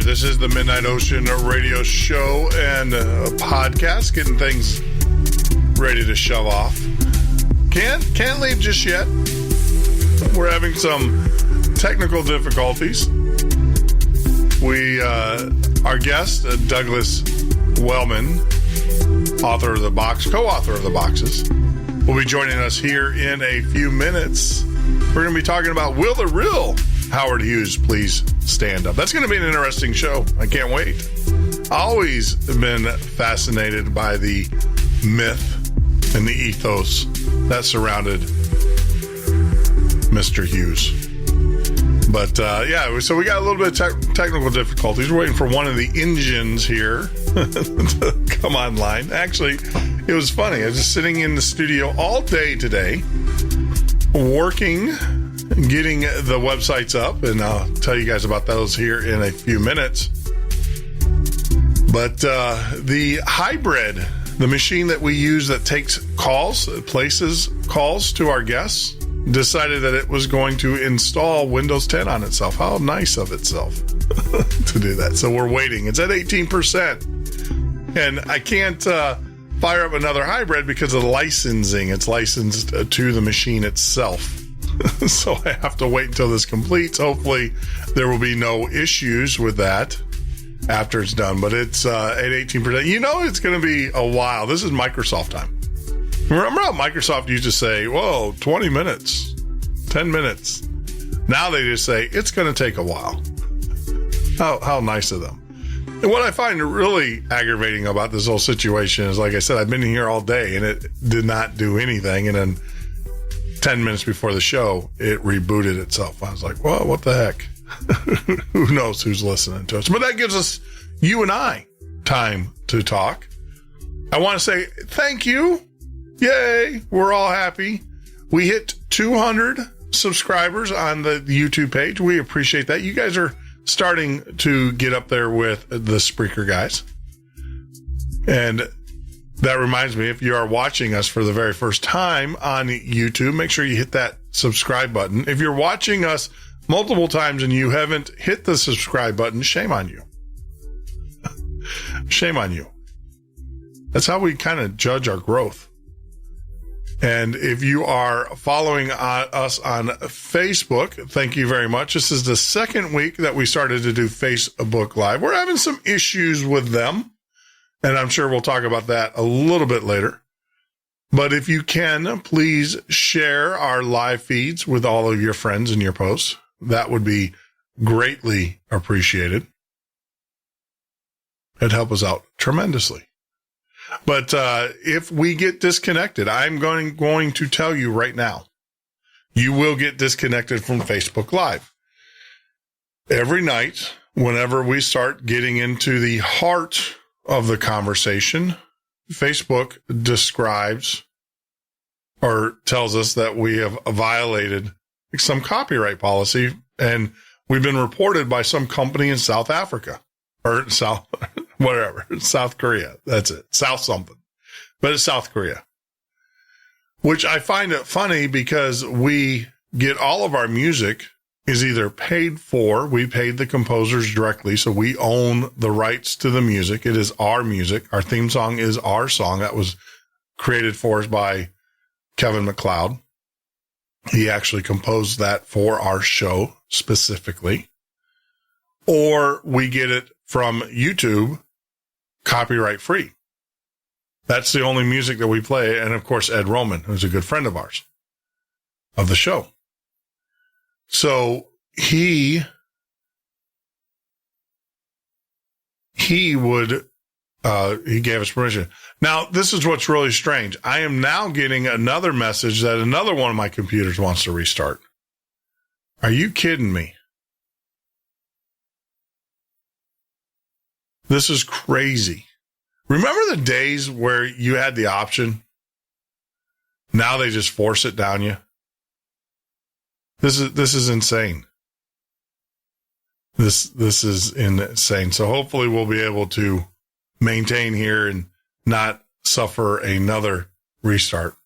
This is the Midnight Ocean Radio Show and podcast, getting things ready to shove off. Can't leave just yet. We're having some technical difficulties. Our guest, Douglas Wellman, author of the box, co-author of the boxes, will be joining us here in a few minutes. We're going to be talking about, will the real Howard Hughes please stand up? That's going to be an interesting show. I can't wait. Always been fascinated by the myth and the ethos that surrounded Mr. Hughes. But, so we got a little bit of technical difficulties. We're waiting for one of the engines here to come online. Actually, it was funny. I was just sitting in the studio all day today, working, getting the websites up, and I'll tell you guys about those here in a few minutes. But the hybrid, the machine that we use that takes calls, places calls to our guests, decided that it was going to install Windows 10 on itself. How nice of itself to do that. So we're waiting. It's at 18%. And I can't fire up another hybrid because of the licensing. It's licensed to the machine itself. So I have to wait until this completes. Hopefully there will be no issues with that after it's done. But it's at 18%. You know it's going to be a while. This is Microsoft time. Remember how Microsoft used to say, whoa, 20 minutes, 10 minutes. Now they just say, it's going to take a while. How nice of them. And what I find really aggravating about this whole situation is, like I said, I've been here all day and it did not do anything. And then 10 minutes before the show, it rebooted itself. I was like, well, what the heck? Who knows who's listening to us? But that gives us, you and I, time to talk. I want to say thank you. Yay, we're all happy. We hit 200 subscribers on the YouTube page. We appreciate that. You guys are starting to get up there with the Spreaker guys. And that reminds me, if you are watching us for the very first time on YouTube, make sure you hit that subscribe button. If you're watching us multiple times and you haven't hit the subscribe button, shame on you. Shame on you. That's how we kind of judge our growth. And if you are following us on Facebook, thank you very much. This is the second week that we started to do Facebook Live. We're having some issues with them, and I'm sure we'll talk about that a little bit later. But if you can, please share our live feeds with all of your friends and your posts. That would be greatly appreciated. It'd help us out tremendously. But if we get disconnected, I'm going to tell you right now, you will get disconnected from Facebook Live. Every night, whenever we start getting into the heart of the conversation, Facebook describes or tells us that we have violated some copyright policy, and we've been reported by some company in South Africa or South Korea. That's it. South something. But it's South Korea. Which I find it funny because we get all of our music is either paid for. We paid the composers directly, so we own the rights to the music. It is our music. Our theme song is our song. That was created for us by Kevin MacLeod. He actually composed that for our show specifically. Or we get it from YouTube, copyright free. That's the only music that we play. And of course, Ed Roman, who's a good friend of ours, of the show. So he gave us permission. Now, this is what's really strange. I am now getting another message that another one of my computers wants to restart. Are you kidding me? This is crazy. Remember the days where you had the option? Now they just force it down you. This is insane. This is insane. So hopefully we'll be able to maintain here and not suffer another restart.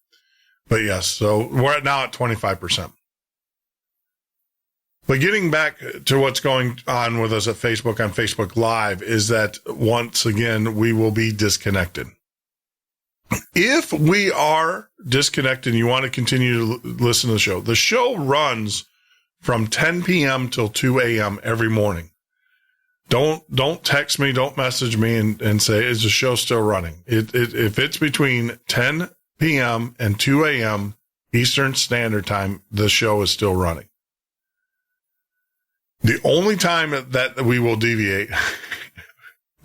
But yes, so we're now at 25%. But getting back to what's going on with us at Facebook on Facebook Live is that once again, we will be disconnected. If we are disconnected and you want to continue to listen to the show runs from 10 p.m. till 2 a.m. every morning. Don't text me, don't message me and say, is the show still running? If it's between 10 p.m. and 2 a.m. Eastern Standard Time, the show is still running. The only time that we will deviate,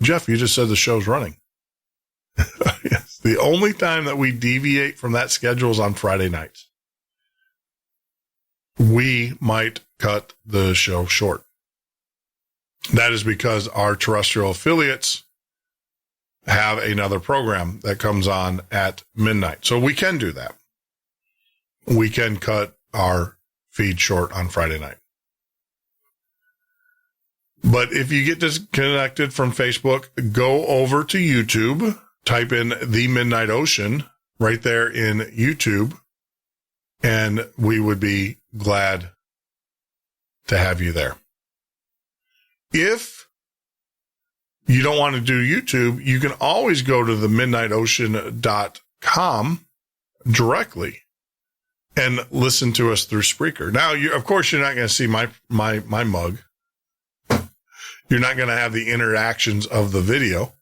Jeff, you just said the show's running. Yes. The only time that we deviate from that schedule is on Friday nights. We might cut the show short. That is because our terrestrial affiliates have another program that comes on at midnight. So we can do that. We can cut our feed short on Friday night. But if you get disconnected from Facebook, go over to YouTube, type in The Midnight Ocean right there in YouTube, and we would be glad to have you there. If you don't want to do YouTube, you can always go to themidnightocean.com directly and listen to us through Spreaker. Now, of course, you're not going to see my mug. You're not going to have the interactions of the video,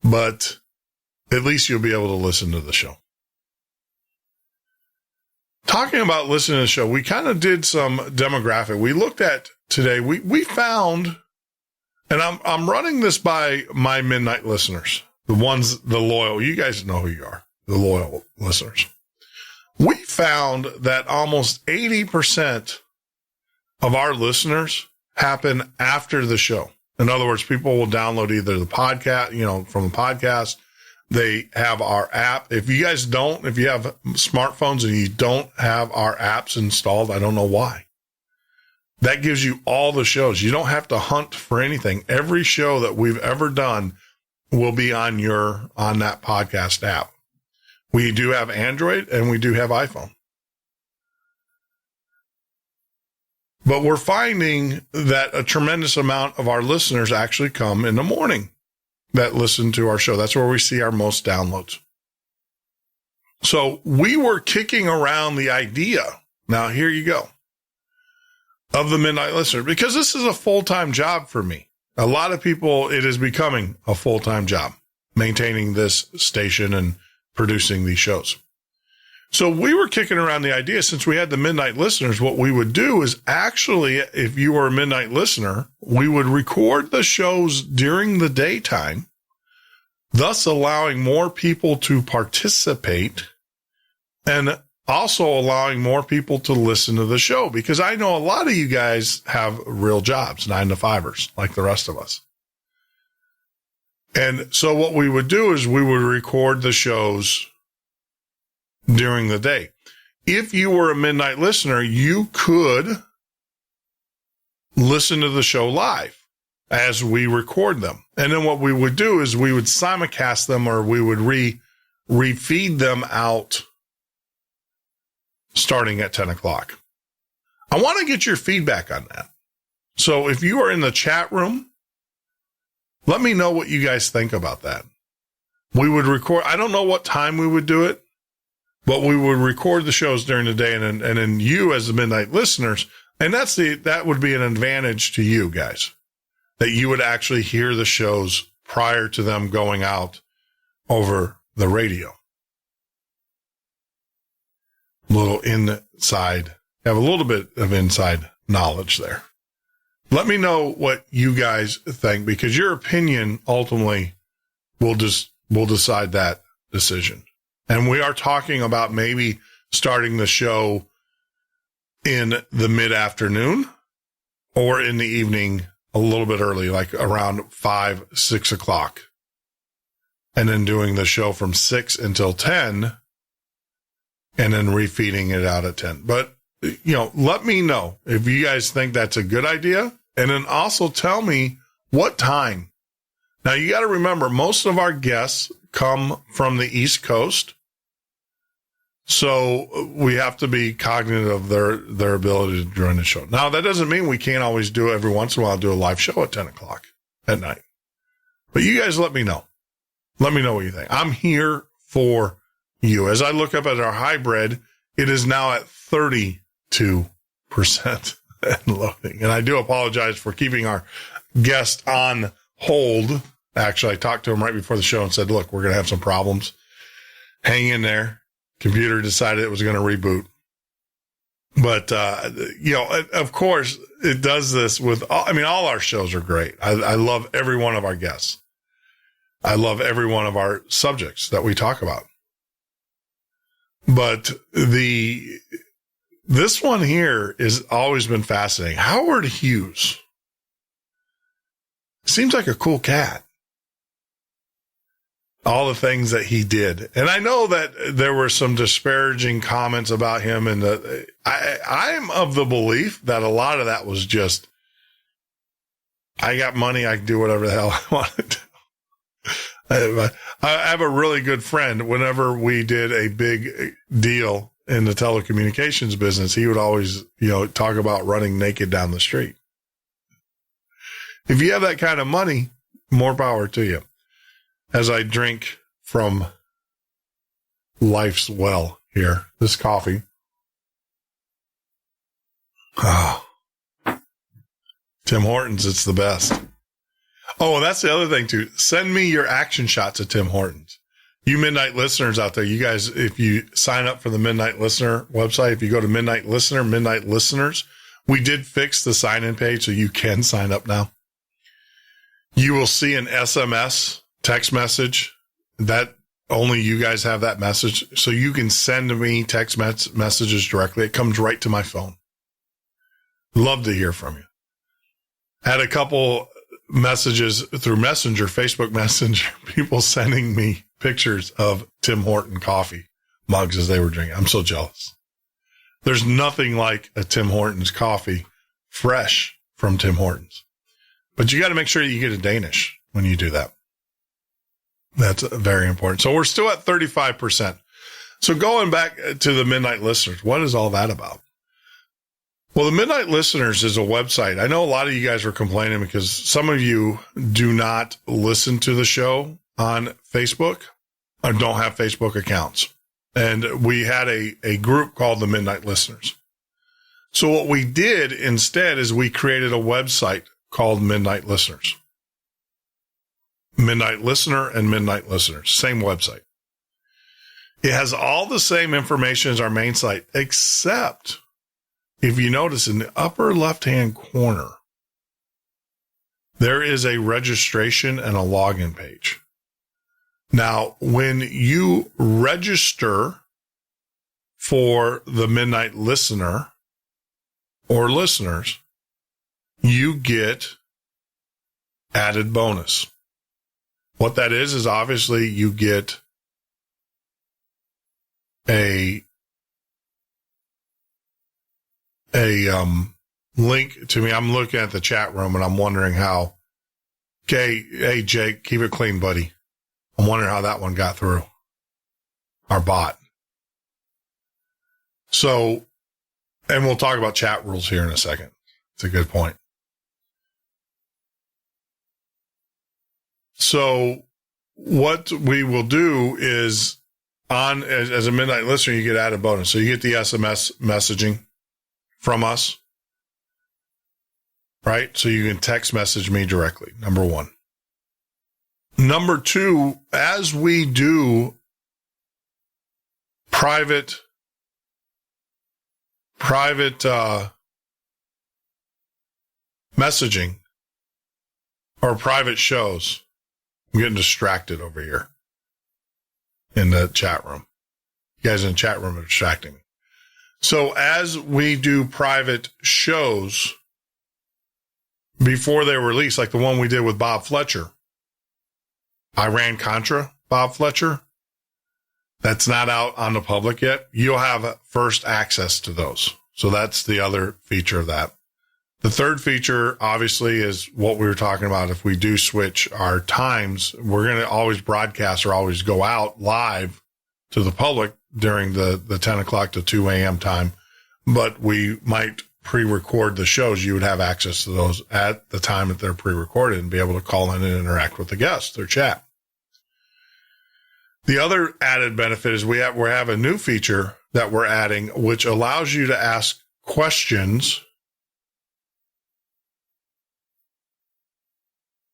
but at least you'll be able to listen to the show. Talking about listening to the show, we kind of did some demographic. We looked at today, we found, and I'm running this by my midnight listeners, the loyal, you guys know who you are, the loyal listeners. We found that almost 80% of our listeners happen after the show. In other words, people will download either the podcast, from the podcast. They have our app. If you have smartphones and you don't have our apps installed, I don't know why. That gives you all the shows. You don't have to hunt for anything. Every show that we've ever done will be on that podcast app. We do have Android and we do have iPhone. But we're finding that a tremendous amount of our listeners actually come in the morning that listen to our show. That's where we see our most downloads. So we were kicking around the idea. Now, here you go. Of the midnight listener, because this is a full-time job for me. A lot of people, it is becoming a full-time job, maintaining this station and producing these shows. So we were kicking around the idea, since we had the midnight listeners, what we would do is actually, if you were a midnight listener, we would record the shows during the daytime, thus allowing more people to participate and also allowing more people to listen to the show, because I know a lot of you guys have real jobs, 9-to-5ers, like the rest of us. And so what we would do is we would record the shows during the day. If you were a midnight listener, you could listen to the show live as we record them. And then what we would do is we would simulcast them, or we would refeed them out starting at 10 o'clock. I want to get your feedback on that. So if you are in the chat room, let me know what you guys think about that. We would record, I don't know what time we would do it, but we would record the shows during the day, and then you as the midnight listeners, and that would be an advantage to you guys, that you would actually hear the shows prior to them going out over the radio. Have a little bit of inside knowledge there. Let me know what you guys think, because your opinion ultimately will decide that decision. And we are talking about maybe starting the show in the mid-afternoon or in the evening a little bit early, like around 5, 6 o'clock. And then doing the show from 6 until 10 and then refeeding it out at 10. But, let me know if you guys think that's a good idea. And then also tell me what time. Now, you got to remember, most of our guests come from the East Coast. So we have to be cognizant of their ability to join the show. Now, that doesn't mean we can't always do every once in a while, do a live show at 10 o'clock at night. But you guys let me know. Let me know what you think. I'm here for you. As I look up at our hybrid, it is now at 32% and loading. And I do apologize for keeping our guest on hold. Actually, I talked to him right before the show and said, look, we're going to have some problems. Hang in there. Computer decided it was going to reboot. But, of course, it does this with, all our shows are great. I love every one of our guests. I love every one of our subjects that we talk about. But this one here has always been fascinating. Howard Hughes seems like a cool cat. All the things that he did. And I know that there were some disparaging comments about him, and I'm of the belief that a lot of that was just, I got money, I can do whatever the hell I want to do. I have a really good friend. Whenever we did a big deal in the telecommunications business, he would always, talk about running naked down the street. If you have that kind of money, more power to you. As I drink from life's well here, this coffee. Oh, Tim Hortons, it's the best. Oh, that's the other thing too. Send me your action shots at Tim Hortons. You Midnight listeners out there, you guys, if you sign up for the Midnight Listener website, if you go to Midnight Listeners, we did fix the sign-in page so you can sign up now. You will see an SMS text message that only you guys have that message. So you can send me text messages directly. It comes right to my phone. Love to hear from you. Had a couple messages through Messenger, Facebook Messenger, people sending me pictures of Tim Horton coffee mugs as they were drinking. I'm so jealous. There's nothing like a Tim Hortons coffee fresh from Tim Hortons. But you got to make sure you get a Danish when you do that. That's very important. So we're still at 35%. So going back to the Midnight Listeners, what is all that about? Well, the Midnight Listeners is a website. I know a lot of you guys were complaining because some of you do not listen to the show on Facebook or don't have Facebook accounts. And we had a group called the Midnight Listeners. So what we did instead is we created a website called Midnight Listeners. Midnight Listener and Midnight Listeners, same website. It has all the same information as our main site, except if you notice in the upper left-hand corner, there is a registration and a login page. Now, when you register for the Midnight Listener or listeners, you get added bonus. What that is obviously you get a link to me. I'm looking at the chat room and I'm wondering how, okay, hey, Jake, keep it clean, buddy. I'm wondering how that one got through our bot. So, and we'll talk about chat rules here in a second. It's a good point. So what we will do is as a Midnight Listener, you get added bonus. So you get the SMS messaging from us, right? So you can text message me directly, number one. Number two, as we do private messaging or private shows, I'm getting distracted over here in the chat room. You guys in the chat room are distracting me. So as we do private shows before they're released, like the one we did with Bob Fletcher, Iran Contra, Bob Fletcher, that's not out on the public yet. You'll have first access to those. So that's the other feature of that. The third feature, obviously, is what we were talking about. If we do switch our times, we're going to always broadcast or always go out live to the public during the 10 o'clock to 2 a.m. time, but we might pre-record the shows. You would have access to those at the time that they're pre-recorded and be able to call in and interact with the guests or chat. The other added benefit is we have a new feature that we're adding, which allows you to ask questions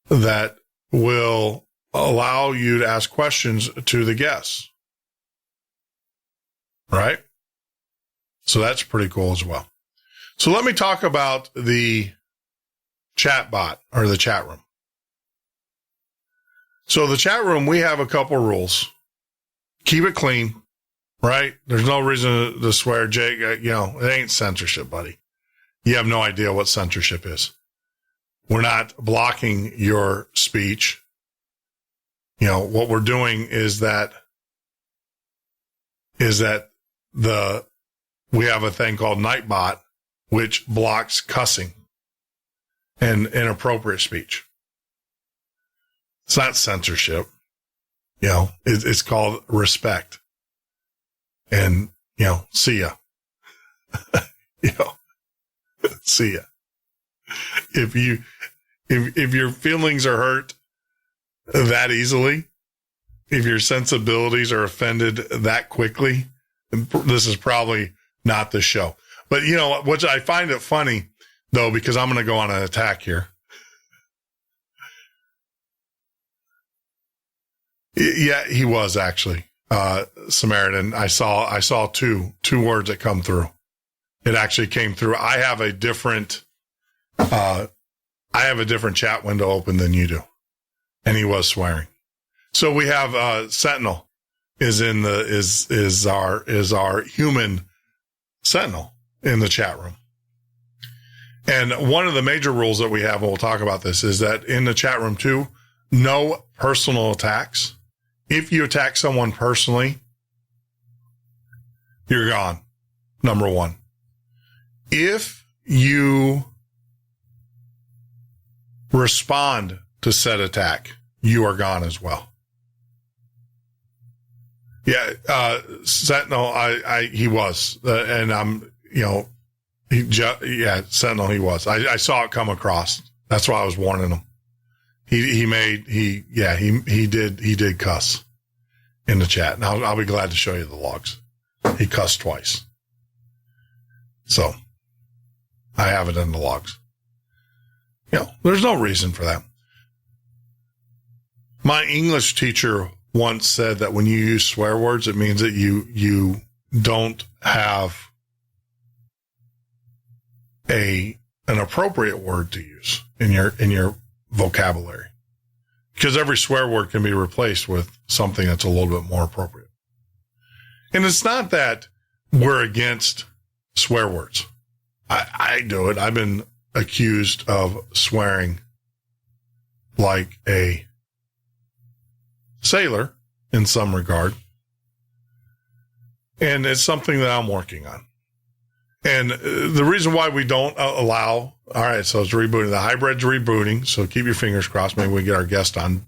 that will allow you to ask questions to the guests. Right? So that's pretty cool as well. So let me talk about the chat bot or the chat room. So the chat room, we have a couple rules. Keep it clean, right? There's no reason to swear, Jake. It ain't censorship, buddy. You have no idea what censorship is. We're not blocking your speech. What we're doing is that we have a thing called Nightbot, which blocks cussing and inappropriate speech. It's not censorship. It's called respect. And, see ya. See ya. If your feelings are hurt that easily, if your sensibilities are offended that quickly, this is probably not the show. But which I find it funny though, because I'm going to go on an attack here. Yeah, he was actually, Samaritan. I saw two words that come through. It actually came through. I have a different chat window open than you do. And he was swearing. So we have, Sentinel is our human Sentinel in the chat room. And one of the major rules that we have, and we'll talk about this, is that in the chat room too, no personal attacks. If you attack someone personally, you're gone. Number one. If you respond to said attack, you are gone as well. Yeah, Sentinel, he was, and I'm, Sentinel, he was. I saw it come across. That's why I was warning him. He did cuss in the chat. And I'll be glad to show you the logs. He cussed twice. So I have it in the logs. There's no reason for that. My English teacher once said that when you use swear words, it means that you don't have an appropriate word to use in your vocabulary, because every swear word can be replaced with something that's a little bit more appropriate. And it's not that we're against swear words. I do it. I've been accused of swearing like a sailor in some regard. And it's something that I'm working on. And the reason why we don't allow, all right, so it's rebooting. The hybrid's rebooting. So keep your fingers crossed. Maybe we get our guest on,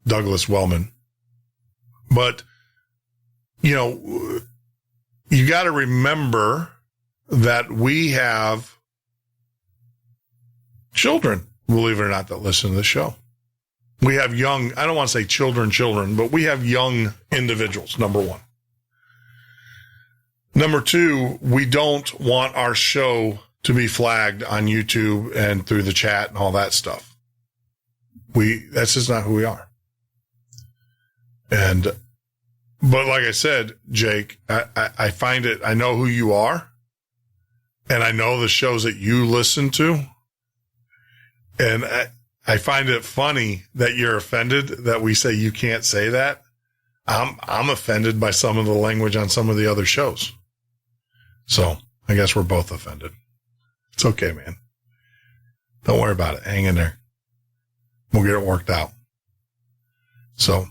Douglas Wellman. But, you got to remember that we have children, believe it or not, that listen to the show. We have young, I don't want to say children, but we have young individuals, number one. Number two, we don't want our show to be flagged on YouTube and through the chat and all that stuff. That's just not who we are. But like I said, Jake, I find it, I know who you are, and I know the shows that you listen to. And I find it funny that you're offended that we say you can't say that. I'm offended by some of the language on some of the other shows. So I guess we're both offended. It's okay, man. Don't worry about it. Hang in there. We'll get it worked out. So,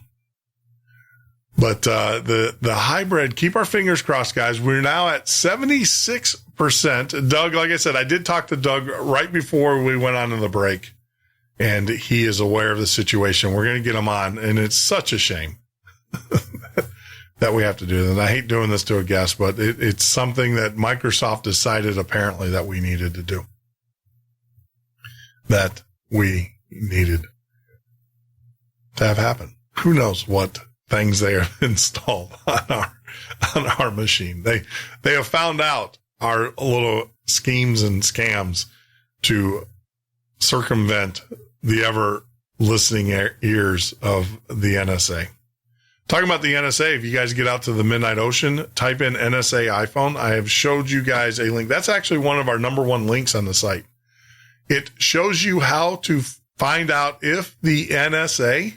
but the hybrid, keep our fingers crossed, guys. We're now at 76%. Doug, like I said, I did talk to Doug right before we went on to the break, and he is aware of the situation. We're going to get him on, and it's such a shame. that we have to do. And I hate doing this to a guest, but it's something that Microsoft decided apparently that we needed to do. That we needed to have happen. Who knows what things they have installed on our machine. They have found out our little schemes and scams to circumvent the ever listening ears of the NSA. Talking about the NSA, if you guys get out to the Midnight Ocean, type in NSA iPhone. I have showed you guys a link. That's actually one of our number one links on the site. It shows you how to find out if the NSA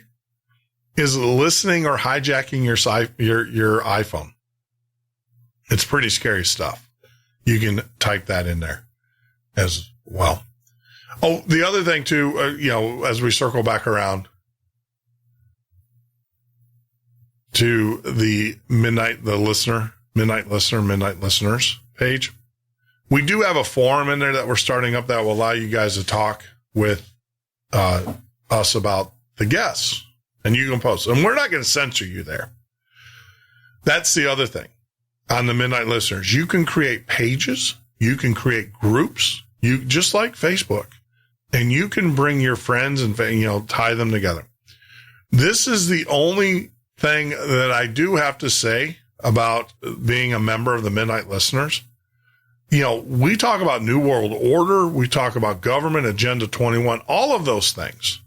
is listening or hijacking your iPhone. It's pretty scary stuff. You can type that in there as well. Oh, the other thing too, as we circle back around to the Midnight Listeners page, we do have a forum in there that we're starting up that will allow you guys to talk with us about the guests, and you can post. And we're not going to censor you there. That's the other thing on the Midnight Listeners. You can create pages, you can create groups, you just like Facebook, and you can bring your friends and tie them together. This is the only thing that I do have to say about being a member of the Midnight Listeners. We talk about New World Order. We talk about government, Agenda 21, all of those things.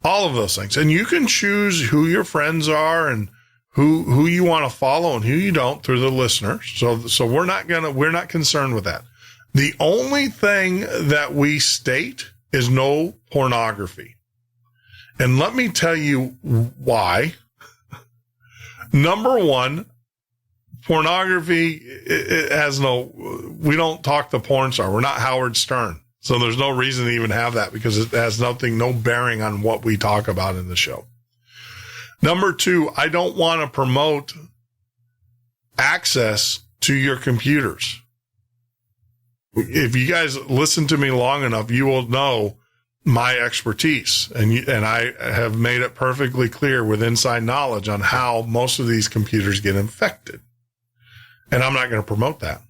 And you can choose who your friends are and who you want to follow and who you don't through the listeners. So we're not concerned with that. The only thing that we state is no pornography. And let me tell you why. Number one, pornography, it has we don't talk the porn star. We're not Howard Stern. So there's no reason to even have that because it has no bearing on what we talk about in the show. Number two, I don't want to promote access to your computers. If you guys listen to me long enough, you will know my expertise. And I have made it perfectly clear with inside knowledge on how most of these computers get infected. And I'm not going to promote that.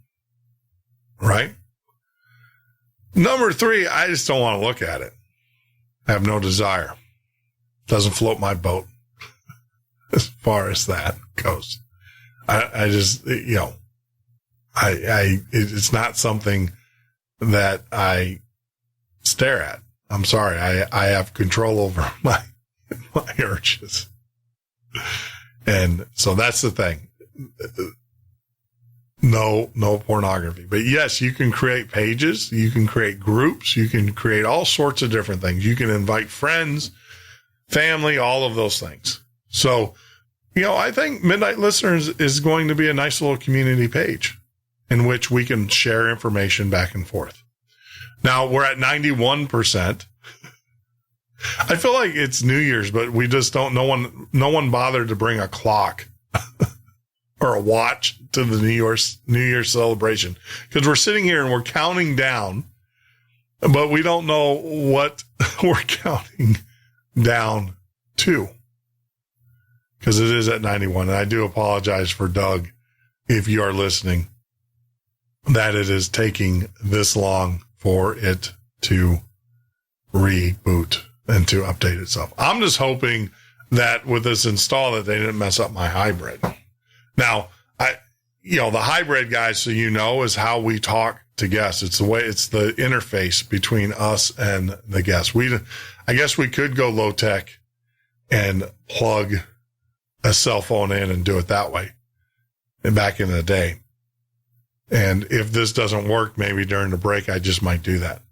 Right? Number three, I just don't want to look at it. I have no desire. Doesn't float my boat as far as that goes. I just, it's not something that I stare at. I'm sorry. I have control over my urges. And so that's the thing. No pornography. But yes, you can create pages. You can create groups. You can create all sorts of different things. You can invite friends, family, all of those things. So, I think Midnight Listeners is going to be a nice little community page in which we can share information back and forth. Now we're at 91%. I feel like it's New Year's, but we just don't, no one bothered to bring a clock or a watch to the New Year's celebration, because we're sitting here and we're counting down, but we don't know what we're counting down to, because it is at 91. And I do apologize for Doug, if you are listening, that it is taking this long for it to reboot and to update itself. I'm just hoping that with this install that they didn't mess up my hybrid. Now, the hybrid, guys, so is how we talk to guests. It's the interface between us and the guests. I guess we could go low tech and plug a cell phone in and do it that way. And back in the day. And if this doesn't work, maybe during the break, I just might do that.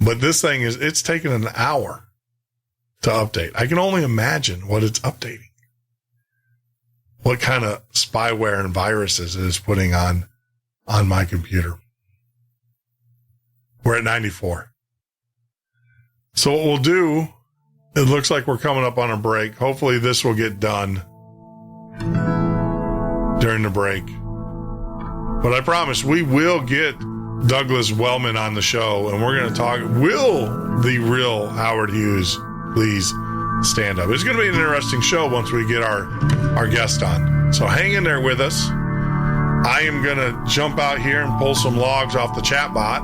But this thing it's taken an hour to update. I can only imagine what it's updating. What kind of spyware and viruses it is putting on my computer. We're at 94. So what we'll do, it looks like we're coming up on a break. Hopefully this will get done during the break. But I promise we will get Douglas Wellman on the show, and we're going to talk, will the real Howard Hughes please stand-up. It's going to be an interesting show once we get our guest on. So hang in there with us. I am going to jump out here and pull some logs off the chat bot,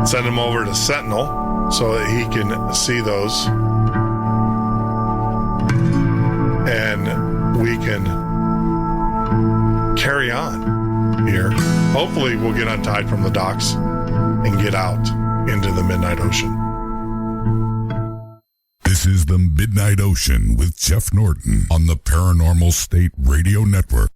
send them over to Sentinel so that he can see those. And we can carry on here. Hopefully we'll get untied from the docks and get out into the midnight ocean. This is the Midnight Ocean with Jeff Norton on the Paranormal-St Radio Network.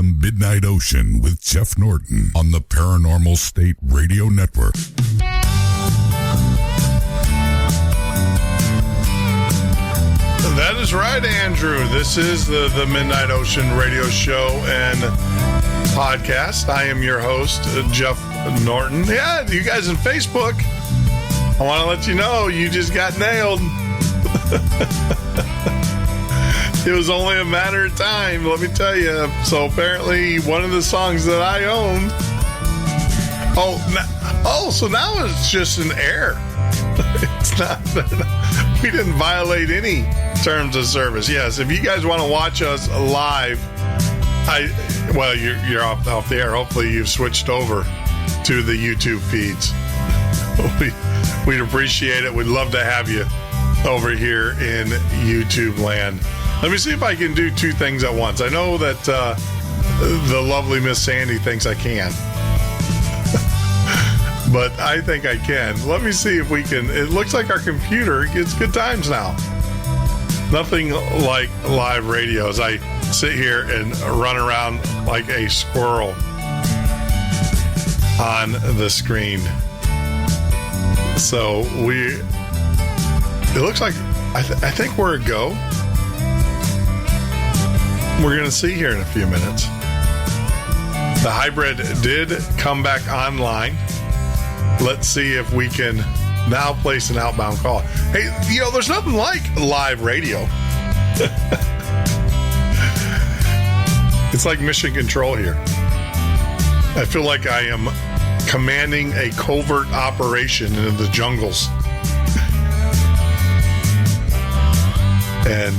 Midnight Ocean with Jeff Norton on the Paranormal-St Radio Network. That is right, Andrew. This is the Midnight Ocean radio show and podcast. I am your host, Jeff Norton. Yeah, you guys on Facebook, I want to let you know you just got nailed. It was only a matter of time, let me tell you. So apparently one of the songs that I own. So now it's just an error. It's not. We didn't violate any terms of service. Yes, if you guys want to watch us live, you're off the air. Hopefully you've switched over to the YouTube feeds. We'd appreciate it. We'd love to have you over here in YouTube land. Let me see if I can do two things at once. I know that the lovely Miss Sandy thinks I can. But I think I can. Let me see if we can. It looks like our computer gets good times now. Nothing like live radio as I sit here and run around like a squirrel on the screen. So it looks like, I think we're a go. We're going to see here in a few minutes. The hybrid did come back online. Let's see if we can now place an outbound call. Hey, there's nothing like live radio. It's like mission control here. I feel like I am commanding a covert operation in the jungles. And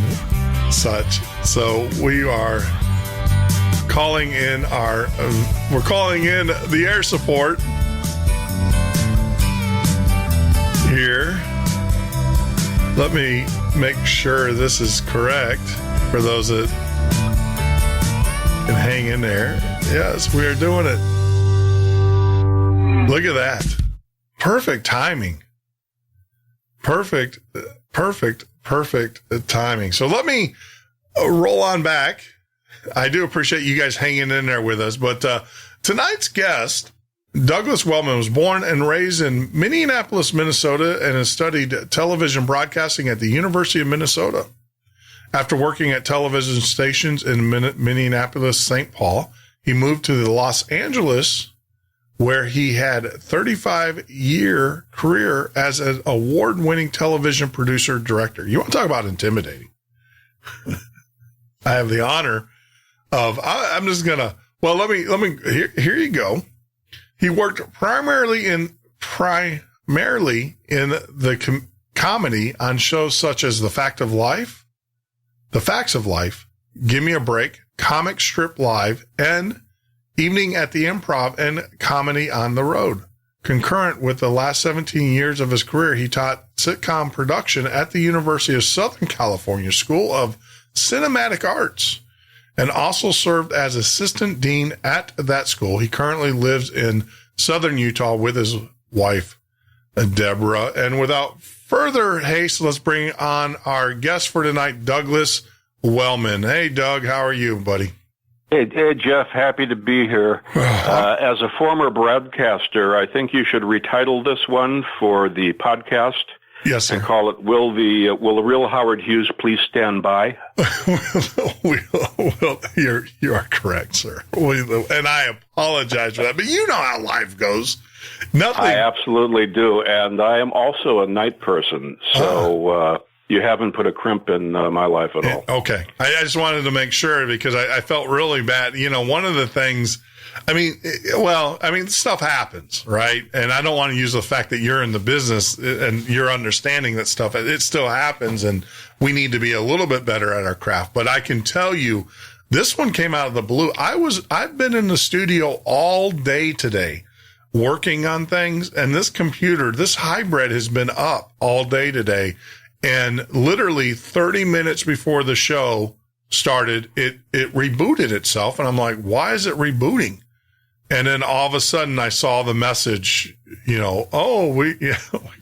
such. So we are calling in the air support here. Let me make sure this is correct for those that can hang in there. Yes, we are doing it. Look at that. Perfect timing. Perfect timing. So let me roll on back. I do appreciate you guys hanging in there with us. But tonight's guest, Douglas Wellman, was born and raised in Minneapolis, Minnesota, and has studied television broadcasting at the University of Minnesota. After working at television stations in Minneapolis-St. Paul, he moved to Los Angeles, where he had a 35-year career as an award-winning television producer director. You want to talk about intimidating? I have the honor of. I'm just gonna. Well, let me. Here you go. He worked primarily in the comedy on shows such as The Facts of Life, Gimme a Break, Comic Strip Live, and Evening at the Improv and Comedy on the Road. Concurrent with the last 17 years of his career, he taught sitcom production at the University of Southern California School of Cinematic Arts and also served as assistant dean at that school. He currently lives in southern Utah with his wife, Deborah. And without further haste, let's bring on our guest for tonight, Douglas Wellman. Hey, Doug, how are you, buddy? Hey, Jeff, happy to be here. As a former broadcaster, I think you should retitle this one for the podcast. Yes, sir. And call it, Will the real Howard Hughes please stand by? Well, you are correct, sir. And I apologize for that, but you know how life goes. Nothing. I absolutely do, and I am also a night person, so you haven't put a crimp in my life at all. Okay. I just wanted to make sure because I felt really bad. One of the things, stuff happens, right? And I don't want to use the fact that you're in the business and you're understanding that stuff. It still happens, and we need to be a little bit better at our craft. But I can tell you, this one came out of the blue. I've been in the studio all day today working on things, and this hybrid has been up all day today. And literally 30 minutes before the show started, it rebooted itself. And I'm like, why is it rebooting? And then all of a sudden I saw the message, we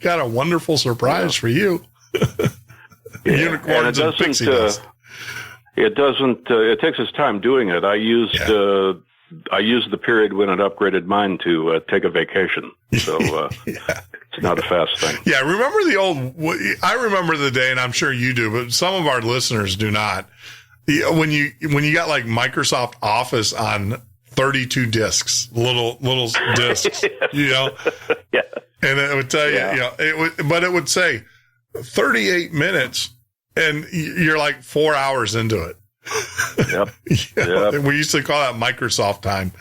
got a wonderful surprise for you. Unicorns and pixie dust. It takes its time doing it. I used the period when it upgraded mine to take a vacation. So, it's not a fast thing. Yeah. I remember the day, and I'm sure you do, but some of our listeners do not. When you got like Microsoft Office on 32 discs, little discs, Yeah. And it would tell you, but it would say 38 minutes and you're like 4 hours into it. Yep. Yep. We used to call that Microsoft time.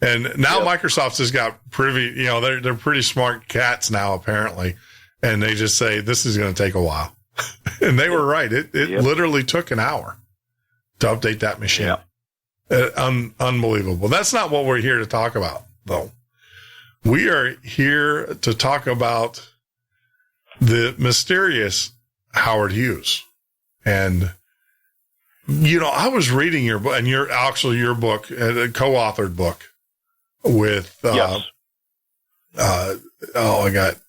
And now Microsoft's just got they're pretty smart cats now, apparently. And they just say, this is going to take a while. And they were right. It literally took an hour to update that machine. Unbelievable. That's not what we're here to talk about, though. We are here to talk about the mysterious Howard Hughes. And, I was reading your book, and your book, a co-authored book with, I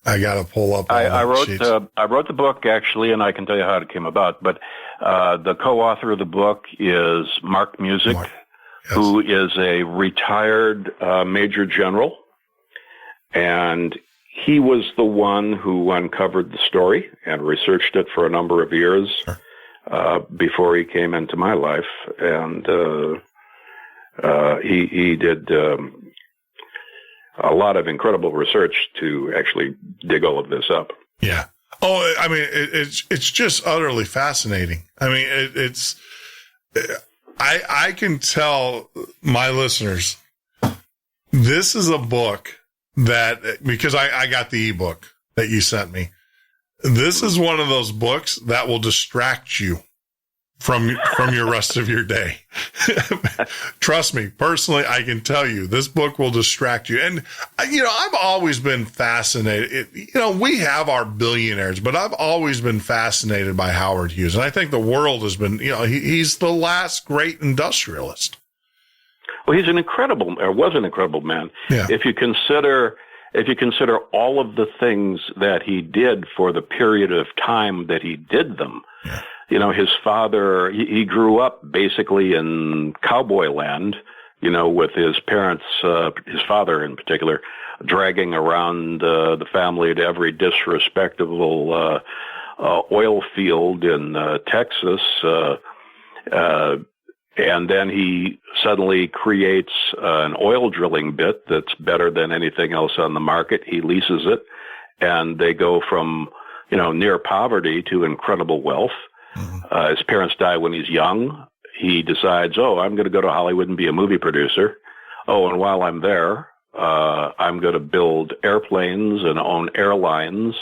got to pull up. I wrote the book, actually, and I can tell you how it came about. But the co-author of the book is Mark Music, who is a retired major general. And he was the one who uncovered the story and researched it for a number of years before he came into my life. And he did a lot of incredible research to actually dig all of this up. Yeah. Oh, I mean, it's just utterly fascinating. I mean, I can tell my listeners, this is a book that, because I got the ebook that you sent me. This is one of those books that will distract you from your rest of your day. Trust me, personally, I can tell you this book will distract you. And, I've always been fascinated. We have our billionaires, but I've always been fascinated by Howard Hughes. And I think the world has been, he's the last great industrialist. Well, was an incredible man. Yeah. If you consider all of the things that he did for the period of time that he did them. Yeah. His father, he grew up basically in cowboy land, with his parents, his father in particular, dragging around the family to every disrespectable oil field in Texas. And then he suddenly creates an oil drilling bit that's better than anything else on the market. He leases it, and they go from, near poverty to incredible wealth. Mm-hmm. His parents die when he's young. He decides, I'm going to go to Hollywood and be a movie producer. And while I'm there, I'm going to build airplanes and own airlines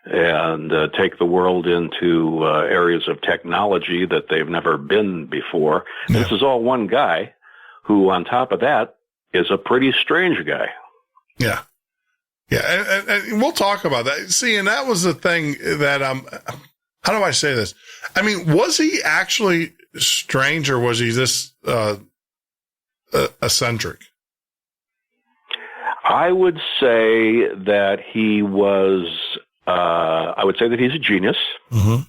and take the world into areas of technology that they've never been before. Yeah. This is all one guy who, on top of that, is a pretty strange guy. Yeah. Yeah, and we'll talk about that. See, and that was the thing that how do I say this? I mean, was he actually strange, or was he this eccentric? I would say that he was. I would say that he's a genius, mm-hmm.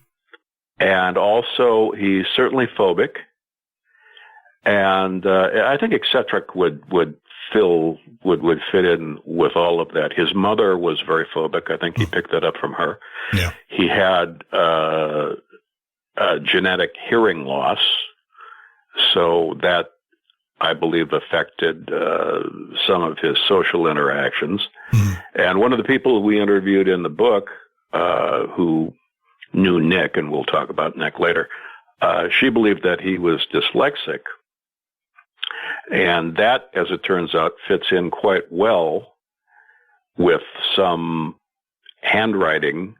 and also he's certainly phobic. And I think eccentric would fit in with all of that. His mother was very phobic. I think he picked that up from her. Yeah. He had genetic hearing loss, so that, I believe, affected some of his social interactions. Mm-hmm. And one of the people we interviewed in the book, who knew Nick, and we'll talk about Nick later, she believed that he was dyslexic. And that, as it turns out, fits in quite well with some handwriting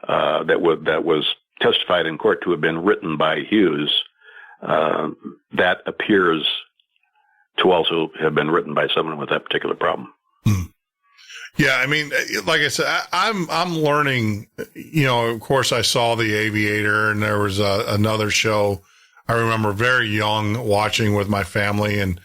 that was testified in court to have been written by Hughes. That appears to also have been written by someone with that particular problem. Mm. Yeah, I mean, like I said, I'm learning. Of course, I saw The Aviator, and there was another show I remember very young watching with my family, and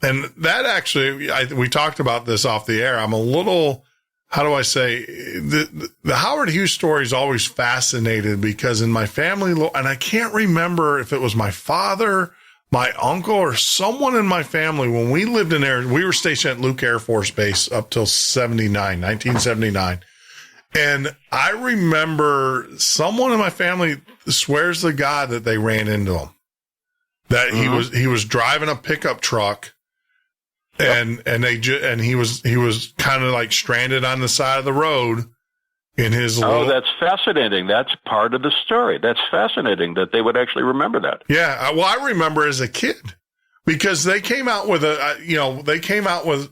that actually, we talked about this off the air. I'm a little, how do I say, the Howard Hughes story is always fascinated because in my family, and I can't remember if it was my father, my uncle, or someone in my family, when we lived in there, we were stationed at Luke Air Force Base up till 1979. And I remember someone in my family swears to God that they ran into him, that mm-hmm. he was driving a pickup truck, and he was kind of like stranded on the side of the road, in his that's fascinating. That's part of the story. That's fascinating that they would actually remember that. Yeah. Well, I remember as a kid because they came out with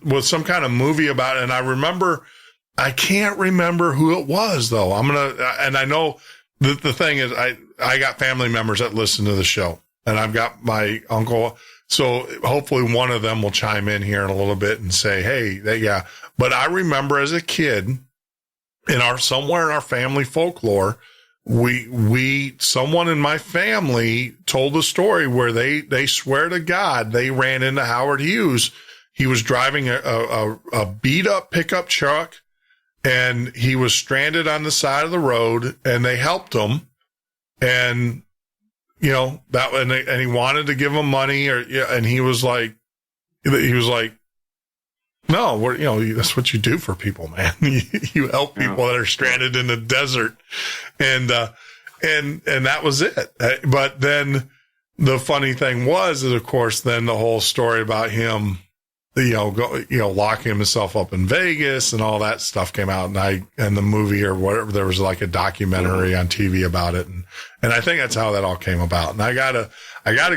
with some kind of movie about it. And I remember, I can't remember who it was though. And I know the thing is I got family members that listen to the show and I've got my uncle. So hopefully one of them will chime in here in a little bit and say, hey, yeah. But I remember as a kid, somewhere in our family folklore, someone in my family told a story where they swear to God they ran into Howard Hughes. He was driving a beat up pickup truck and he was stranded on the side of the road and they helped him. And, and he wanted to give him money and he was like, no, that's what you do for people, man. You help people that are stranded in the desert. And that was it. But then the funny thing was that, of course, then the whole story about him, locking himself up in Vegas and all that stuff came out. And the movie or whatever, there was like a documentary on TV about it. And I think that's how that all came about. And I gotta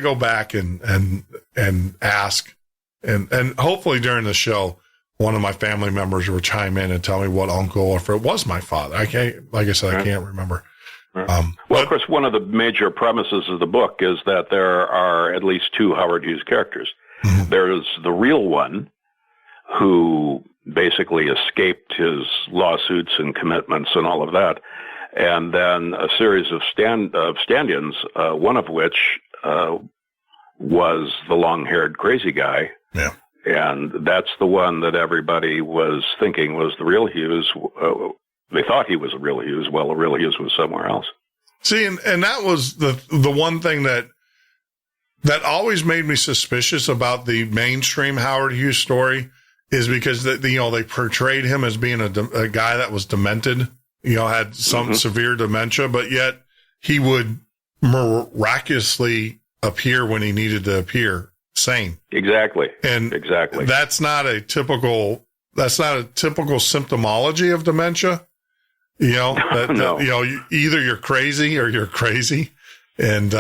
go back and ask and hopefully during the show, one of my family members will chime in and tell me what uncle or if it was my father. I can't remember. Well, of course, one of the major premises of the book is that there are at least two Howard Hughes characters. Mm-hmm. There's the real one who basically escaped his lawsuits and commitments and all of that. And then a series of stand-ins, one of which was the long-haired crazy guy. Yeah. And that's the one that everybody was thinking was the real Hughes. They thought he was a real Hughes. Well, the real Hughes was somewhere else. See, and that was the one thing that always made me suspicious about the mainstream Howard Hughes story is because they portrayed him as being a guy that was demented, had some severe dementia, but yet he would miraculously appear when he needed to appear sane. Exactly. Exactly. That's not a typical symptomology of dementia. No. Either you're crazy or you're crazy. And,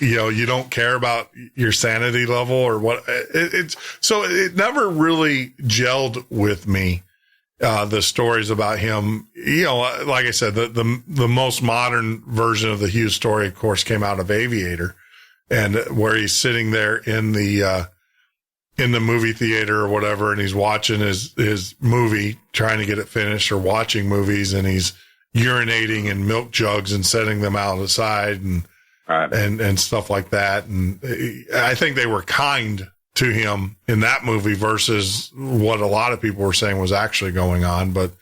you don't care about your sanity level or what so it never really gelled with me. The stories about him, like I said, the most modern version of the Hughes story, of course, came out of Aviator. And where he's sitting there in the movie theater or whatever, and he's watching his movie, trying to get it finished, or watching movies, and he's urinating in milk jugs and setting them out aside and stuff like that. And I think they were kind to him in that movie versus what a lot of people were saying was actually going on. But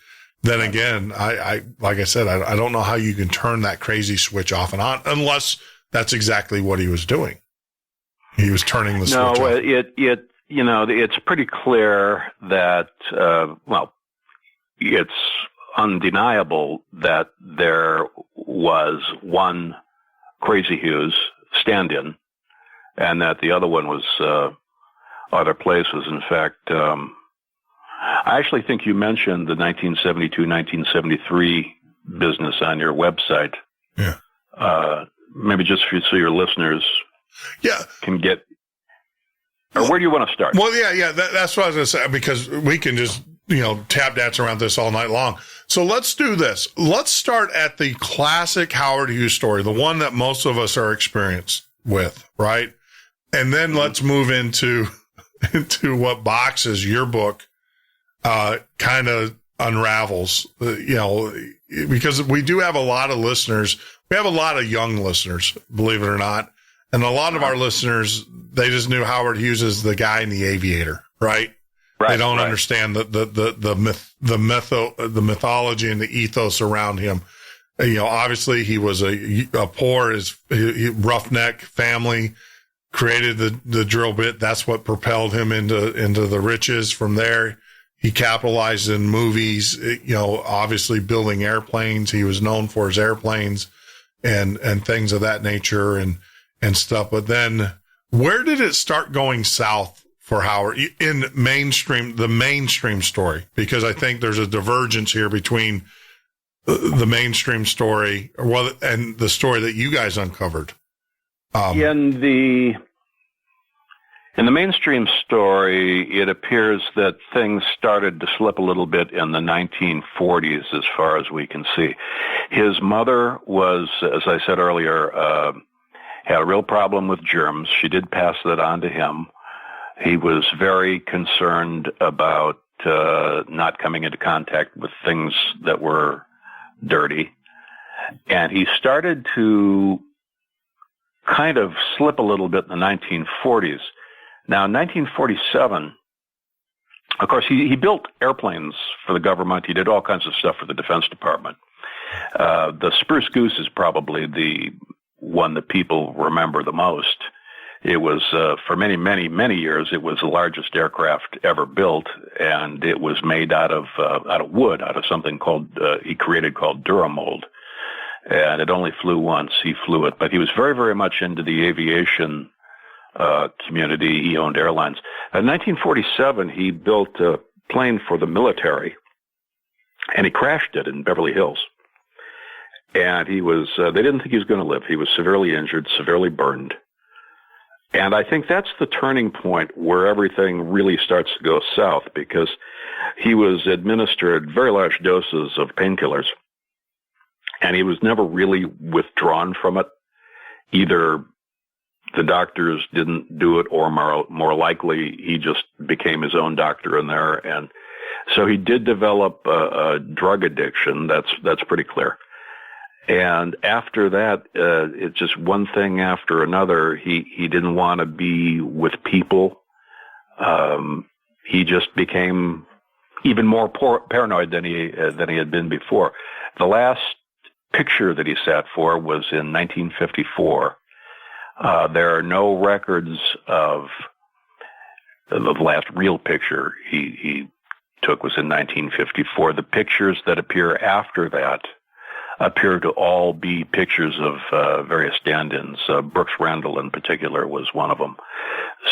then again, I like I said, I don't know how you can turn that crazy switch off and on unless that's exactly what he was doing. He was turning the switch off. No, it's pretty clear that, it's undeniable that there was one Crazy Hughes stand-in and that the other one was other places. In fact, I actually think you mentioned the 1972, 1973 business on your website. Yeah. Maybe just so your listeners can get, or where do you want to start? Well, yeah. That's what I was going to say, because we can just, tap dance around this all night long. So let's do this. Let's start at the classic Howard Hughes story, the one that most of us are experienced with, right? And then let's move into what boxes your book kind of unravels, because we do have a lot of listeners. We have a lot of young listeners, believe it or not. And a lot of our listeners, they just knew Howard Hughes as the guy in The Aviator, right? They don't understand the mythology and the ethos around him. Obviously he was a poor, roughneck family, created the drill bit. That's what propelled him into the riches. From there, he capitalized in movies, obviously building airplanes. He was known for his airplanes and things of that nature and stuff. But then where did it start going south for Howard in the mainstream story? Because I think there's a divergence here between the mainstream story, and the story that you guys uncovered. In the mainstream story, it appears that things started to slip a little bit in the 1940s, as far as we can see. His mother was, as I said earlier, had a real problem with germs. She did pass that on to him. He was very concerned about not coming into contact with things that were dirty. And he started to kind of slip a little bit in the 1940s. Now, in 1947, of course, he built airplanes for the government. He did all kinds of stuff for the Defense Department. The Spruce Goose is probably the one that people remember the most. It was, for many, many, many years, it was the largest aircraft ever built, and it was made out of wood, out of something he created called Duramold. And it only flew once. He flew it, but he was very, very much into the aviation community. He owned airlines. In 1947, he built a plane for the military, and he crashed it in Beverly Hills. And they didn't think he was going to live. He was severely injured, severely burned. And I think that's the turning point where everything really starts to go south, because he was administered very large doses of painkillers, and he was never really withdrawn from it. Either the doctors didn't do it, or more likely he just became his own doctor in there. And so he did develop a drug addiction. That's pretty clear. And after that, it's just one thing after another. He didn't want to be with people. He just became even more paranoid than he had been before. The last picture that he sat for was in 1954. There are no records of the last real picture he took was in 1954. The pictures that appear after that appear to all be pictures of various stand-ins. Brooks Randall in particular was one of them.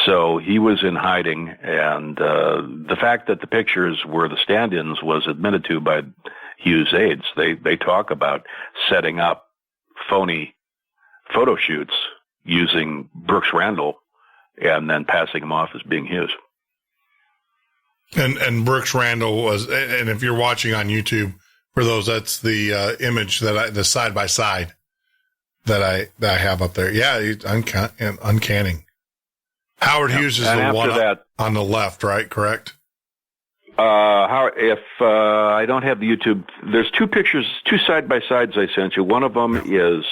So he was in hiding, and the fact that the pictures were the stand-ins was admitted to by Hughes' aides. They talk about setting up phony photo shoots using Brooks Randall and then passing him off as being Hughes. And Brooks Randall was, and if you're watching on YouTube, for those, that's the image the side by side that I have up there. Yeah, uncanny. Howard Hughes is the one on the left, right? Correct. Howard, if I don't have the YouTube, there's two pictures, two side by sides I sent you. One of them is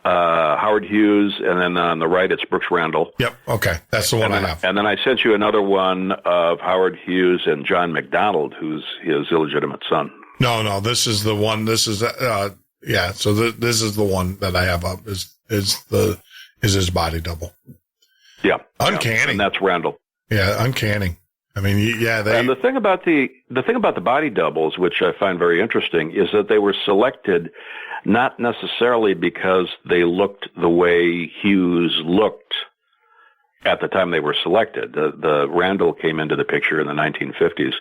Howard Hughes, and then on the right it's Brooks Randall. Yep. Okay, that's the one I have. And then I sent you another one of Howard Hughes and John McDonald, who's his illegitimate son. No, this is the one. This is yeah. So this is the one that I have up. Is his body double? Yeah, uncanny. Yeah, and that's Randall. Yeah, uncanny. I mean, yeah. And the thing about the body doubles, which I find very interesting, is that they were selected not necessarily because they looked the way Hughes looked at the time they were selected. The Randall came into the picture in the 1950s,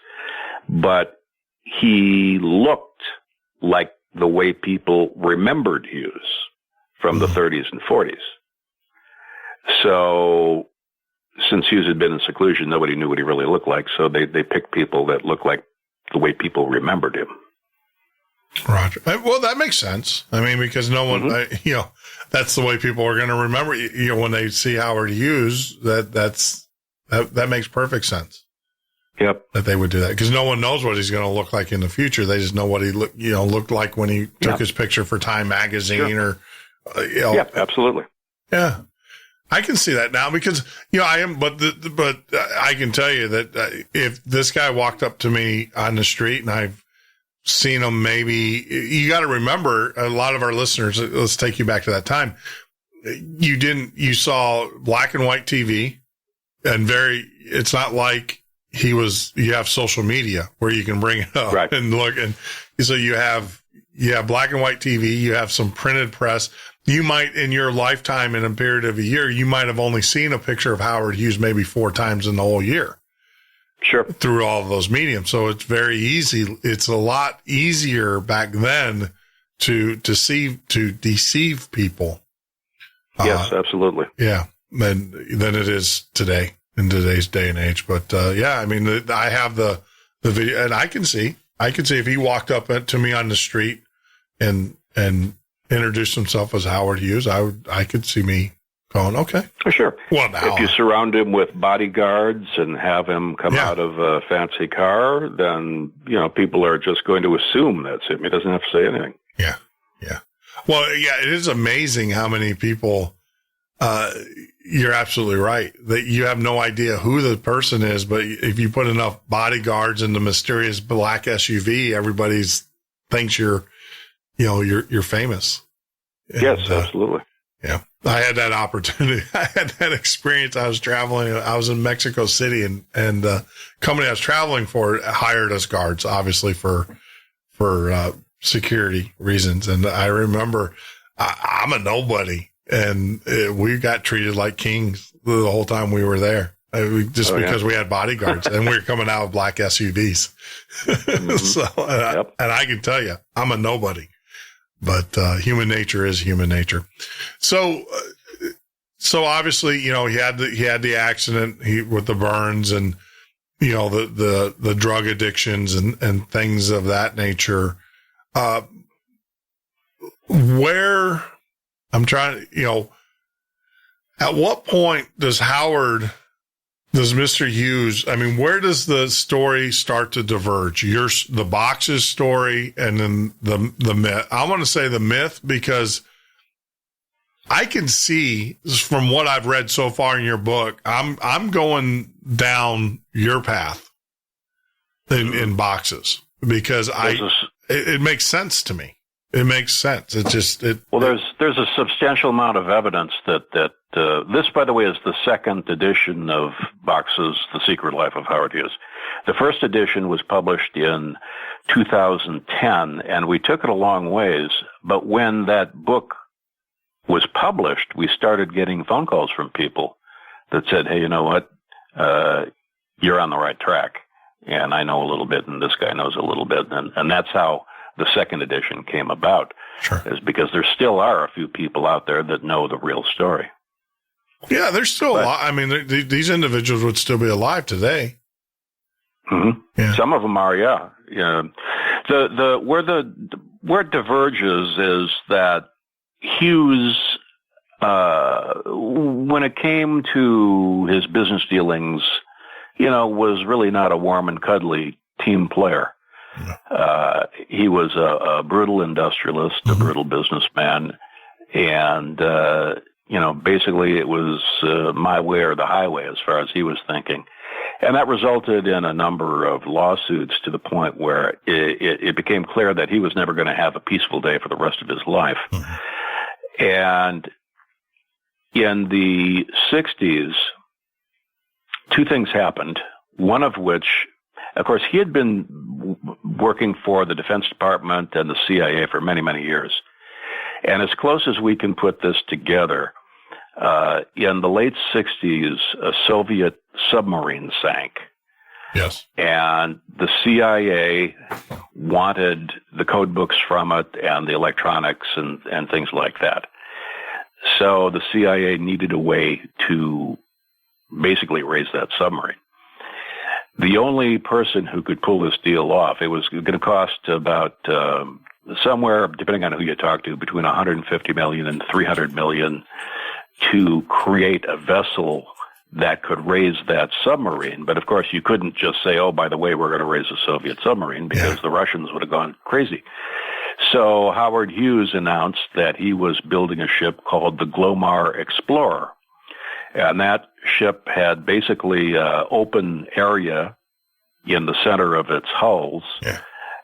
but he looked like the way people remembered Hughes from the 30s and 40s. So since Hughes had been in seclusion, nobody knew what he really looked like. So they picked people that looked like the way people remembered him. Roger. Well, that makes sense. I mean, because no one, that's the way people are going to remember, when they see Howard Hughes, that makes perfect sense. Yep. That they would do that, because no one knows what he's going to look like in the future. They just know what he looked like when he took his picture for Time magazine, or Yeah, absolutely. Yeah. I can see that now, because I am, but I can tell you that if this guy walked up to me on the street and I've seen him, maybe you got to remember, a lot of our listeners, let's take you back to that time. You saw black and white TV, and it's not like you have social media where you can bring it up and look. And so you have black and white TV, you have some printed press. You might, in your lifetime, in a period of a year, you might have only seen a picture of Howard Hughes maybe 4 times in the whole year. through all of those mediums. So it's very easy. It's a lot easier back then to deceive people. Yes, absolutely. Yeah. Than it is today, in today's day and age. But, yeah, I mean, I have the video, and I can see if he walked up to me on the street and introduced himself as Howard Hughes, I could see me going, okay. Sure. Well, now, if you surround him with bodyguards and have him come out of a fancy car, then, people are just going to assume that's him. He doesn't have to say anything. Yeah. Yeah. Well, yeah, it is amazing how many people, you're absolutely right that you have no idea who the person is, but if you put enough bodyguards in the mysterious black SUV, everybody thinks you're famous. Yes, absolutely. Yeah. I had that opportunity. I had that experience. I was traveling. I was in Mexico City and the company I was traveling for hired us guards, obviously for security reasons. And I remember I'm a nobody and we got treated like kings the whole time we were there. Because we had bodyguards and we were coming out of black SUVs. Mm-hmm. So, and I can tell you, I'm a nobody. But human nature is human nature. So obviously, he had the accident with the burns and the drug addictions and things of that nature. Where I'm trying, at what point does Mr. Hughes, I mean, where does the story start to diverge? The boxes story and then the myth. I want to say the myth because I can see from what I've read so far in your book, I'm going down your path in boxes because it makes sense to me. It makes sense. Well, there's a substantial amount of evidence that this, by the way, is the second edition of Box's The Secret Life of Howard Hughes. The first edition was published in 2010, and we took it a long ways. But when that book was published, we started getting phone calls from people that said, "Hey, you know what? You're on the right track, and I know a little bit, and this guy knows a little bit," and that's how the second edition came about. Sure. Is because there still are a few people out there that know the real story. Yeah, there's still a lot. I mean, these individuals would still be alive today. Mm-hmm. Yeah. Some of them are, yeah. Where it diverges is that Hughes, when it came to his business dealings, was really not a warm and cuddly team player. He was a brutal industrialist, a brutal businessman, and basically it was my way or the highway as far as he was thinking. And that resulted in a number of lawsuits to the point where it became clear that he was never going to have a peaceful day for the rest of his life. Mm-hmm. And in the 60s, two things happened, one of which, of course, he had been working for the Defense Department and the CIA for many, many years. And as close as we can put this together, in the late 60s, a Soviet submarine sank. Yes. And the CIA wanted the code books from it and the electronics and things like that. So the CIA needed a way to basically raise that submarine. The only person who could pull this deal off, it was going to cost about somewhere, depending on who you talk to, between $150 million and $300 million to create a vessel that could raise that submarine. But of course, you couldn't just say, "Oh, by the way, we're going to raise a Soviet submarine," because the Russians would have gone crazy. So Howard Hughes announced that he was building a ship called the Glomar Explorer. And that ship had basically open area in the center of its hulls,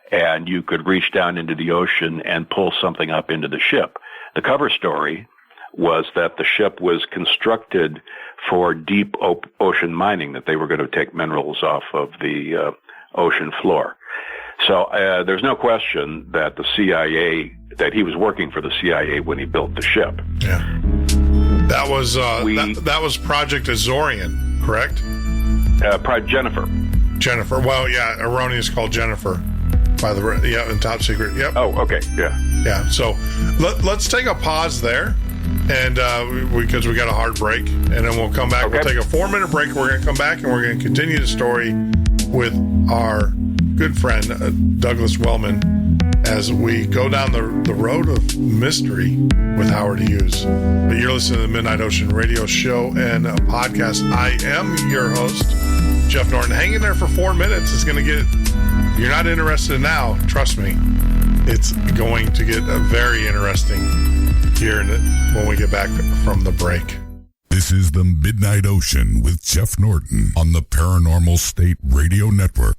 and you could reach down into the ocean and pull something up into the ship. The cover story was that the ship was constructed for deep ocean mining, that they were going to take minerals off of the ocean floor. So there's no question that the CIA, that he was working for the CIA when he built the ship. Yeah. That was that was Project Azorian, correct? Jennifer. Jennifer. Well, yeah, Erroneous called Jennifer by the in Top Secret. Yep. Oh, okay. Yeah. So let's take a pause there, and because we got a hard break, and then we'll come back. Okay. We'll take a 4-minute break. We're going to come back, and we're going to continue the story with our good friend Douglas Wellman as we go down the road of mystery with Howard Hughes. But you're listening to the Midnight Ocean Radio Show and podcast. I am your host, Jeff Norton. Hang in there for 4 minutes. It's going to get, you're not interested now, trust me. It's going to get very interesting here when we get back from the break. This is the Midnight Ocean with Jeff Norton on the Paranormal-St Radio Network.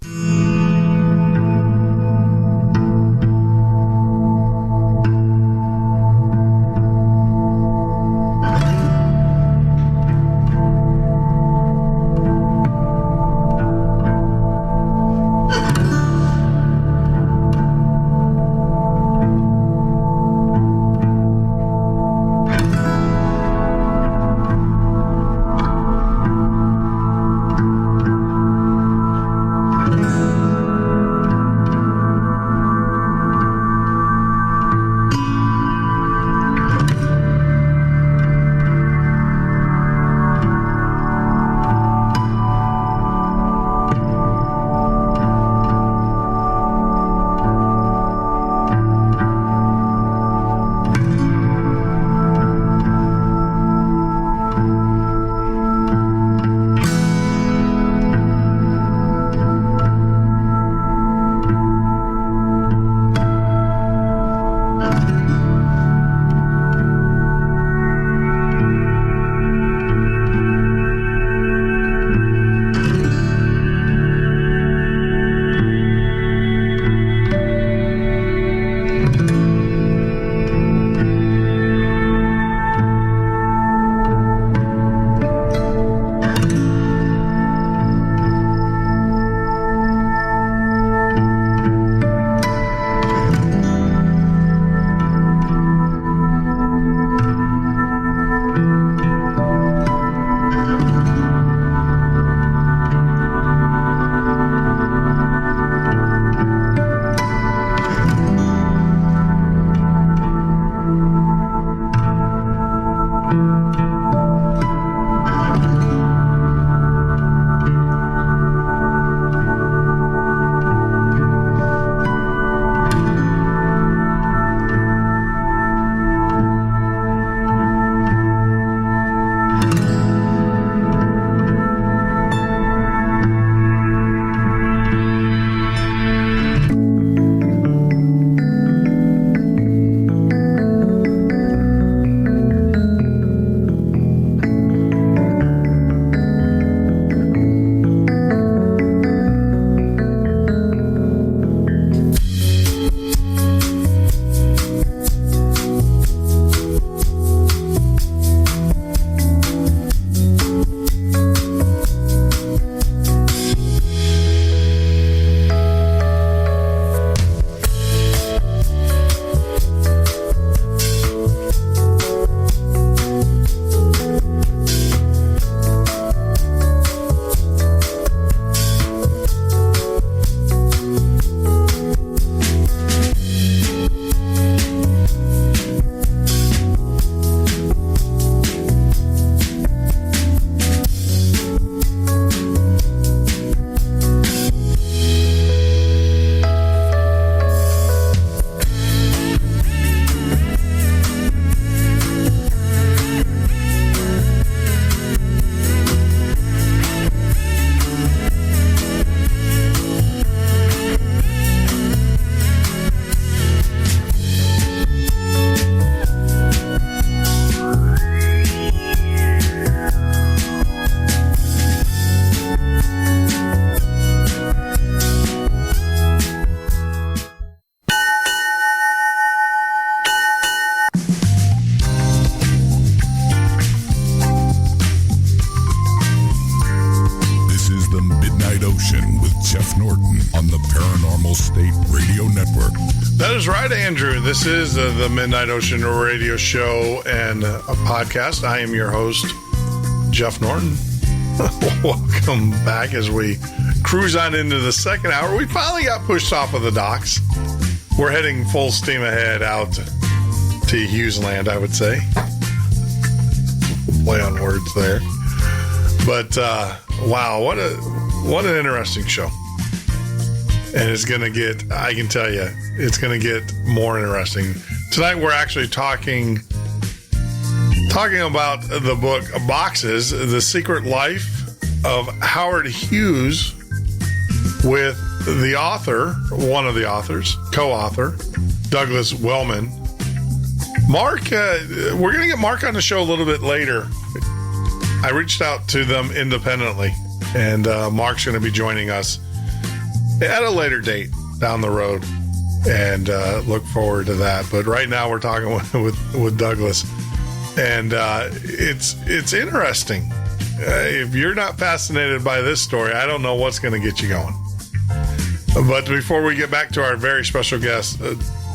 Paranormal-St Radio Network. That is right, Andrew. This is the Midnight Ocean Radio Show and a podcast. I am your host, Jeff Norton. Welcome back as we cruise on into the second hour. We finally got pushed off of the docks. We're heading full steam ahead out to Hughes land, I would say. Play on words there. But, wow, what an interesting show. And it's going to get, I can tell you, it's going to get more interesting. Tonight we're actually talking about the book Boxes, The Secret Life of Howard Hughes, with the author, one of the authors, co-author, Douglas Wellman. Mark, we're going to get Mark on the show a little bit later. I reached out to them independently, and Mark's going to be joining us at a later date down the road, and look forward to that. But right now we're talking with Douglas, and it's interesting. If you're not fascinated by this story, I don't know what's going to get you going. But before we get back to our very special guest,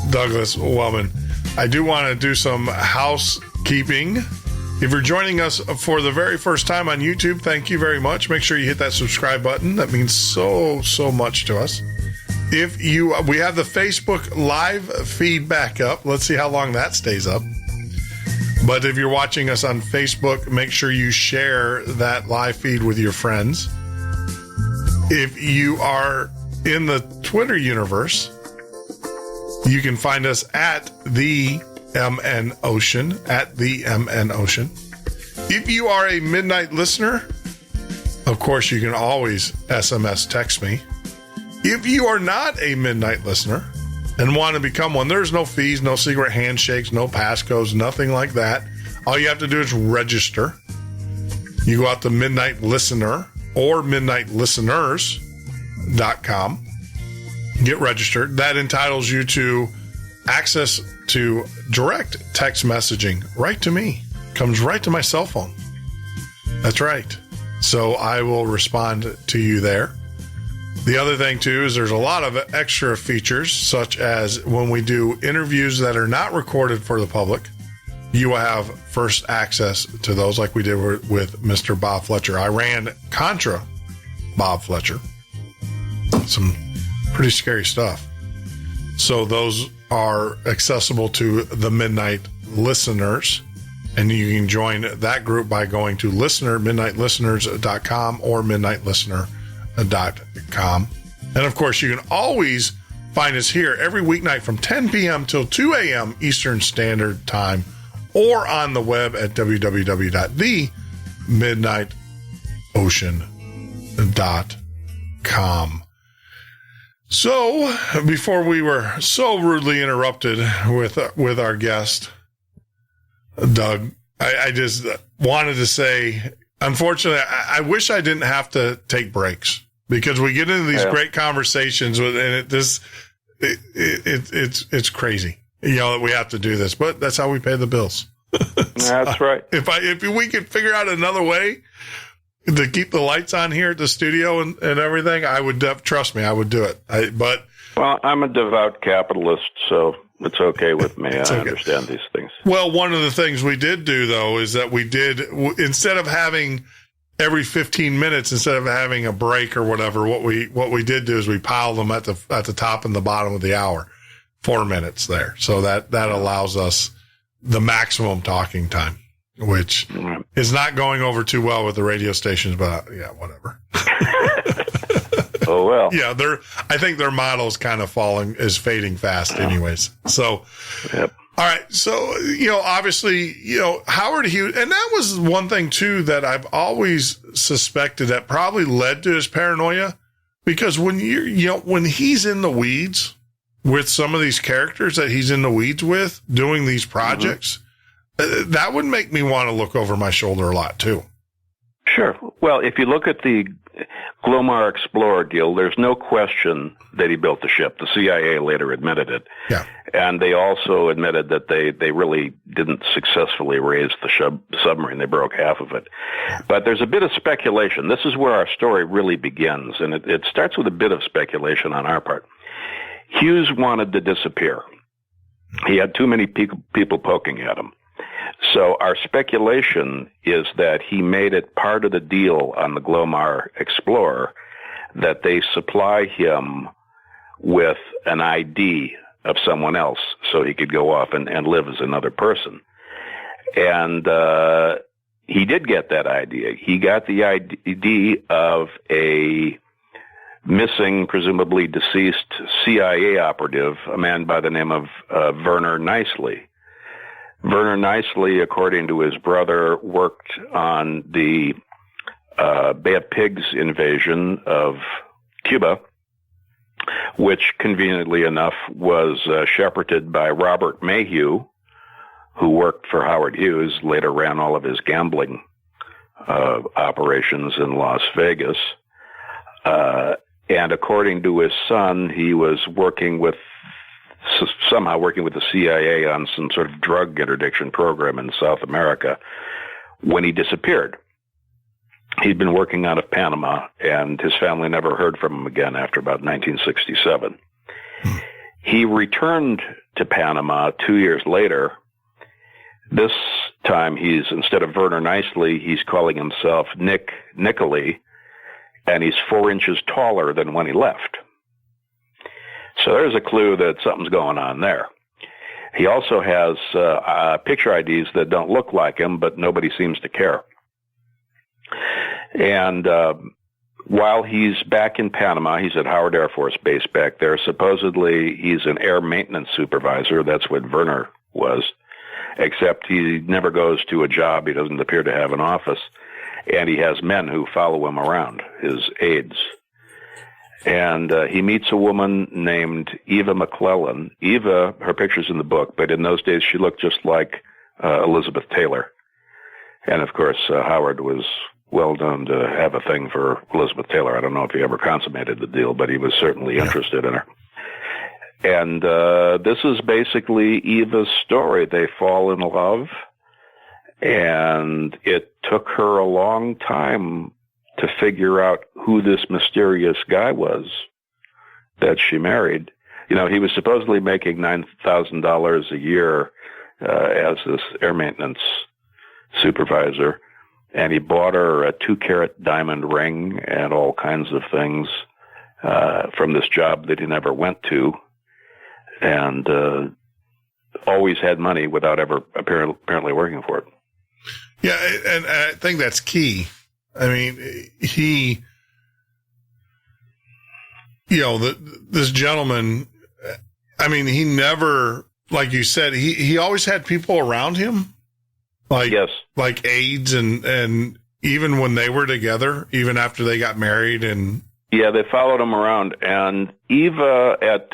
Douglas Wellman, I do want to do some housekeeping. If you're joining us for the very first time on YouTube, thank you very much. Make sure you hit that subscribe button. That means so much to us. We have the Facebook live feed back up. Let's see how long that stays up. But if you're watching us on Facebook, make sure you share that live feed with your friends. If you are in the Twitter universe, you can find us at the MN Ocean, at the MN Ocean. If you are a midnight listener, of course, you can always SMS text me. If you are not a midnight listener and want to become one, there's no fees, no secret handshakes, no passcodes, nothing like that. All you have to do is register. You go out to Midnight Listener or midnightlisteners.com. Get registered. That entitles you to access to direct text messaging right to me. Comes right to my cell phone. That's right. So I will respond to you there. The other thing, too, is there's a lot of extra features, such as when we do interviews that are not recorded for the public, you will have first access to those, like we did with Mr. Bob Fletcher. I ran Contra Bob Fletcher. Some pretty scary stuff. So those are accessible to the Midnight Listeners, and you can join that group by going to midnightlisteners.com or midnightlistener.com. And of course, you can always find us here every weeknight from 10 p.m. till 2 a.m. Eastern Standard Time, or on the web at www.themidnightocean.com. So, before we were so rudely interrupted with our guest, Doug, I just wanted to say, unfortunately, I wish I didn't have to take breaks, because we get into these great conversations and it's crazy, that we have to do this, but that's how we pay the bills. That's right. If we could figure out another way to keep the lights on here at the studio and everything, I would, trust me, I would do it. Well, I'm a devout capitalist, so it's okay with me. I understand these things. Well, one of the things we did do, though, is that we did, instead of having every 15 minutes, instead of having a break or whatever, what we did do is we piled them at the top and the bottom of the hour, 4 minutes there. So that allows us the maximum talking time, which is not going over too well with the radio stations, but yeah, whatever. Oh, well. Yeah, I think their model is fading fast anyways. So, yep. All right. So, obviously, Howard Hughes, and that was one thing too that I've always suspected that probably led to his paranoia, because when when he's in the weeds with some of these characters that he's in the weeds with doing these projects, that would make me want to look over my shoulder a lot too. Sure. Well, if you look at the Glomar Explorer deal, there's no question that he built the ship. The CIA later admitted it. Yeah. And they also admitted that they really didn't successfully raise the submarine. They broke half of it. But there's a bit of speculation. This is where our story really begins, and it starts with a bit of speculation on our part. Hughes wanted to disappear. He had too many people poking at him. So our speculation is that he made it part of the deal on the Glomar Explorer that they supply him with an ID of someone else so he could go off and live as another person. And he did get that idea. He got the ID of a missing, presumably deceased CIA operative, a man by the name of Werner Nicely. Werner Nicely, according to his brother, worked on the Bay of Pigs invasion of Cuba, which conveniently enough was shepherded by Robert Mayhew, who worked for Howard Hughes, later ran all of his gambling operations in Las Vegas. And according to his son, he was somehow working with the CIA on some sort of drug interdiction program in South America when he disappeared. He'd been working out of Panama, and his family never heard from him again after about 1967. He returned to Panama 2 years later. This time, instead of Werner Nicely, he's calling himself Nick Nicoli, and he's 4 inches taller than when he left. So there's a clue that something's going on there. He also has picture IDs that don't look like him, but nobody seems to care. And while he's back in Panama, he's at Howard Air Force Base back there. Supposedly, he's an air maintenance supervisor. That's what Werner was, except he never goes to a job. He doesn't appear to have an office. And he has men who follow him around, his aides. And he meets a woman named Eva McClellan. Eva, her picture's in the book, but in those days she looked just like Elizabeth Taylor. And, of course, Howard was well known to have a thing for Elizabeth Taylor. I don't know if he ever consummated the deal, but he was certainly interested in her. And this is basically Eva's story. They fall in love, and it took her a long time to figure out who this mysterious guy was that she married. You know, he was supposedly making $9,000 a year as this air maintenance supervisor, and he bought her a 2-carat diamond ring and all kinds of things from this job that he never went to, and always had money without ever apparently working for it. Yeah, and I think that's key. I mean, this gentleman, I mean, he never, like you said, he always had people around him, like, yes, like aides, and even when they were together, even after they got married, and yeah, they followed him around. And Eva at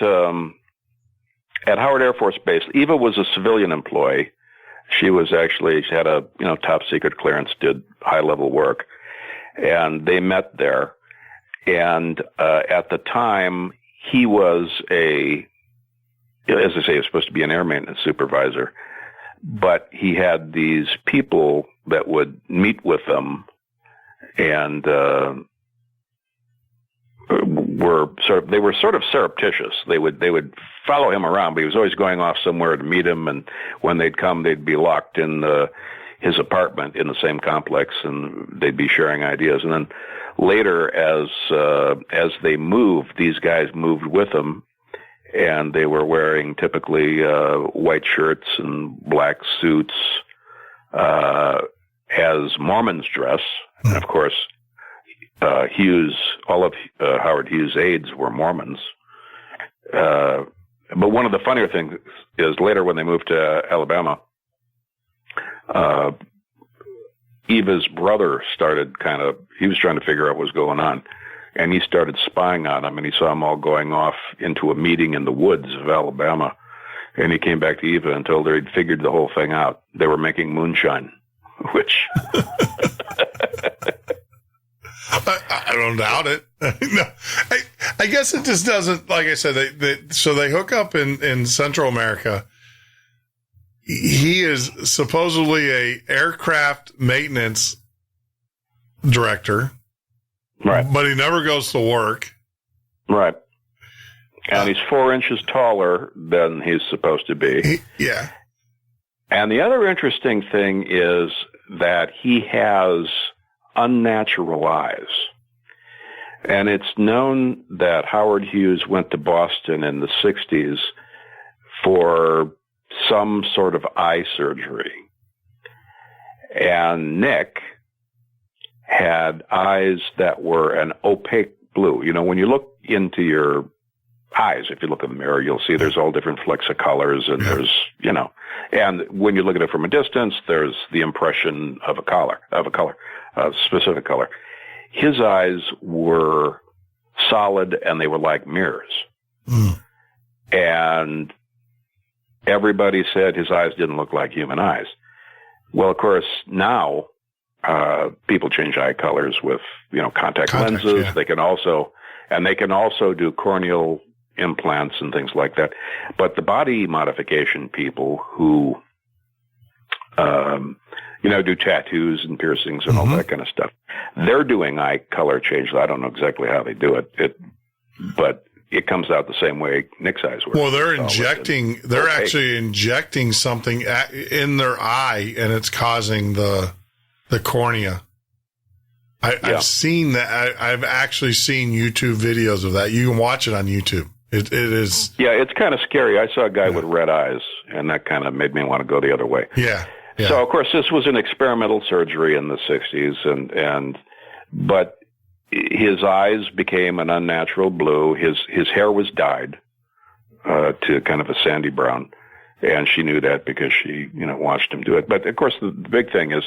Howard Air Force Base, Eva was a civilian employee. She had a top secret clearance, did high level work. And they met there. And at the time, he was as I say, he was supposed to be an air maintenance supervisor. But he had these people that would meet with them and were sort of surreptitious. They would follow him around, but he was always going off somewhere to meet him. And when they'd come, they'd be locked in his apartment in the same complex, and they'd be sharing ideas. And then later, as they moved, these guys moved with them, and they were wearing typically white shirts and black suits, as Mormons dress. And of course, all of Howard Hughes' aides were Mormons. But one of the funnier things is later when they moved to Alabama, Eva's brother he was trying to figure out what was going on, and he started spying on him, and he saw them all going off into a meeting in the woods of Alabama, and he came back to Eva and told her he'd figured the whole thing out. They were making moonshine, which... I don't doubt it. No, I guess it just doesn't, like I said, so they hook up in Central America. He is supposedly a aircraft maintenance director, right? But he never goes to work, right? And he's 4 inches taller than he's supposed to be. Yeah. And the other interesting thing is that he has unnatural eyes. And it's known that Howard Hughes went to Boston in the 60s for some sort of eye surgery. And Nick had eyes that were an opaque blue. You know, when you look into your eyes, if you look in the mirror, you'll see there's all different flecks of colors, and there's, you know, and when you look at it from a distance, there's the impression of a specific color. His eyes were solid, and they were like mirrors. And everybody said his eyes didn't look like human eyes. Well, of course, now people change eye colors with, you know, contact lenses. Yeah. They can also do corneal implants and things like that. But the body modification people who, you know, do tattoos and piercings and all that kind of stuff, they're doing eye color change. I don't know exactly how they do it, but it comes out the same way Nick's eyes were. Well, they're actually injecting something in their eye, and it's causing the cornea. I've seen that. I've actually seen YouTube videos of that. You can watch it on YouTube. It is. Yeah, it's kind of scary. I saw a guy with red eyes, and that kind of made me want to go the other way. Yeah. So, of course, this was an experimental surgery in the 60s, but his eyes became an unnatural blue. His hair was dyed to kind of a sandy brown, and she knew that because she, you know, watched him do it. But of course, the big thing is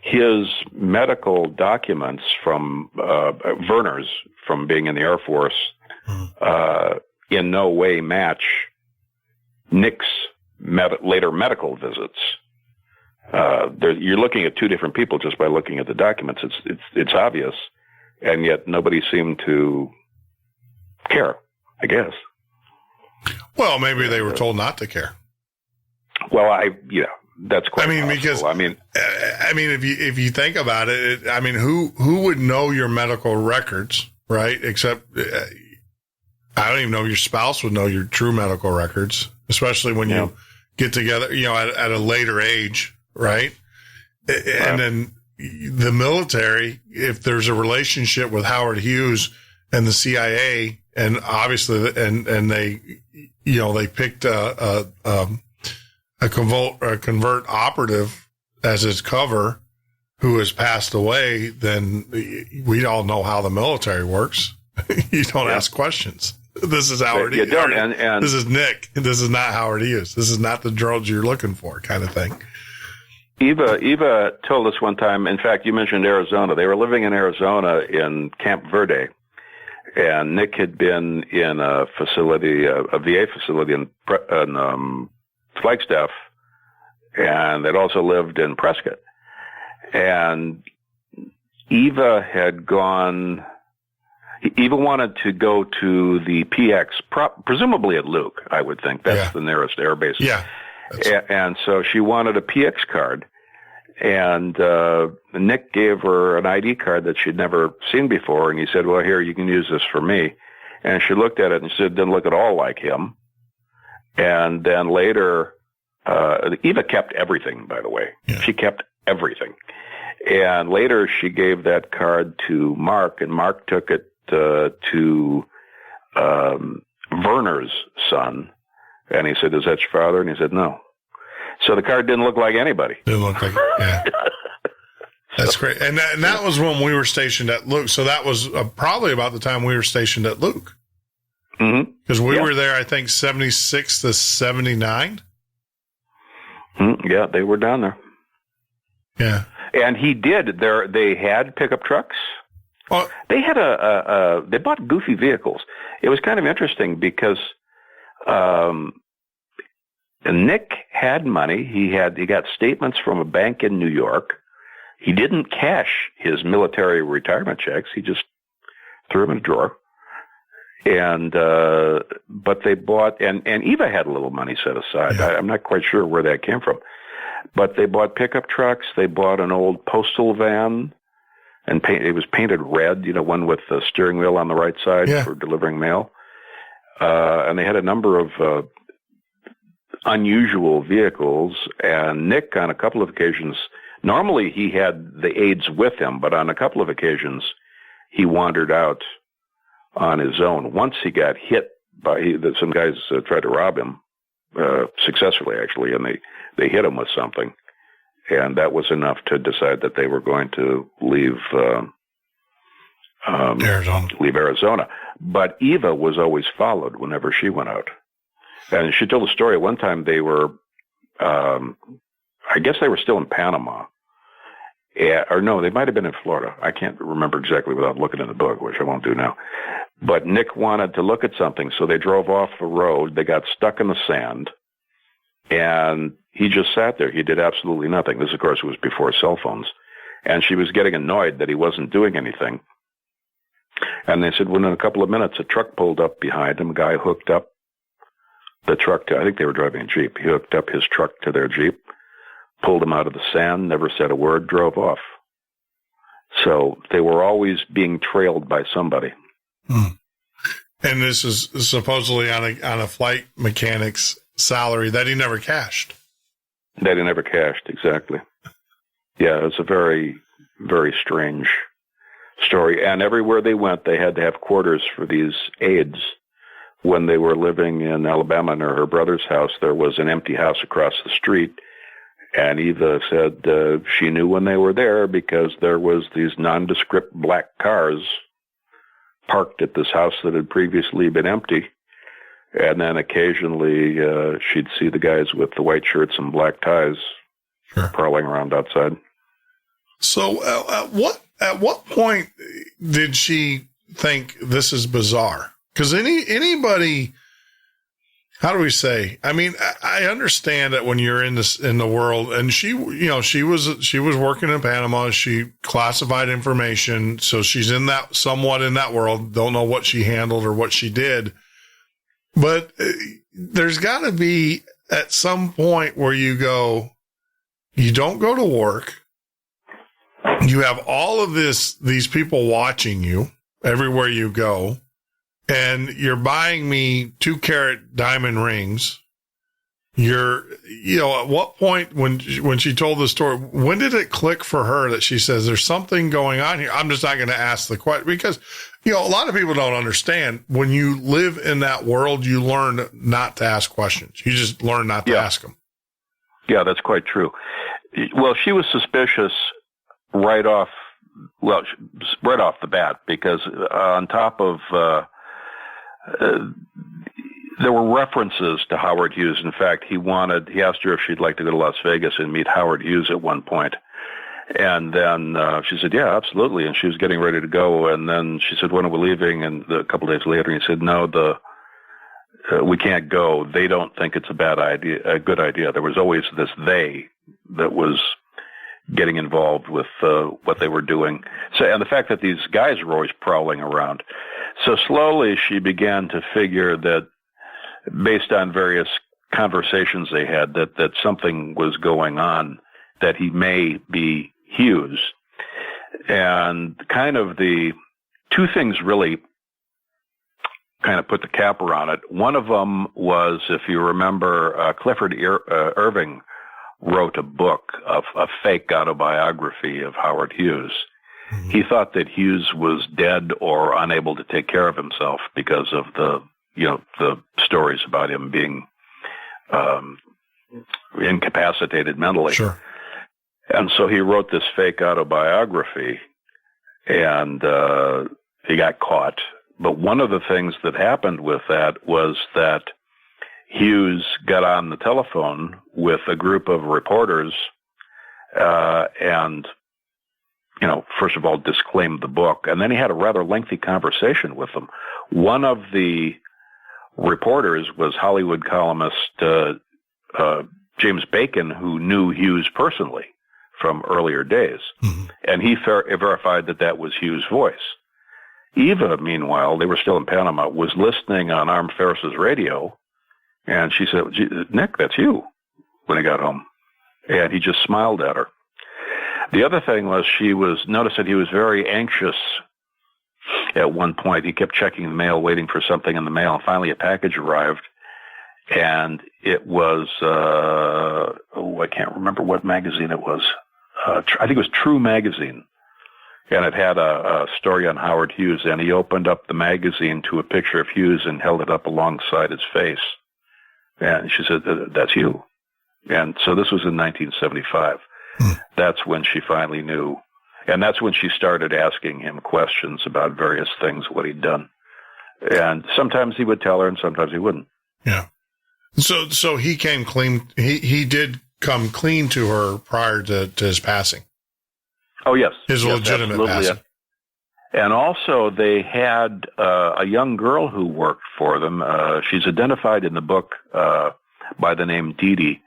his medical documents from Verner's from being in the Air Force in no way match Nick's later medical visits. You're looking at two different people just by looking at the documents. It's obvious. And yet nobody seemed to care, I guess. Well, maybe they were told not to care. Well, that's quite possible. Because if you think about it, who would know your medical records, right? Except I don't even know if your spouse would know your true medical records, especially when you get together, you know, at a later age, right? And then the military, if there's a relationship with Howard Hughes and the CIA, and obviously, and they, you know, they picked a convert operative as his cover who has passed away, then we all know how the military works. You don't ask questions. This is Howard Hughes. You don't, and this is Nick. This is not Howard Hughes. This is not the drones you're looking for, kind of thing. Eva told us one time, in fact, you mentioned Arizona. They were living in Arizona in Camp Verde, and Nick had been in a facility, a VA facility in Flagstaff, and they'd also lived in Prescott. And Eva wanted to go to the PX, presumably at Luke, I would think. That's the nearest air base. Yeah. And so she wanted a PX card, and Nick gave her an ID card that she'd never seen before, and he said, well, here, you can use this for me. And she looked at it and said, it didn't look at all like him. And then later, Eva kept everything, by the way. Yeah. She kept everything. And later she gave that card to Mark, and Mark took it to Werner's son. And he said, is that your father? And he said, no. So the card didn't look like anybody. Didn't look like, yeah. That's great. And that was when we were stationed at Luke. So that was probably about the time we were stationed at Luke. Because we were there, I think, 76 to 79. Yeah, they were down there. Yeah. And he did. They had pickup trucks. Well, they had they bought goofy vehicles. It was kind of interesting because Nick had money. He got statements from a bank in New York. He didn't cash his military retirement checks. He just threw them in a drawer. And but they bought, and Eva had a little money set aside. Yeah. I'm not quite sure where that came from. But they bought pickup trucks. They bought an old postal van, and it was painted red, you know, one with the steering wheel on the right side for delivering mail. And they had a number of unusual vehicles. And Nick, on a couple of occasions, normally he had the aides with him, but on a couple of occasions, he wandered out on his own. Once he got hit by some guys tried to rob him successfully, actually, and they hit him with something, and that was enough to decide that they were going to leave Arizona. But Eva was always followed whenever she went out, and she told a story. One time they were, I guess they were still in Panama. Or no, they might have been in Florida. I can't remember exactly without looking in the book, which I won't do now. But Nick wanted to look at something, so they drove off the road. They got stuck in the sand, and he just sat there. He did absolutely nothing. This, of course, was before cell phones. And she was getting annoyed that he wasn't doing anything. And they said, well, in a couple of minutes, a truck pulled up behind him. A guy hooked up the truck to, I think they were driving a Jeep. He hooked up his truck to their Jeep, pulled him out of the sand, never said a word, drove off. So they were always being trailed by somebody. And this is supposedly on a flight mechanic's salary that he never cashed. That he never cashed, exactly. Yeah, it's a very, very strange story. And everywhere they went, they had to have quarters for these aides. When they were living in Alabama near her brother's house, there was an empty house across the street. And Eva said she knew when they were there because there was these nondescript black cars parked at this house that had previously been empty. And then occasionally she'd see the guys with the white shirts and black ties prowling around outside. So at what point did she think this is bizarre? Because anybody, how do we say? I mean, I understand that when you're in the world, and she was working in Panama. She classified information, so she's somewhat in that world. Don't know what she handled or what she did, but there's got to be at some point where you don't go to work. You have all of these people watching you everywhere you go. And you're buying me 2-carat diamond rings. At what point when she told the story, when did it click for her that she says there's something going on here? I'm just not going to ask the question because, a lot of people don't understand when you live in that world, you learn not to ask questions. You just learn not to ask them. Yeah, that's quite true. Well, she was suspicious right off the bat because on top of, there were references to Howard Hughes. In fact, he asked her if she'd like to go to Las Vegas and meet Howard Hughes at one point. And then she said, yeah, absolutely. And she was getting ready to go. And then she said, when are we leaving? And a couple of days later, he said, no, we can't go. They don't think it's a good idea. There was always this they that was getting involved with what they were doing. So, and the fact that these guys were always prowling around. So slowly she began to figure that based on various conversations they had, that something was going on, that he may be Hughes. And kind of the two things really kind of put the capper on it. One of them was, if you remember, Clifford Irving wrote a book of a fake autobiography of Howard Hughes. Mm-hmm. He thought that Hughes was dead or unable to take care of himself because of the stories about him being incapacitated mentally. Sure. And so he wrote this fake autobiography, and he got caught. But one of the things that happened with that was that Hughes got on the telephone with a group of reporters and, first of all, disclaimed the book. And then he had a rather lengthy conversation with them. One of the reporters was Hollywood columnist James Bacon, who knew Hughes personally from earlier days. Mm-hmm. And he verified that was Hughes' voice. Eva, meanwhile, they were still in Panama, was listening on Arm Ferris's radio. And she said, Nick, that's you, when he got home. And he just smiled at her. The other thing was noticed that he was very anxious at one point. He kept checking the mail, waiting for something in the mail. Finally, a package arrived. And it was, I can't remember what magazine it was. I think it was True Magazine. And it had a story on Howard Hughes, and he opened up the magazine to a picture of Hughes and held it up alongside his face. And she said, "That's you." And so this was in 1975. That's when she finally knew. And that's when she started asking him questions about various things, what he'd done. And sometimes he would tell her and sometimes he wouldn't. Yeah. So he came clean. He did come clean to her prior to his passing. Oh, yes. His legitimate passing. And also they had a young girl who worked for them. She's identified in the book by the name Dee Dee.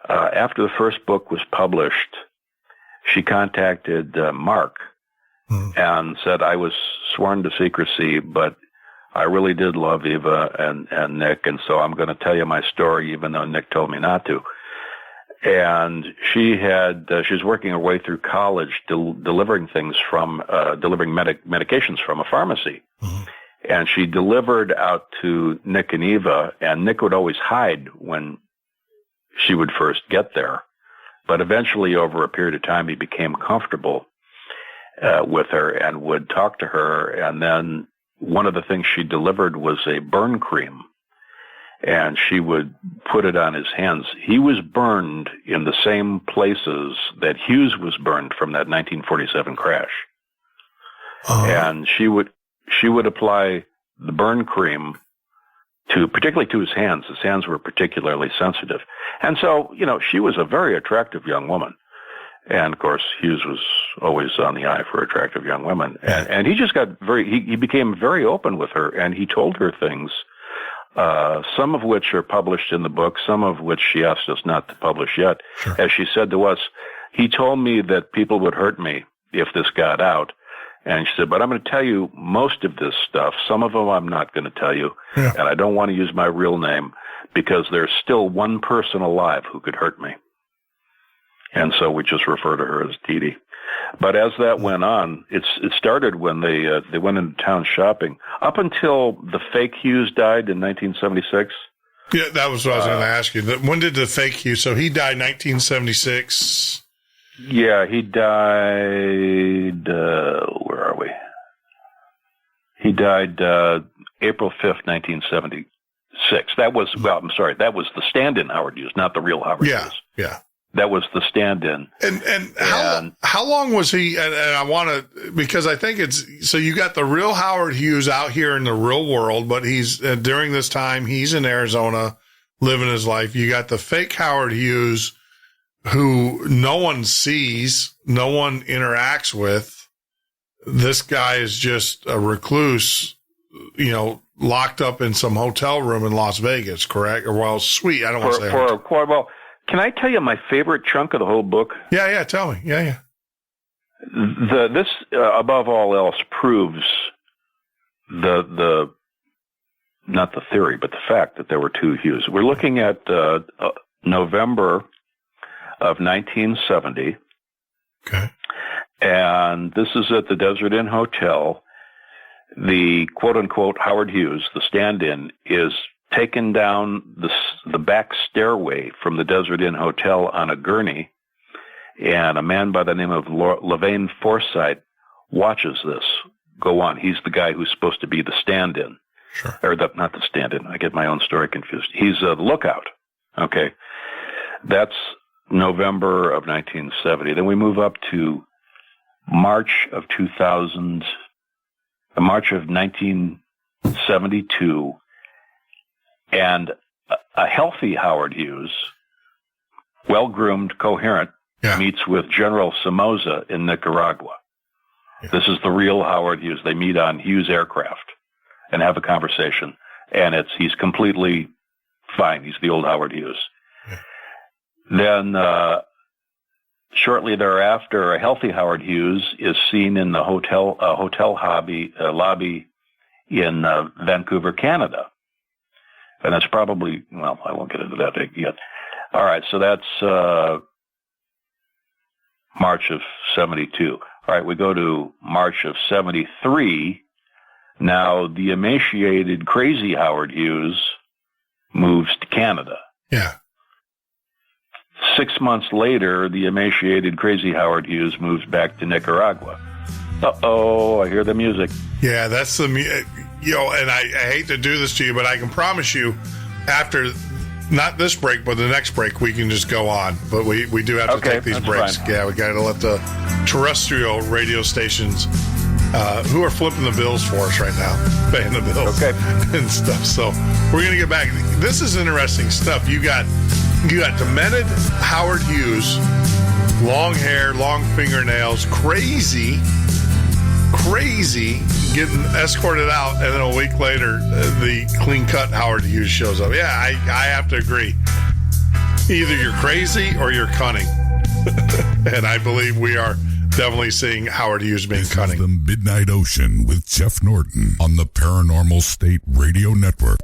After the first book was published, she contacted Mark and said, "I was sworn to secrecy, but I really did love Eva and Nick, and so I'm going to tell you my story, even though Nick told me not to." And she was working her way through college, delivering things delivering medications from a pharmacy. And she delivered out to Nick and Eva, and Nick would always hide when she would first get there. But eventually, over a period of time, he became comfortable with her and would talk to her. And then one of the things she delivered was a burn cream, and she would put it on his hands. He was burned in the same places that Hughes was burned from that 1947 crash. And she would apply the burn cream particularly to his hands. His hands were particularly sensitive. And so, she was a very attractive young woman. And of course, Hughes was always on the eye for attractive young women. And he just got he became very open with her, and he told her things, some of which are published in the book, some of which she asked us not to publish yet. Sure. As she said to us, he told me that people would hurt me if this got out. And she said, "But I'm going to tell you most of this stuff. Some of them I'm not going to tell you. Yeah. And I don't want to use my real name because there's still one person alive who could hurt me." And so we just refer to her as Dee Dee. But as that went on, it started when they went into town shopping. Up until the fake Hughes died in 1976. Yeah, that was what I was going to ask you. When did the fake Hughes? So he died 1976. Yeah, he died, where are we? He died April 5th, 1976. That was the stand-in Howard Hughes, not the real Howard Hughes. Yeah. That was the stand-in. And how long was he, and I want to, because I think so you got the real Howard Hughes out here in the real world, but he's, during this time, he's in Arizona living his life. You got the fake Howard Hughes, who no one sees, no one interacts with. This guy is just a recluse, locked up in some hotel room in Las Vegas, correct? Or suite. I don't want to say well, can I tell you my favorite chunk of the whole book? Yeah, tell me. Yeah. This above all else proves the not the theory, but the fact that there were two Hughes. We're looking at November of 1970. Okay. And this is at the Desert Inn Hotel. The quote-unquote Howard Hughes, the stand-in, is taken down the back stairway from the Desert Inn Hotel on a gurney, and a man by the name of Levane Forsythe watches this go on. He's the guy who's supposed to be the stand-in. Sure. Or not the stand-in. I get my own story confused. He's the lookout. Okay. That's November of 1970. Then we move up to March of 1972, and a healthy Howard Hughes, well-groomed, coherent, meets with General Somoza in Nicaragua. Yeah. This is the real Howard Hughes. They meet on Hughes aircraft and have a conversation, and he's completely fine. He's the old Howard Hughes. Yeah. Then shortly thereafter, a healthy Howard Hughes is seen in the hotel lobby in Vancouver, Canada. And that's probably, well, I won't get into that yet. All right, so that's March of 72. All right, we go to March of 73. Now, the emaciated, crazy Howard Hughes moves to Canada. Yeah. 6 months later, the emaciated, crazy Howard Hughes moves back to Nicaragua. Uh-oh, I hear the music. Yeah, that's the, and I hate to do this to you, but I can promise you after, not this break, but the next break, we can just go on. But we do have to take these breaks. Fine. Yeah, we got to let the terrestrial radio stations, who are flipping the bills for us right now, paying the bills and stuff. So we're going to get back. This is interesting stuff. You got demented Howard Hughes, long hair, long fingernails, crazy, getting escorted out, and then a week later, the clean-cut Howard Hughes shows up. Yeah, I have to agree. Either you're crazy or you're cunning. And I believe we are definitely seeing Howard Hughes being cunning. The Midnight Ocean with Jeff Norton on the Paranormal-St Radio Network.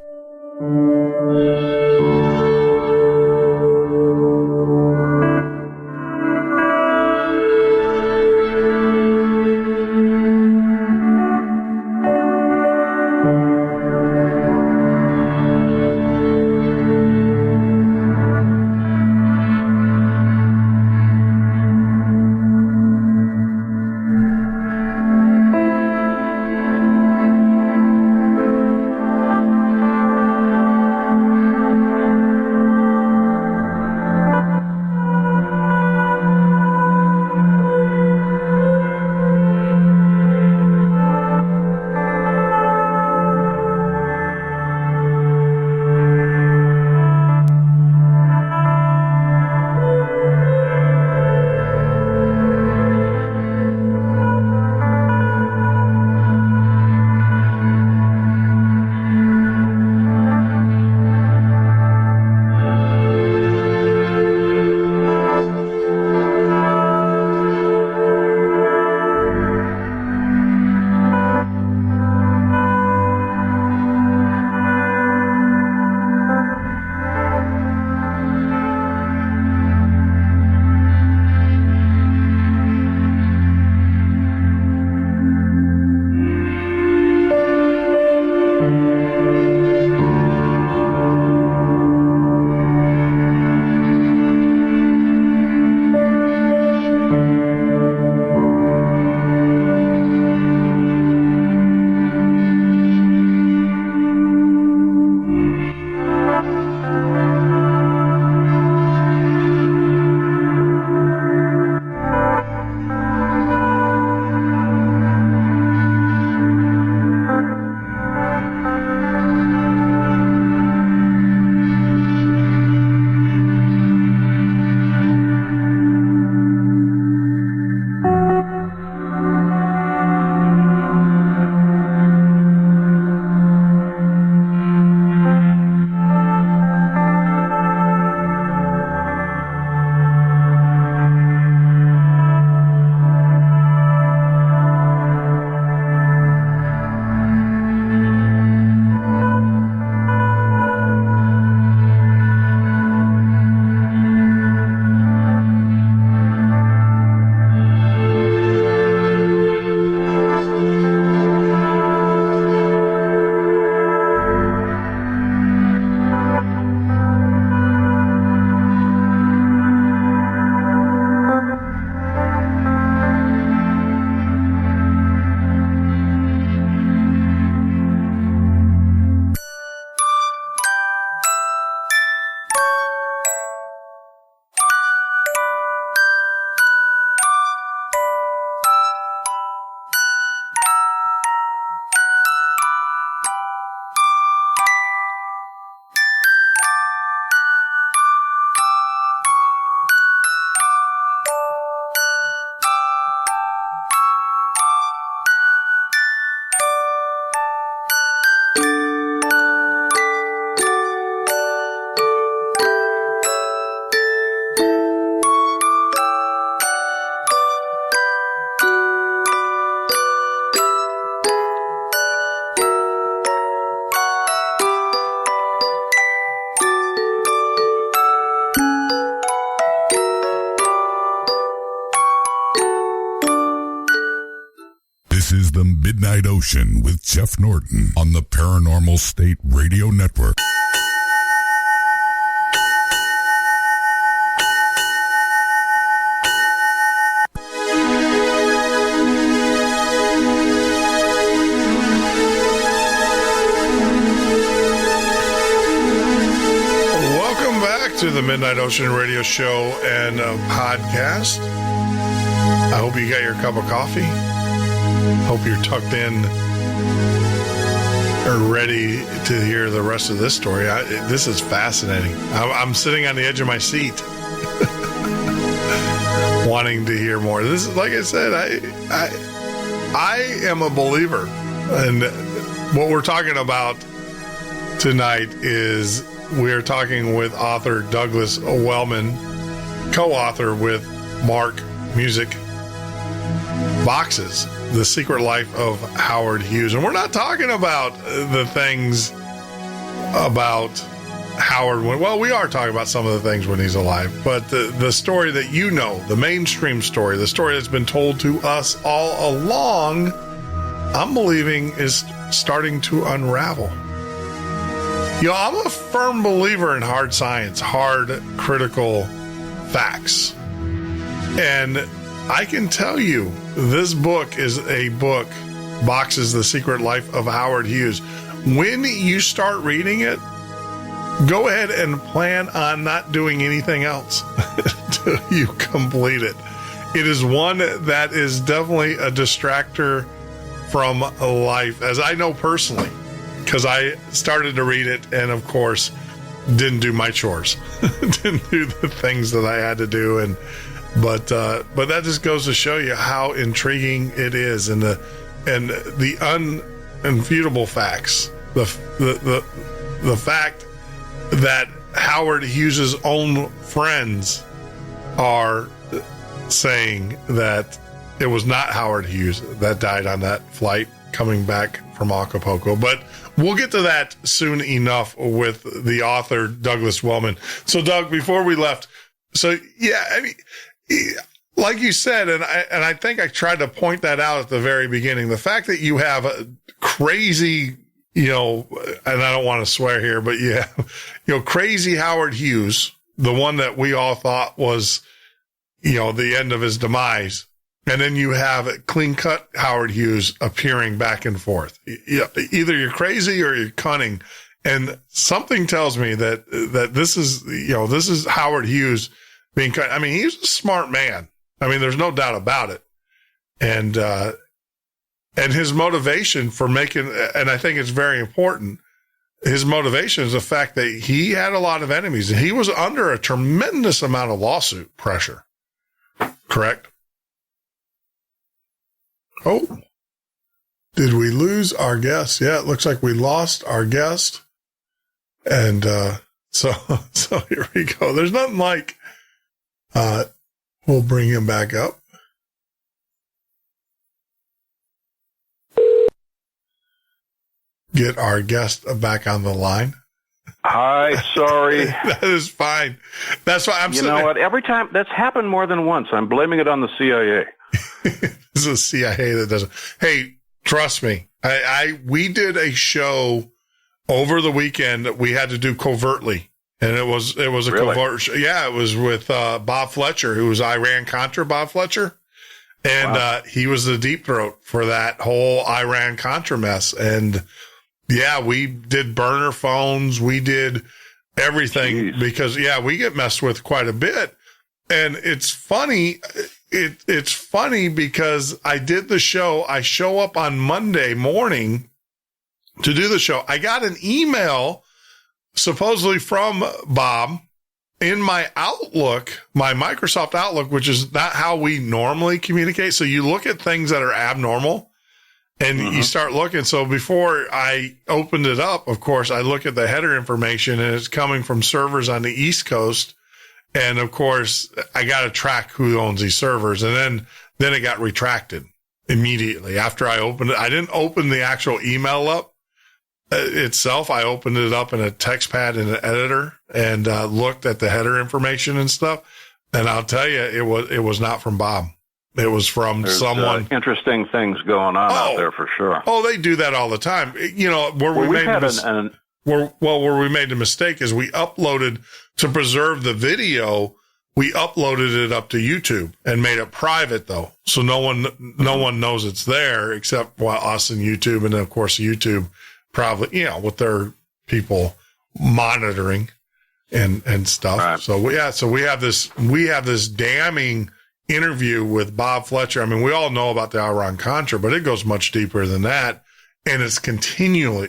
This is the Midnight Ocean with Jeff Norton on the Paranormal-St Radio Network. to the Midnight Ocean Radio Show and podcast. I hope you got your cup of coffee. Hope you're tucked in or ready to hear the rest of this story. This is fascinating. I'm sitting on the edge of my seat wanting to hear more. This is, like I said, I am a believer. And what we're talking about tonight is we're talking with author Douglas Wellman, co-author with Mark Music, Boxes, The Secret Life of Howard Hughes. And we're not talking about the things about Howard we are talking about some of the things when he's alive, but the story that you know, the mainstream story, the story that's been told to us all along, I'm believing is starting to unravel. I'm a firm believer in hard science, hard critical facts. And I can tell you, this book is a book, Boxes, The Secret Life of Howard Hughes. When you start reading it, go ahead and plan on not doing anything else until you complete it. It is one that is definitely a distractor from life, as I know personally, because I started to read it and, of course, didn't do my chores, didn't do the things that I had to do, but that just goes to show you how intriguing it is, and the unfutable facts, the fact that Howard Hughes' own friends are saying that it was not Howard Hughes that died on that flight coming back from Acapulco. But we'll get to that soon enough with the author, Douglas Wellman. So, Doug, before we left, like you said, and I think I tried to point that out at the very beginning, the fact that you have a crazy, and I don't want to swear here, but you have, crazy Howard Hughes, the one that we all thought was, the end of his demise. And then you have clean-cut Howard Hughes appearing back and forth. Either you're crazy or you're cunning. And something tells me that this is Howard Hughes being cut. I mean, he's a smart man. I mean, there's no doubt about it. And his motivation for making, and I think it's very important, his motivation is the fact that he had a lot of enemies and he was under a tremendous amount of lawsuit pressure. Correct? Oh, did we lose our guest? Yeah, it looks like we lost our guest. And so here we go. There's nothing like, we'll bring him back up. Get our guest back on the line. Hi, sorry. That is fine. That's why I'm saying. You know what? Every time that's happened more than once, I'm blaming it on the CIA. This is a CIA that does it. Hey, trust me. We did a show over the weekend that we had to do covertly, and it was a really? Covert show. Yeah, it was with Bob Fletcher, who was Iran-Contra Bob Fletcher, and wow. He was the deep throat for that whole Iran-Contra mess. And yeah, we did burner phones, we did everything. Jeez. Because we get messed with quite a bit, and it's funny. It's funny because I did the show. I show up on Monday morning to do the show. I got an email supposedly from Bob in my Outlook, my Microsoft Outlook, which is not how we normally communicate. So you look at things that are abnormal and you start looking. So before I opened it up, of course, I look at the header information and it's coming from servers on the East Coast. And of course, I got to track who owns these servers. And then it got retracted immediately after I opened it. I didn't open the actual email up itself. I opened it up in a text pad in an editor and looked at the header information and stuff. And I'll tell you, it was not from Bob. It was from someone. Interesting things going on out there for sure. Oh, they do that all the time. Where we made the mistake is we uploaded, to preserve the video, we uploaded it up to YouTube and made it private though. So no one knows it's there except us and YouTube. And then of course YouTube probably, with their people monitoring, and stuff. Right. So we have this damning interview with Bob Fletcher. I mean, we all know about the Iran-Contra, but it goes much deeper than that. And it's continuing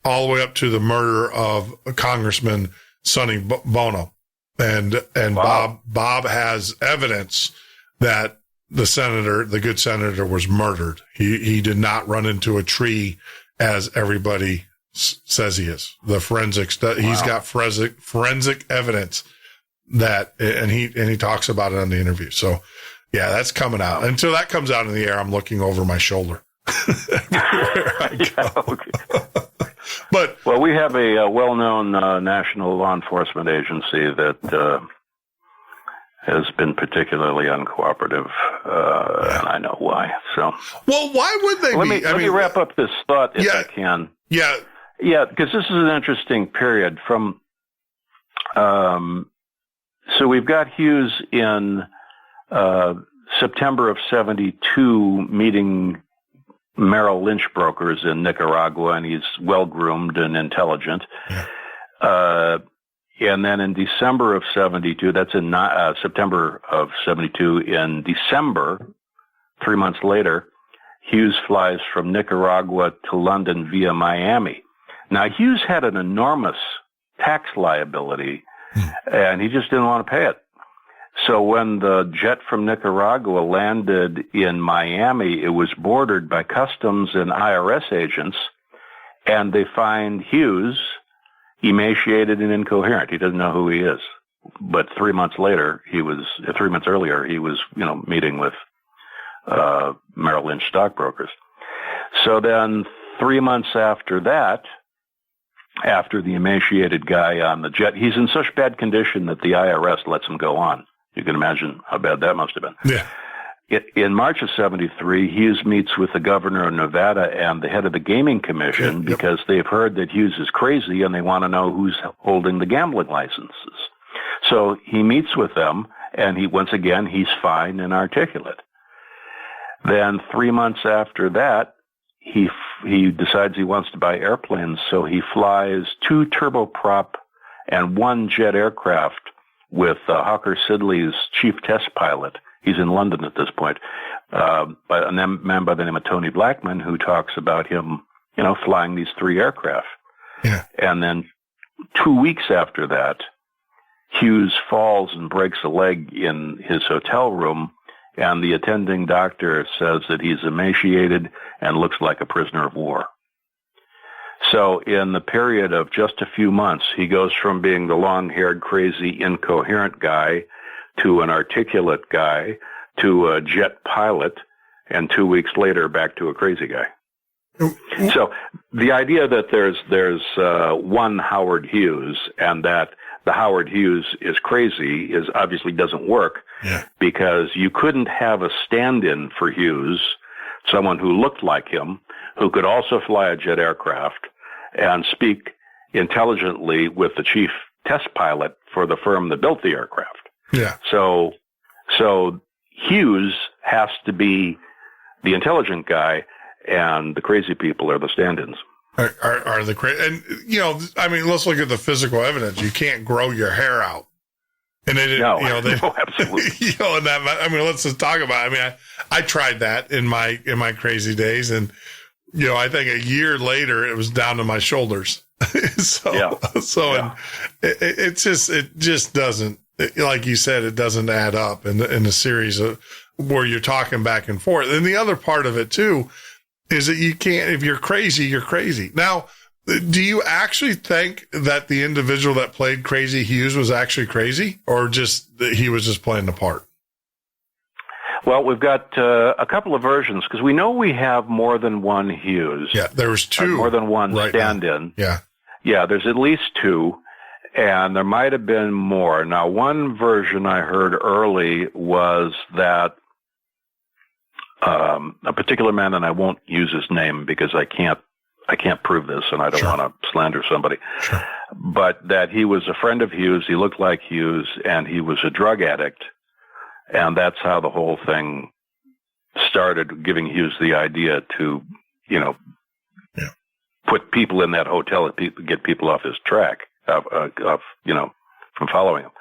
all the way up to the murder of Congressman Sonny Bono. And wow. Bob has evidence that the good senator was murdered. He did not run into a tree as everybody says he is. The forensics, he's got forensic evidence that, and he talks about it on the interview. So yeah, that's coming out. Until that comes out in the air, I'm looking over my shoulder. Everywhere I go. Okay. But we have a well-known national law enforcement agency that has been particularly uncooperative, and I know why. So, well, why would they be? Let me wrap up this thought if I can. Yeah, because this is an interesting period. From so we've got Hughes in September of '72 meeting Merrill Lynch brokers in Nicaragua, and he's well-groomed and intelligent. Yeah. And then in December of '72, that's in September of '72, in December, 3 months later, Hughes flies from Nicaragua to London via Miami. Now, Hughes had an enormous tax liability, and he just didn't want to pay it. So when the jet from Nicaragua landed in Miami, it was bordered by customs and IRS agents, and they find Hughes emaciated and incoherent. He doesn't know who he is. But 3 months earlier, he was meeting with Merrill Lynch stockbrokers. So then 3 months after that, after the emaciated guy on the jet, he's in such bad condition that the IRS lets him go on. You can imagine how bad that must have been. Yeah. In March of '73, Hughes meets with the governor of Nevada and the head of the gaming commission because they've heard that Hughes is crazy and they want to know who's holding the gambling licenses. So he meets with them, and he's fine and articulate. Then 3 months after that, he decides he wants to buy airplanes, so he flies 2 turboprop and 1 jet aircraft with Hawker Siddeley's chief test pilot. He's in London at this point, by a man by the name of Tony Blackman, who talks about him, flying these 3 aircraft. Yeah. And then 2 weeks after that, Hughes falls and breaks a leg in his hotel room, and the attending doctor says that he's emaciated and looks like a prisoner of war. So in the period of just a few months, he goes from being the long-haired, crazy, incoherent guy to an articulate guy, to a jet pilot, and 2 weeks later back to a crazy guy. So the idea that there's one Howard Hughes and that the Howard Hughes is crazy obviously doesn't work, because you couldn't have a stand-in for Hughes, someone who looked like him, who could also fly a jet aircraft and speak intelligently with the chief test pilot for the firm that built the aircraft. Yeah. So Hughes has to be the intelligent guy, and the crazy people are the stand-ins. Are the crazy? And let's look at the physical evidence. You can't grow your hair out, and they didn't. No, absolutely. And that. Let's just talk about it. I tried that in my crazy days, and I think a year later it was down to my shoulders. It just doesn't. Like you said, it doesn't add up in the series of where you're talking back and forth. And the other part of it too is that you can't, if you're crazy, you're crazy. Now, do you actually think that the individual that played Crazy Hughes was actually crazy, or just that he was just playing the part? Well, we've got a couple of versions, because we know we have more than one Hughes. Yeah, there was 2. More than one stand-in. Yeah. Yeah, there's at least 2. And there might have been more. Now, one version I heard early was that a particular man, and I won't use his name because I can't prove this, and I don't want to slander somebody, but that he was a friend of Hughes, he looked like Hughes, and he was a drug addict, and that's how the whole thing started, giving Hughes the idea to, put people in that hotel and get people off his track. from following him.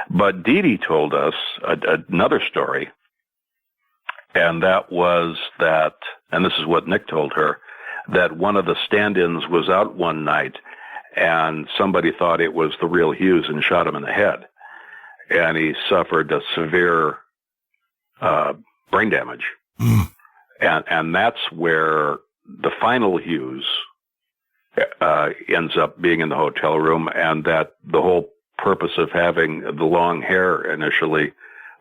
But Dee Dee told us another story, and that was that, and this is what Nick told her, that one of the stand-ins was out one night, and somebody thought it was the real Hughes and shot him in the head, and he suffered a severe brain damage. And that's where the final Hughes ends up being in the hotel room, and that the whole purpose of having the long hair initially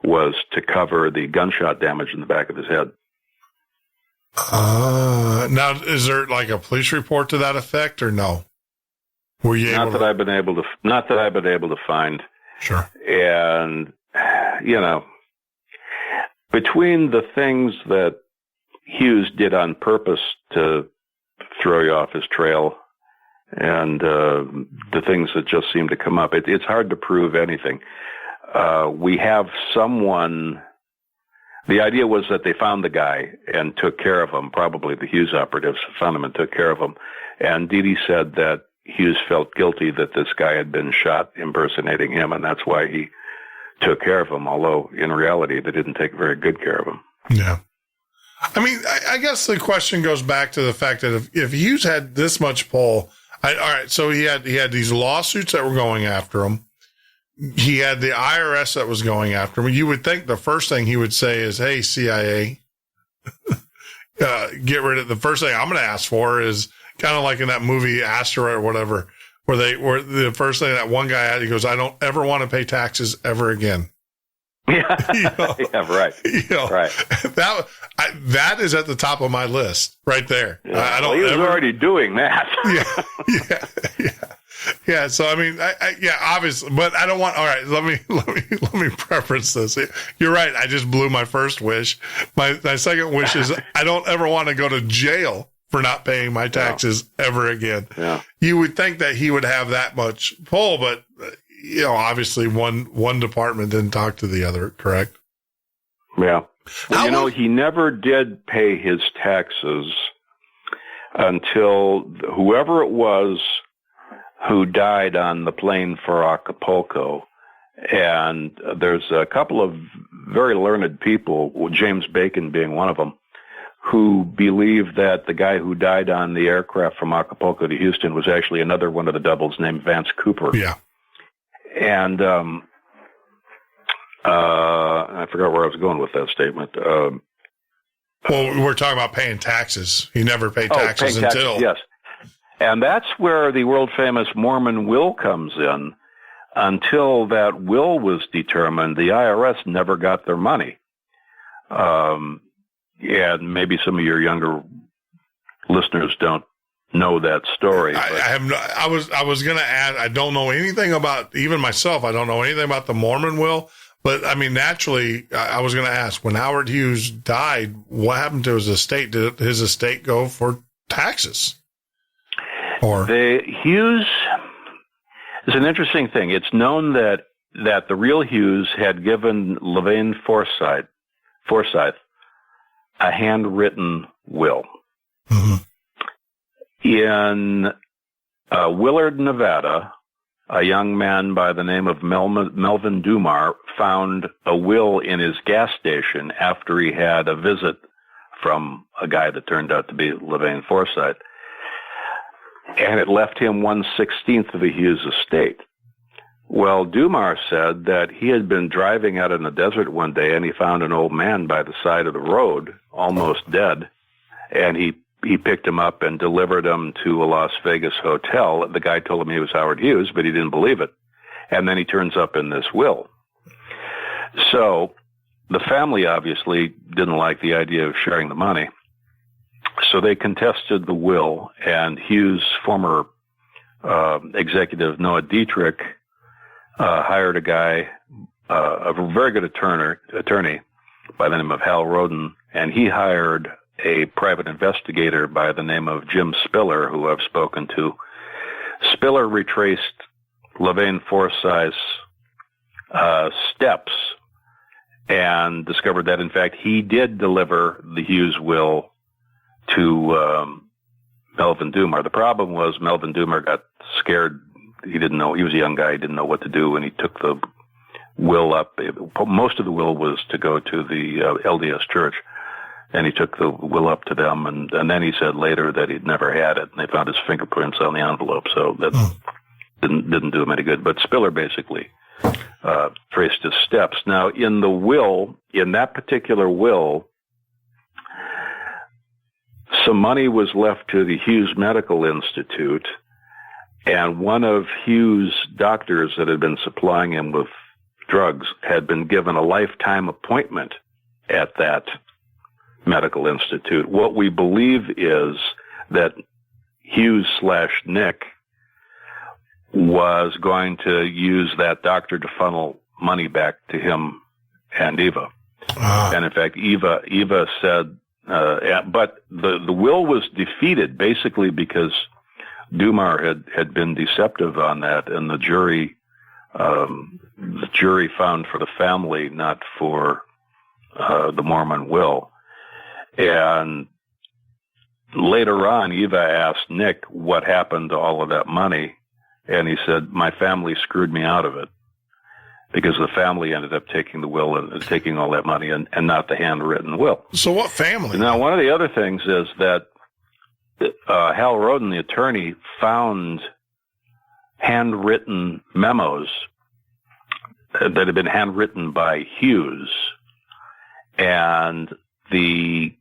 was to cover the gunshot damage in the back of his head. Now, is there like a police report to that effect, or no? Were you not that I've been able to find. Sure. And between the things that Hughes did on purpose to throw you off his trail and the things that just seem to come up, it's hard to prove anything. We have someone. The idea was that they found the guy and took care of him. Probably the Hughes operatives found him and took care of him. And Dee Dee said that Hughes felt guilty that this guy had been shot impersonating him, and that's why he took care of him, although in reality they didn't take very good care of him. Yeah. I mean, I guess the question goes back to the fact that if Hughes had this much pull, all right, so he had these lawsuits that were going after him. He had the IRS that was going after him. You would think the first thing he would say is, hey, CIA, get rid of the first thing I'm going to ask for is kind of like in that movie Asteroid or whatever, where the first thing that one guy had, he goes, I don't ever want to pay taxes ever again. Yeah. Yeah, right. Right. That is at the top of my list right there. Yeah. He was already doing that. Yeah. So, I mean, obviously, but I don't want, all right, let me preference this. You're right. I just blew my first wish. My second wish is I don't ever want to go to jail for not paying my taxes ever again. Yeah. You would think that he would have that much pull, but obviously one department didn't talk to the other, correct? Yeah. Well, he never did pay his taxes until whoever it was who died on the plane for Acapulco. And there's a couple of very learned people, James Bacon being one of them, who believe that the guy who died on the aircraft from Acapulco to Houston was actually another one of the doubles named Vance Cooper. Yeah. And I forgot where I was going with that statement. Well, we're talking about paying taxes. He never paid taxes until. Yes. And that's where the world-famous Mormon will comes in. Until that will was determined, the IRS never got their money. And maybe some of your younger listeners don't know that story. I was going to add, I don't know anything about, even myself, I don't know anything about the Mormon will. But, I mean, naturally, I was going to ask, when Howard Hughes died, what happened to his estate? Did his estate go for taxes? Or the Hughes is an interesting thing. It's known that the real Hughes had given Levane Forsythe a handwritten will. Mm-hmm. In Willard, Nevada, a young man by the name of Melvin Dumar found a will in his gas station after he had a visit from a guy that turned out to be Levane Forsythe. And it left him 1/16 of the Hughes estate. Well, Dumar said that he had been driving out in the desert one day and he found an old man by the side of the road, almost dead, and he picked him up and delivered him to a Las Vegas hotel. The guy told him he was Howard Hughes, but he didn't believe it. And then he turns up in this will. So the family obviously didn't like the idea of sharing the money. So they contested the will, and Hughes' former executive, Noah Dietrich, hired a guy, a very good attorney by the name of Hal Roden, and he hired a private investigator by the name of Jim Spiller, who I've spoken to. Spiller retraced Levane Forsythe's steps and discovered that, in fact, he did deliver the Hughes will to Melvin Dumar. The problem was Melvin Dumar got scared he didn't know. He was a young guy. He didn't know what to do, and he took the will up. Most of the will was to go to the LDS Church, and he took the will up to them, and then he said later that he'd never had it, and they found his fingerprints on the envelope, so that didn't do him any good. But Spiller basically traced his steps. Now, in the will, in that particular will, some money was left to the Hughes Medical Institute, and one of Hughes' doctors that had been supplying him with drugs had been given a lifetime appointment at that medical institute. What we believe is that Hughes/Nick was going to use that doctor to funnel money back to him and Eva. And in fact, Eva said, but the will was defeated basically because Dumar had been deceptive on that, and the jury found for the family, not for the Mormon will. And later on, Eva asked Nick what happened to all of that money, and he said, my family screwed me out of it, because the family ended up taking the will and taking all that money and not the handwritten will. So what family? Now, one of the other things is that Hal Roden, the attorney, found handwritten memos that had been handwritten by Hughes, and the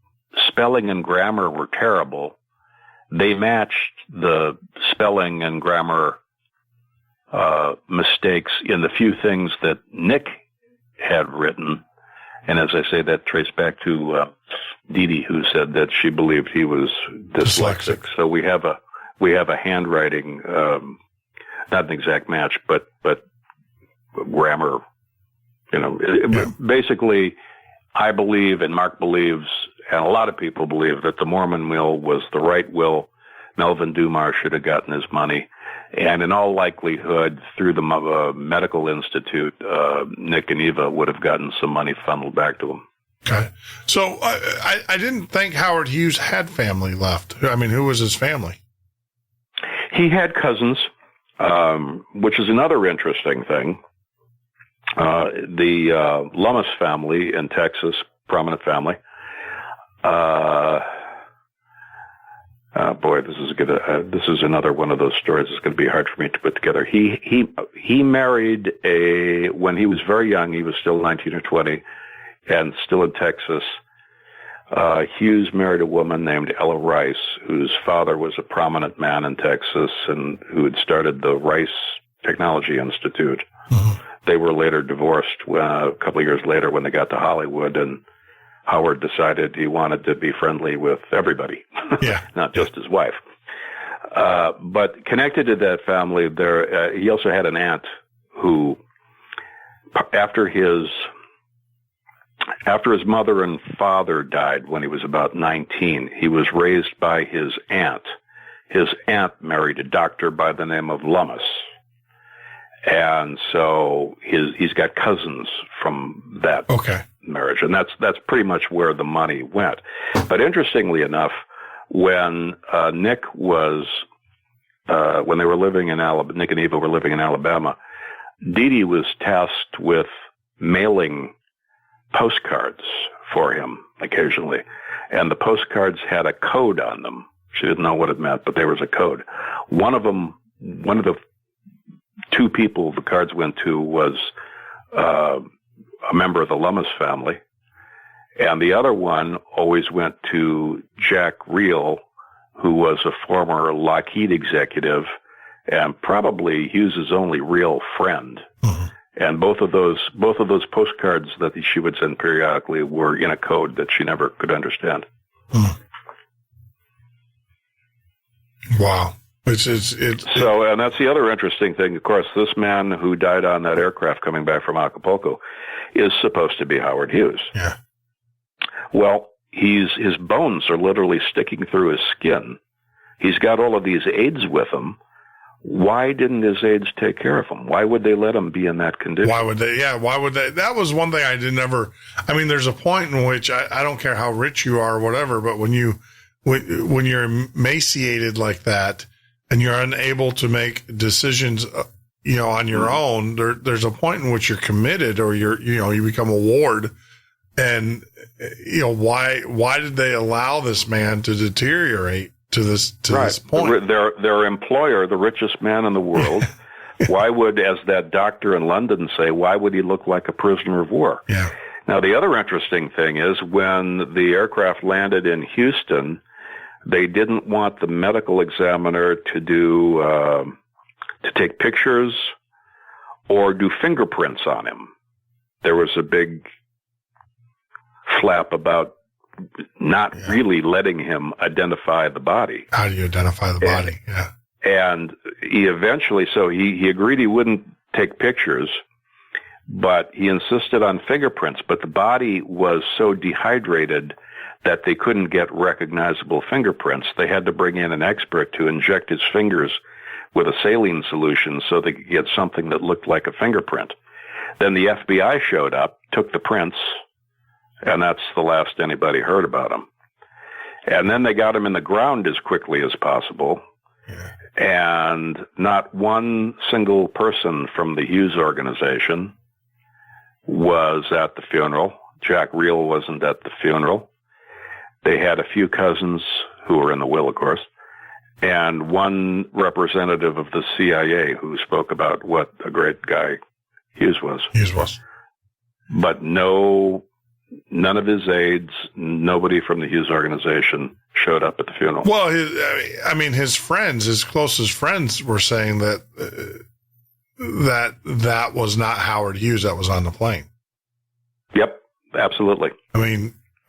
spelling and grammar were terrible. They matched the spelling and grammar mistakes in the few things that Nick had written. And as I say, that traced back to Dee Dee, who said that she believed he was dyslexic. So we have a handwriting, not an exact match, but grammar. Basically, I believe, and Mark believes, and a lot of people believe, that the Mormon will was the right will. Melvin Dumar should have gotten his money. And in all likelihood, through the medical institute, Nick and Eva would have gotten some money funneled back to them. Okay. So I didn't think Howard Hughes had family left. I mean, who was his family? He had cousins, which is another interesting thing. The Lummis family in Texas, prominent family. Boy, this is this is another one of those stories that's going to be hard for me to put together. He married when he was very young. He was still 19 or 20, and still in Texas. Hughes married a woman named Ella Rice, whose father was a prominent man in Texas and who had started the Rice Technology Institute. Mm-hmm. They were later divorced a couple of years later when they got to Hollywood, and Howard decided he wanted to be friendly with everybody, not just his wife. But connected to that family, he also had an aunt who, after his mother and father died when he was about 19, he was raised by his aunt. His aunt married a doctor by the name of Lummis. And so he's got cousins from that marriage, and that's pretty much where the money went. But interestingly enough, when Nick was when they were living in Alabama, Nick and Eva were living in Alabama, Dee Dee was tasked with mailing postcards for him occasionally, and the postcards had a code on them. She didn't know what it meant, but there was a code. One of the two people the cards went to was a member of the Lummis family, and the other one always went to Jack Reel, who was a former Lockheed executive and probably Hughes's only real friend. Mm-hmm. And both of those postcards that she would send periodically were in a code that she never could understand. Mm. Wow. So, and that's the other interesting thing. Of course, this man who died on that aircraft coming back from Acapulco is supposed to be Howard Hughes. Yeah. Well, his bones are literally sticking through his skin. He's got all of these aides with him. Why didn't his aides take care of him? Why would they let him be in that condition? Why would they? Yeah, why would they? That was one thing I didn't ever. I mean, there's a point in which I don't care how rich you are or whatever, but when you're emaciated like that, and you're unable to make decisions, on your own, there's a point in which you're committed, or you become a ward. And, why did they allow this man to deteriorate to this point? Their employer, the richest man in the world, why would, as that doctor in London say, why would he look like a prisoner of war? Yeah. Now, the other interesting thing is when the aircraft landed in Houston, they didn't want the medical examiner to take pictures or do fingerprints on him. There was a big flap about not really letting him identify the body. How do you identify the body? Yeah. And he eventually, so he agreed he wouldn't take pictures, but he insisted on fingerprints. But the body was so dehydrated that they couldn't get recognizable fingerprints. They had to bring in an expert to inject his fingers with a saline solution so they could get something that looked like a fingerprint. Then the FBI showed up, took the prints, and that's the last anybody heard about him. And then they got him in the ground as quickly as possible. Yeah. And not one single person from the Hughes organization was at the funeral. Jack Reel wasn't at the funeral. They had a few cousins who were in the will, of course, and one representative of the CIA who spoke about what a great guy Hughes was. But none of his aides, nobody from the Hughes organization showed up at the funeral. Well, his friends, his closest friends were saying that that was not Howard Hughes that was on the plane. Yep, absolutely.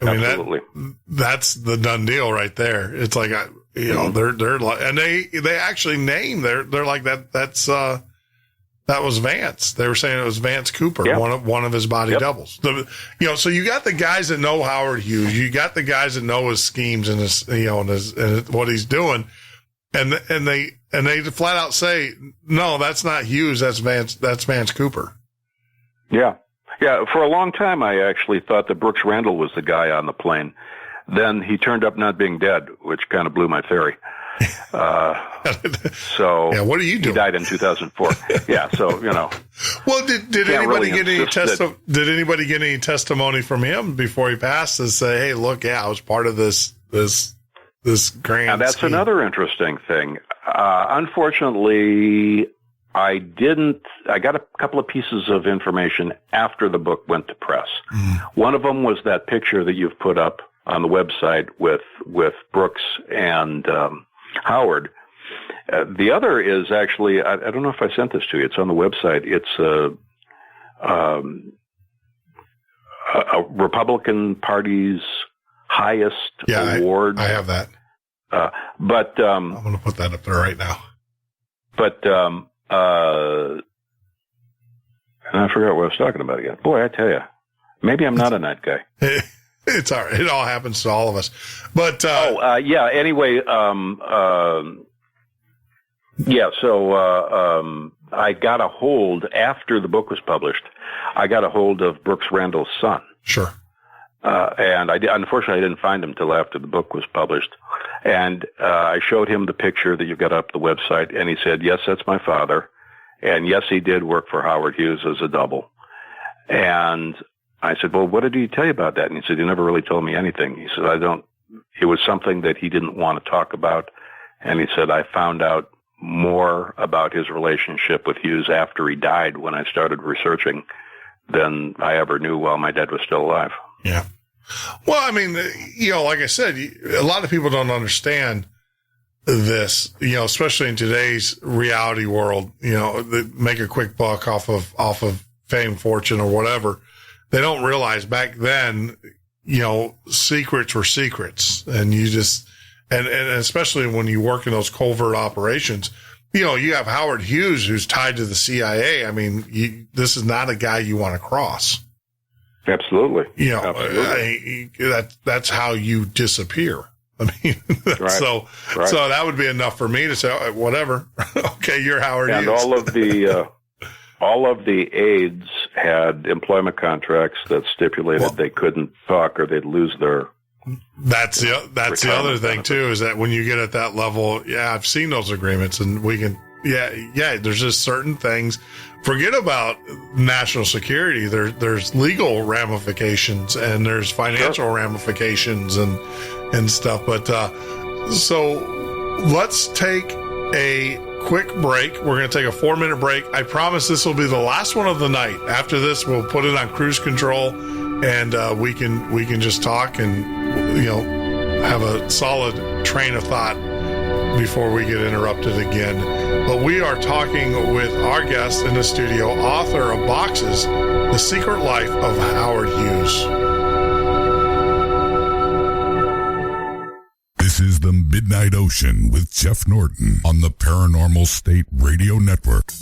Absolutely. That's the done deal right there. It's like, they're like, and they actually name, they're like that was Vance. They were saying it was Vance Cooper, one of his body doubles. So you got the guys that know Howard Hughes, you got the guys that know his schemes and his, and what he's doing, and they flat out say, no, that's not Hughes, that's Vance Cooper. Yeah. Yeah, for a long time, I actually thought that Brooks Randall was the guy on the plane. Then he turned up not being dead, which kind of blew my theory. What are you doing? He died in 2004. Yeah, so Well, did anybody get any Did anybody get any testimony from him before he passed to say, "Hey, look, I was part of this grand"? Now, that's scheme. Another interesting thing. Unfortunately, I got a couple of pieces of information after the book went to press. One of them was that picture that you've put up on the website with Brooks and Howard. The other is actually, I don't know if I sent this to you. It's on the website. It's a Republican Party's highest award. I have that. But I'm going to put that up there right now. But and I forgot what I was talking about again. Boy, I tell you, maybe I'm not a night guy. It's all right. It all happens to all of us. But anyway, so I got a hold after the book was published. I got a hold of Brooks Randall's son. Sure. And unfortunately, I didn't find him till after the book was published. And I showed him the picture that you've got up the website, and he said, "Yes, that's my father, and yes, he did work for Howard Hughes as a double." And I said, "Well, what did he tell you about that?" And he said, "He never really told me anything." He said, it was something that he didn't want to talk about. And he said, "I found out more about his relationship with Hughes after he died when I started researching than I ever knew while my dad was still alive." Yeah. Well, I mean, like I said, a lot of people don't understand this, especially in today's reality world, they make a quick buck off of fame, fortune, or whatever. They don't realize back then, secrets were secrets, and you just, and especially when you work in those covert operations, you have Howard Hughes who's tied to the CIA. I mean, this is not a guy you want to cross. Absolutely. Absolutely. That's how you disappear. I mean, right. So that would be enough for me to say, oh, whatever. Okay, you're Howard Hughes. And all of the aides had employment contracts that stipulated they couldn't talk or they'd lose their That's the other thing too, is that when you get at that level, I've seen those agreements, and we can, there's just certain things. Forget about national security. There's legal ramifications, and there's financial ramifications and stuff. But so let's take a quick break. We're going to take a 4-minute break. I promise this will be the last one of the night. After this, we'll put it on cruise control, and we can just talk and have a solid train of thought before we get interrupted again. But we are talking with our guest in the studio, author of Boxes, The Secret Life of Howard Hughes. This is the Midnight Ocean with Jeff Norton on the Paranormal-St Radio Network.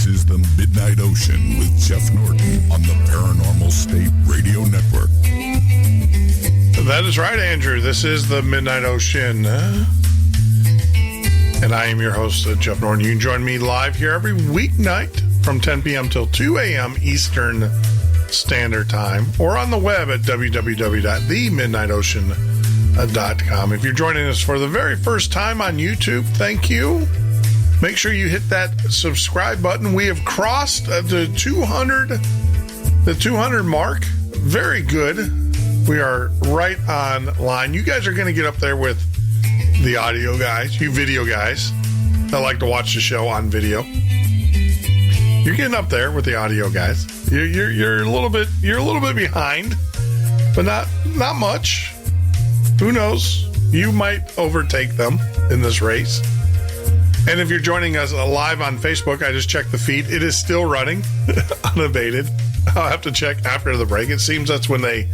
This is the Midnight Ocean with Jeff Norton on the Paranormal-St Radio Network. That is right, Andrew. This is the Midnight Ocean. And I am your host, Jeff Norton. You can join me live here every weeknight from 10 p.m. till 2 a.m. Eastern Standard Time, or on the web at www.themidnightocean.com. If you're joining us for the very first time on YouTube, thank you. Make sure you hit that subscribe button. We have crossed the 200 mark. Very good. We are right on line. You guys are going to get up there with the audio guys, you video guys that like to watch the show on video. You're getting up there with the audio guys. You're a little bit behind, but not much. Who knows? You might overtake them in this race. And if you're joining us live on Facebook, I just checked the feed. It is still running, unabated. I'll have to check after the break. It seems that's when they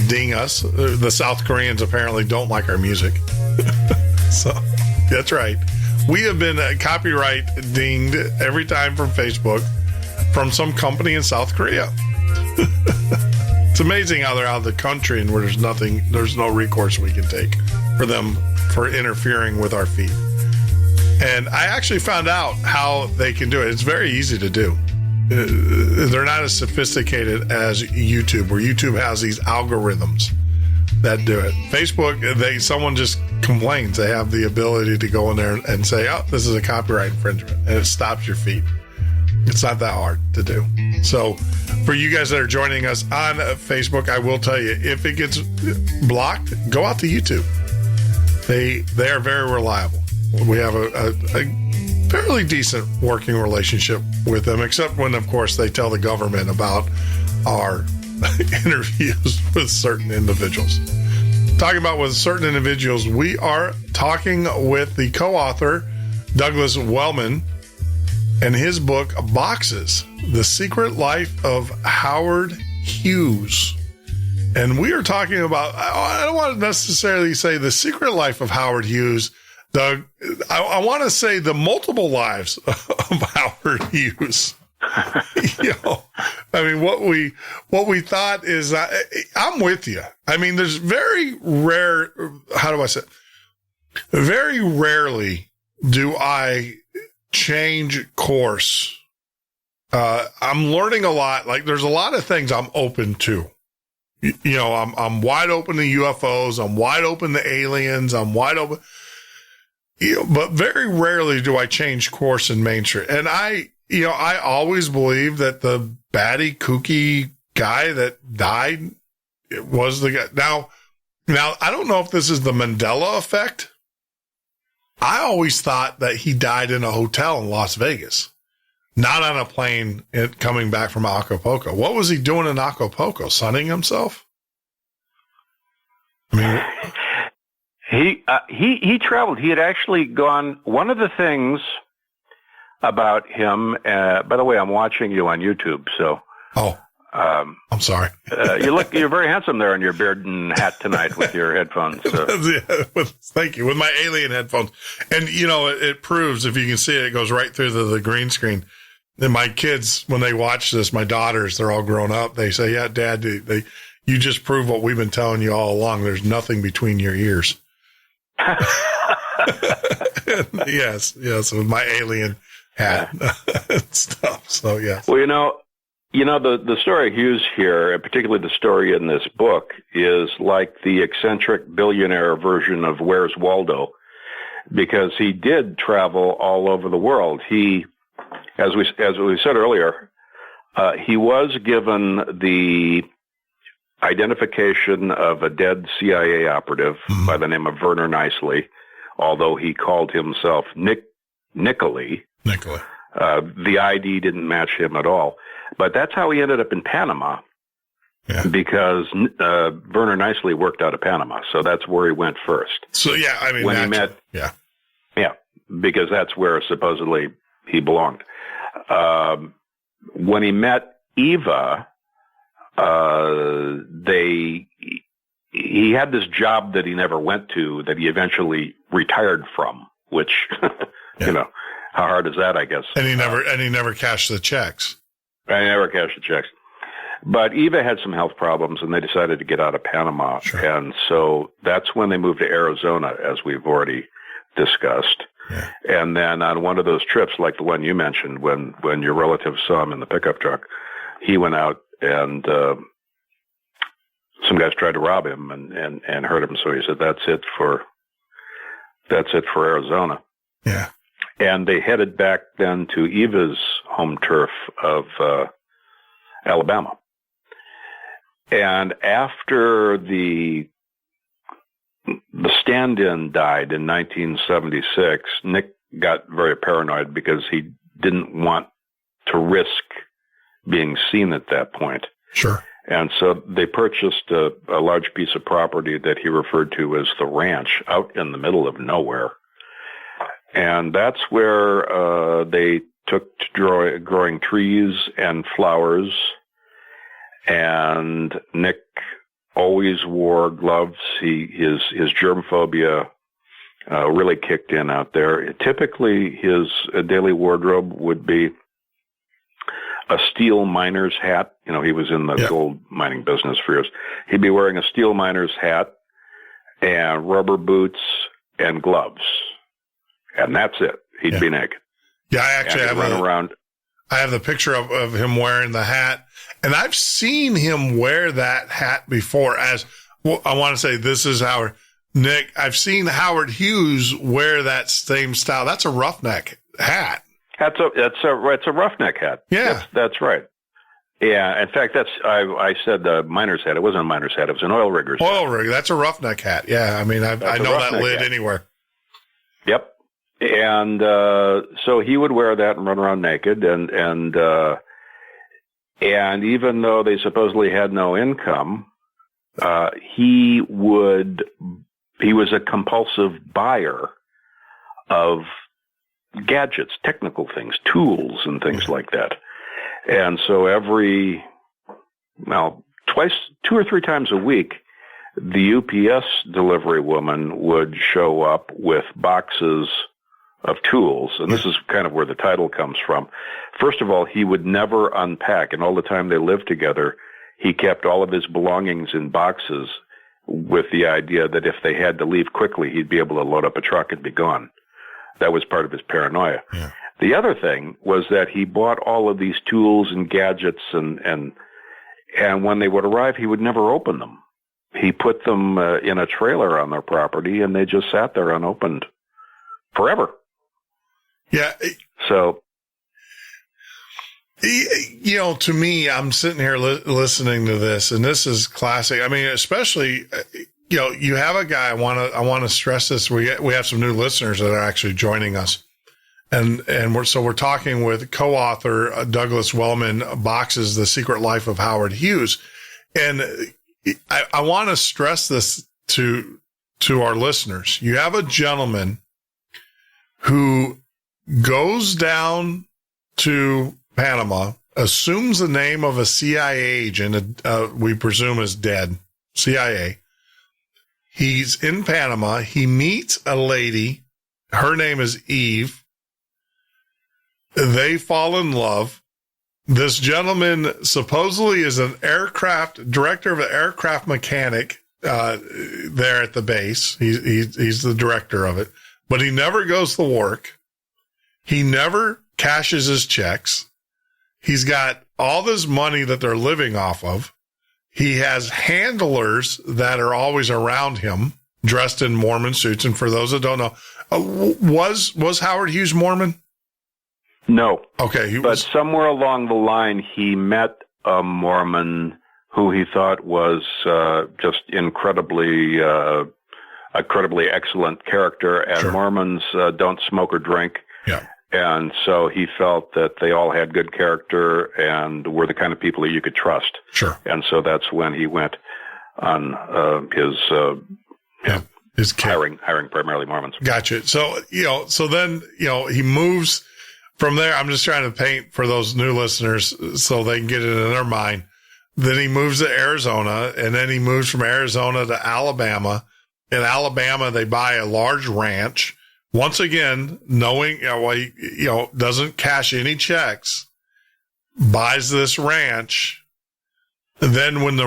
ding us. The South Koreans apparently don't like our music. So, that's right. We have been copyright dinged every time from Facebook from some company in South Korea. It's amazing how they're out of the country and where there's no recourse we can take for them for interfering with our feed. And I actually found out how they can do it. It's very easy to do. They're not as sophisticated as YouTube, where YouTube has these algorithms that do it. Facebook, someone just complains. They have the ability to go in there and say, oh, this is a copyright infringement, and it stops your feed. It's not that hard to do. So for you guys that are joining us on Facebook, I will tell you, if it gets blocked, go out to YouTube. They are very reliable. We have a fairly decent working relationship with them, except when, of course, they tell the government about our interviews with certain individuals. Talking about with certain individuals, we are talking with the co-author, Douglas Wellman, and his book, Boxes, The Secret Life of Howard Hughes. And we are talking about, I don't want to necessarily say the secret life of Howard Hughes, Doug. I want to say the multiple lives of Howard Hughes. I mean, what we thought is, I'm with you. I mean, there's very rarely do I change course. I'm learning a lot. Like, there's a lot of things I'm open to. I'm wide open to UFOs. I'm wide open to aliens. I'm wide open. But very rarely do I change course in Main Street. And I always believe that the batty, kooky guy that died was the guy. Now, I don't know if this is the Mandela effect. I always thought that he died in a hotel in Las Vegas, not on a plane coming back from Acapulco. What was he doing in Acapulco? Sunning himself? I mean, he traveled. He had actually gone. One of the things about him, by the way, I'm watching you on YouTube, so. Oh, I'm sorry. You're very handsome there in your beard and hat tonight with your headphones. So. Thank you. With my alien headphones. And, it proves, if you can see it, it goes right through the green screen. And my kids, when they watch this, my daughters, they're all grown up. They say, yeah, Dad, you just proved what we've been telling you all along. There's nothing between your ears. Yes, with my alien hat and stuff. So, yes. Well, the story of Hughes here, and particularly the story in this book, is like the eccentric billionaire version of Where's Waldo, because he did travel all over the world. He, as we said earlier, he was given the identification of a dead CIA operative by the name of Werner Nicely, although he called himself Nicoli. The ID didn't match him at all. But that's how he ended up in Panama, because Werner Nicely worked out of Panama. So that's where he went first. So, yeah, I mean, because that's where supposedly he belonged. When he met Eva, he had this job that he never went to that he eventually retired from, which, how hard is that, I guess? And he never cashed the checks. I never cashed the checks. But Eva had some health problems, and they decided to get out of Panama. Sure. And so that's when they moved to Arizona, as we've already discussed. Yeah. And then on one of those trips, like the one you mentioned, when your relative saw him in the pickup truck, he went out and some guys tried to rob him and hurt him. So he said, that's it for Arizona. Yeah. And they headed back then to Eva's home turf of Alabama. And after the stand-in died in 1976, Nick got very paranoid because he didn't want to risk being seen at that point. Sure. And so they purchased a large piece of property that he referred to as the ranch out in the middle of nowhere. And that's where they took to growing trees and flowers. And Nick always wore gloves. His germ phobia really kicked in out there. Typically, his daily wardrobe would be a steel miner's hat. You know, he was in the gold mining business for years. He'd be wearing a steel miner's hat and rubber boots and gloves. And that's it. He'd be naked. Yeah, I actually I have the picture of him wearing the hat. And I've seen him wear that hat before I want to say this is Howard. Nick, I've seen Howard Hughes wear that same style. That's a roughneck hat. It's a roughneck hat. Yeah. That's right. Yeah. In fact, I said the miner's hat. It wasn't a miner's hat. It was an oil rigger's hat. Oil rig. That's a roughneck hat. Yeah. I mean, I know that lid anywhere. Yep. And so he would wear that and run around naked. And even though they supposedly had no income, he was a compulsive buyer of gadgets, technical things, tools and things like that. And so two or three times a week, the UPS delivery woman would show up with boxes of tools. And this is kind of where the title comes from. First of all, he would never unpack. And all the time they lived together, he kept all of his belongings in boxes with the idea that if they had to leave quickly, he'd be able to load up a truck and be gone. That was part of his paranoia. Yeah. The other thing was that he bought all of these tools and gadgets, and when they would arrive, he would never open them. He put them in a trailer on their property, and they just sat there unopened forever. Yeah. So, to me, I'm sitting here listening to this, and this is classic. I mean, especially, you have a guy. I want to stress this. We have some new listeners that are actually joining us, and we're talking with co-author Douglas Wellman, Boxes: The Secret Life of Howard Hughes, and I want to stress this to our listeners. You have a gentleman who goes down to Panama, assumes the name of a CIA agent, we presume is dead, CIA. He's in Panama. He meets a lady. Her name is Eve. They fall in love. This gentleman supposedly is an director of an aircraft mechanic there at the base. He's the director of it, but he never goes to work. He never cashes his checks. He's got all this money that they're living off of. He has handlers that are always around him, dressed in Mormon suits. And for those that don't know, was Howard Hughes Mormon? No. Okay. But somewhere along the line, he met a Mormon who he thought was just incredibly excellent character. And sure. Mormons don't smoke or drink. Yeah. And so he felt that they all had good character and were the kind of people that you could trust. Sure. And so that's when he went on his hiring primarily Mormons. Gotcha. So, then he moves from there. I'm just trying to paint for those new listeners so they can get it in their mind. Then he moves to Arizona, and then he moves from Arizona to Alabama. In Alabama, they buy a large ranch once again, knowing, doesn't cash any checks, buys this ranch. And then when the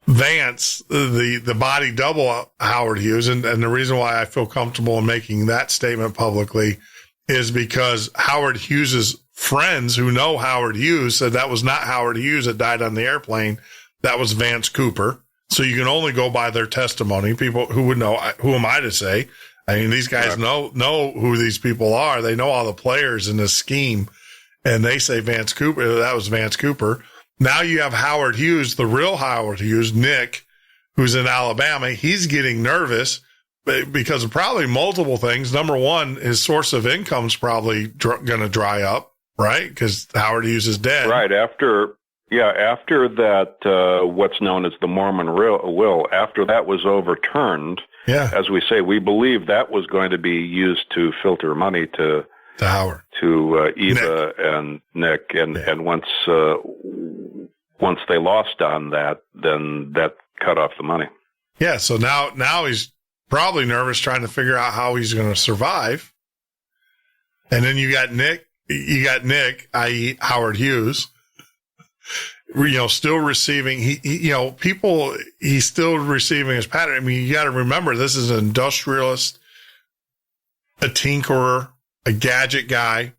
Vance, the body double Howard Hughes, and the reason why I feel comfortable in making that statement publicly is because Howard Hughes's friends who know Howard Hughes said that was not Howard Hughes that died on the airplane. That was Vance Cooper. So you can only go by their testimony. People who would know, who am I to say? I mean, these guys know who these people are. They know all the players in this scheme, and they say Vance Cooper. That was Vance Cooper. Now you have Howard Hughes, the real Howard Hughes, Nick, who's in Alabama. He's getting nervous because of probably multiple things. Number one, his source of income is probably going to dry up, right? Because Howard Hughes is dead. Right. After that, what's known as the Mormon will, after that was overturned, as we say, we believe that was going to be used to filter money to Howard, to Eva Nick. And Nick, and once they lost on that, then that cut off the money. Yeah. So now he's probably nervous trying to figure out how he's going to survive. And then you got Nick, i.e. Howard Hughes, still receiving, he's still receiving his pattern. I mean, you got to remember, this is an industrialist, a tinkerer, a gadget guy.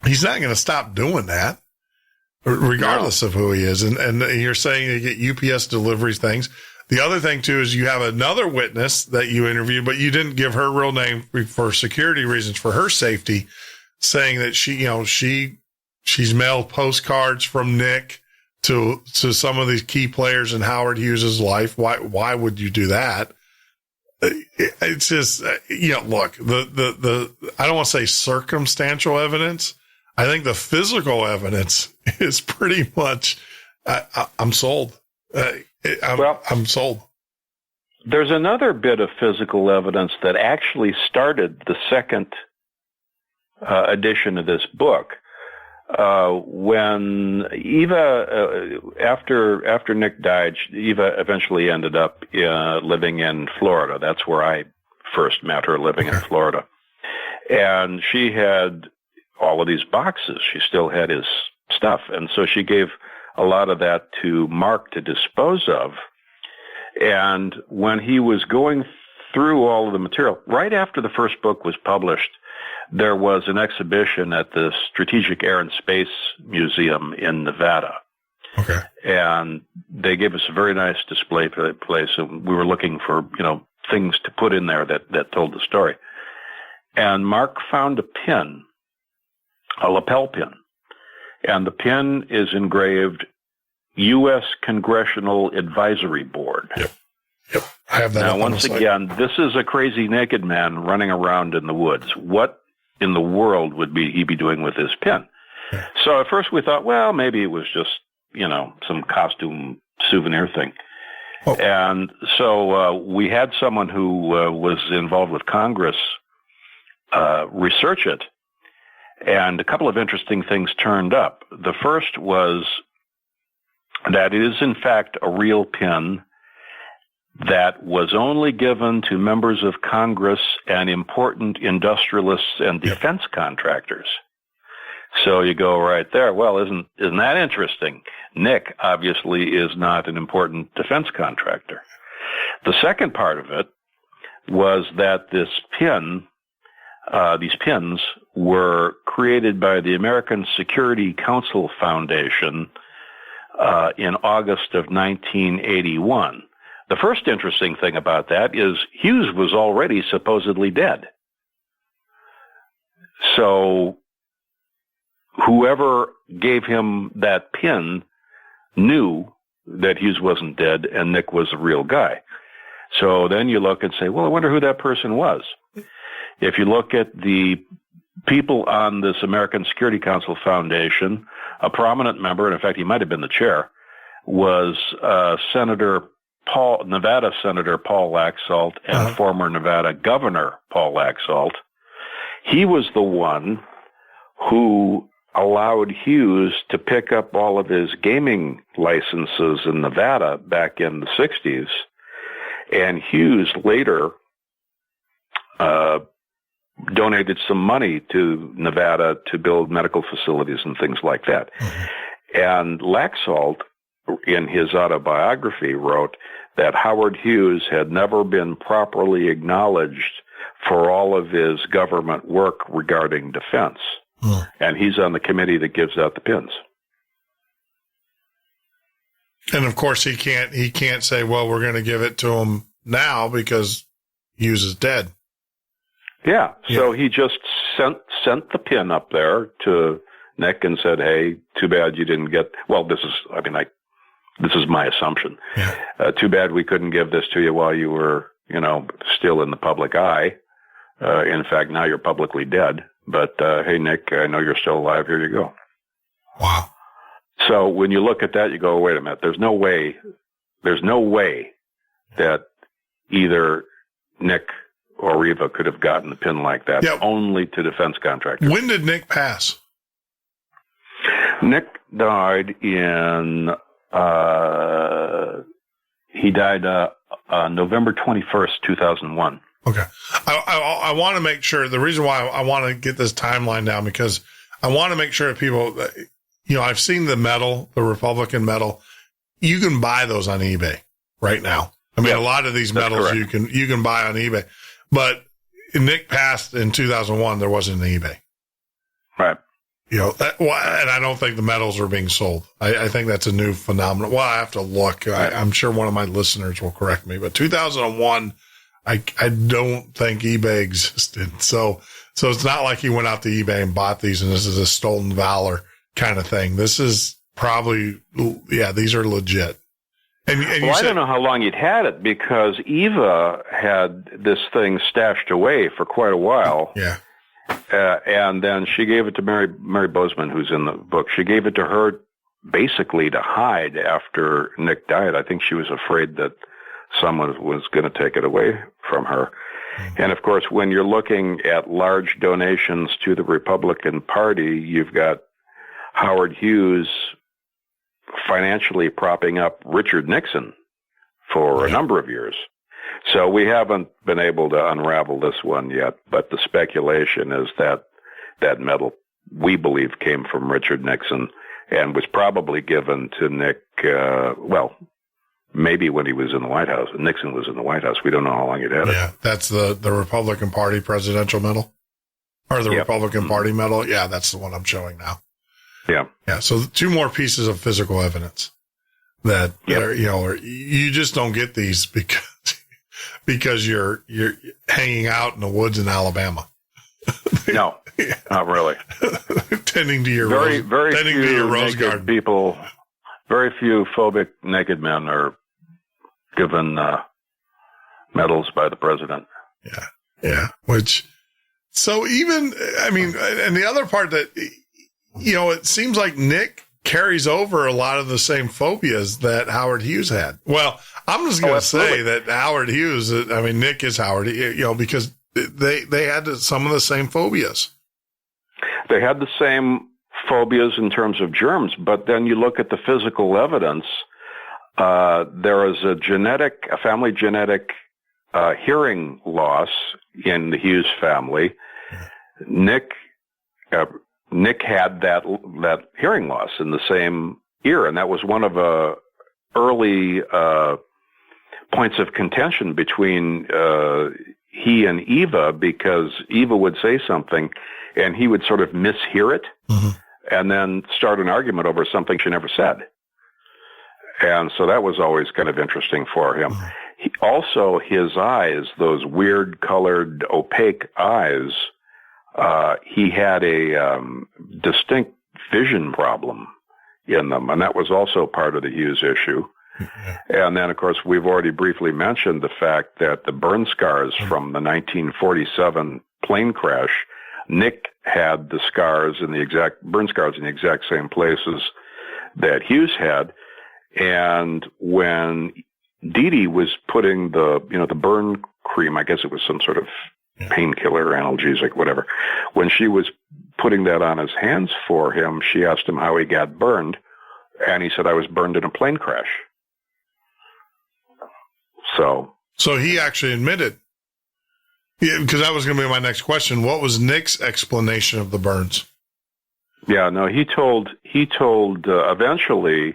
He's not going to stop doing that regardless of who he is. And you're saying you get UPS deliveries things. The other thing too, is you have another witness that you interviewed, but you didn't give her real name for security reasons, for her safety, saying that she's mailed postcards from Nick to some of these key players in Howard Hughes's life. Why would you do that? It's just, look, the I don't want to say circumstantial evidence. I think the physical evidence is pretty much, I'm sold. I'm sold. There's another bit of physical evidence that actually started the second edition of this book. When Eva, after Nick died, Eva eventually ended up living in Florida. That's where I first met her, living in Florida. And she had all of these boxes. She still had his stuff. And so she gave a lot of that to Mark to dispose of. And when he was going through all of the material, right after the first book was published, there was an exhibition at the Strategic Air and Space Museum in Nevada. Okay. And they gave us a very nice display place. And we were looking for, things to put in there that told the story. And Mark found a pin, a lapel pin. And the pin is engraved U.S. Congressional Advisory Board. Yep. I have that. Now, once again, this is a crazy naked man running around in the woods. What in the world would he be doing with this pin? Yeah. So at first we thought, well, maybe it was just, some costume souvenir thing. Oh. And so we had someone who was involved with Congress research it. And a couple of interesting things turned up. The first was that it is, in fact, a real pin that was only given to members of Congress and important industrialists and defense contractors. So you go right there. Well, isn't that interesting? Nick obviously is not an important defense contractor. The second part of it was that this pin, these pins were created by the American Security Council Foundation in August of 1981. The first interesting thing about that is Hughes was already supposedly dead. So whoever gave him that pin knew that Hughes wasn't dead and Nick was a real guy. So then you look and say, well, I wonder who that person was. If you look at the people on this American Security Council Foundation, a prominent member, and in fact he might have been the chair, was Nevada Senator Paul Laxalt and former Nevada Governor Paul Laxalt. He was the one who allowed Hughes to pick up all of his gaming licenses in Nevada back in the 60s. And Hughes later donated some money to Nevada to build medical facilities and things like that. Mm-hmm. And Laxalt, in his autobiography, wrote that Howard Hughes had never been properly acknowledged for all of his government work regarding defense. Mm. And he's on the committee that gives out the pins. And of course he can't say, well, we're going to give it to him now because Hughes is dead. Yeah. So he just sent the pin up there to Nick and said, hey, too bad you didn't get, well, this is my assumption. Yeah. Too bad we couldn't give this to you while you were, still in the public eye. In fact, now you're publicly dead. But, hey, Nick, I know you're still alive. Here you go. Wow. So when you look at that, you go, wait a minute. There's no way that either Nick or Eva could have gotten the pin like that, only to defense contractors. When did Nick pass? Nick died in, November 21st, 2001. Okay. I want to make sure, the reason why I want to get this timeline down, because I want to make sure that people, I've seen the medal, the Republican medal. You can buy those on eBay right now. I mean, a lot of these medals correct. you can buy on eBay. But Nick passed in 2001. There wasn't an eBay. Right. And I don't think the medals are being sold. I think that's a new phenomenon. Well, I have to look. Right. I'm sure one of my listeners will correct me. But 2001, I don't think eBay existed. So it's not like he went out to eBay and bought these and this is a stolen valor kind of thing. This is probably, these are legit. And I don't know how long he'd had it because Eva had this thing stashed away for quite a while. Yeah. And then she gave it to Mary Bozeman, who's in the book. She gave it to her basically to hide after Nick died. I think she was afraid that someone was going to take it away from her. Mm-hmm. And of course, when you're looking at large donations to the Republican Party, you've got Howard Hughes financially propping up Richard Nixon for a number of years. So we haven't been able to unravel this one yet, but the speculation is that that medal, we believe, came from Richard Nixon and was probably given to Nick, maybe when he was in the White House. Nixon was in the White House. We don't know how long he'd had it. Yeah, that's the Republican Party presidential medal? Or the Republican Party medal? Yeah, that's the one I'm showing now. Yeah. Yeah. So 2 more pieces of physical evidence that are, you just don't get these because you're hanging out in the woods in Alabama. No, not really. Tending to your rose garden. People, very few phobic naked men are given medals by the president. Yeah. Yeah. So even, and the other part that, it seems like Nick carries over a lot of the same phobias that Howard Hughes had. Well, I'm just going to say that Howard Hughes, Nick is Howard, because they had some of the same phobias. They had the same phobias in terms of germs, but then you look at the physical evidence. There is a family genetic hearing loss in the Hughes family. Nick had that hearing loss in the same ear, and that was one of early points of contention between he and Eva, because Eva would say something and he would sort of mishear it and then start an argument over something she never said. And so that was always kind of interesting for him. Also, his eyes, those weird colored opaque eyes, he had a distinct vision problem in them, and that was also part of the Hughes issue. And then, of course, we've already briefly mentioned the fact that the burn scars from the 1947 plane crash, Nick had the burn scars in the exact same places that Hughes had. And when Dee Dee was putting the burn cream, I guess it was some sort of painkiller, analgesic, whatever. When she was putting that on his hands for him, she asked him how he got burned, and he said, I was burned in a plane crash. So So he actually admitted. Yeah, because that was going to be my next question. What was Nick's explanation of the burns? Yeah, no, he told, eventually,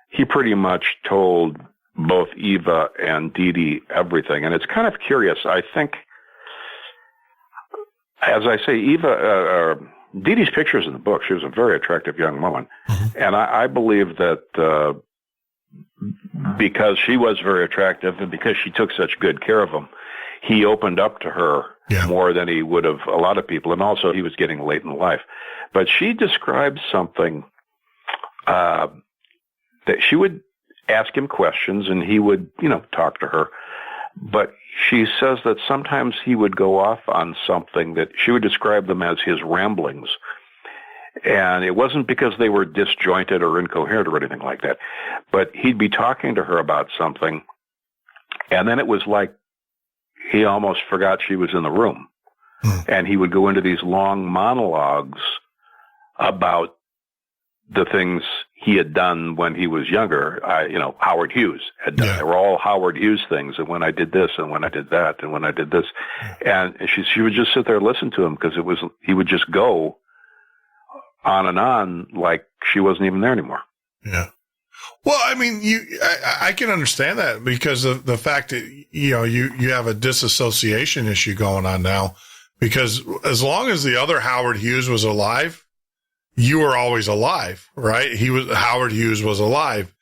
he pretty much told both Eva and Dee Dee everything. And it's kind of curious. I think, as I say, Dee Dee's pictures in the book, she was a very attractive young woman. Mm-hmm. And I believe that because she was very attractive and because she took such good care of him, he opened up to her more than he would have a lot of people. And also he was getting late in life. But she described something that she would ask him questions and he would, talk to her. But she says that sometimes he would go off on something that she would describe them as his ramblings. And it wasn't because they were disjointed or incoherent or anything like that. But he'd be talking to her about something, and then it was like he almost forgot she was in the room. And he would go into these long monologues about the things he had done when he was younger. Howard Hughes had done. They were all Howard Hughes things. And when I did this, and when I did that, and when I did this, and she would just sit there and listen to him because he would just go on and on like she wasn't even there anymore. Yeah. Well, I mean, I can understand that because of the fact that, you have a disassociation issue going on now, because as long as the other Howard Hughes was alive, you were always alive, right? Howard Hughes was alive.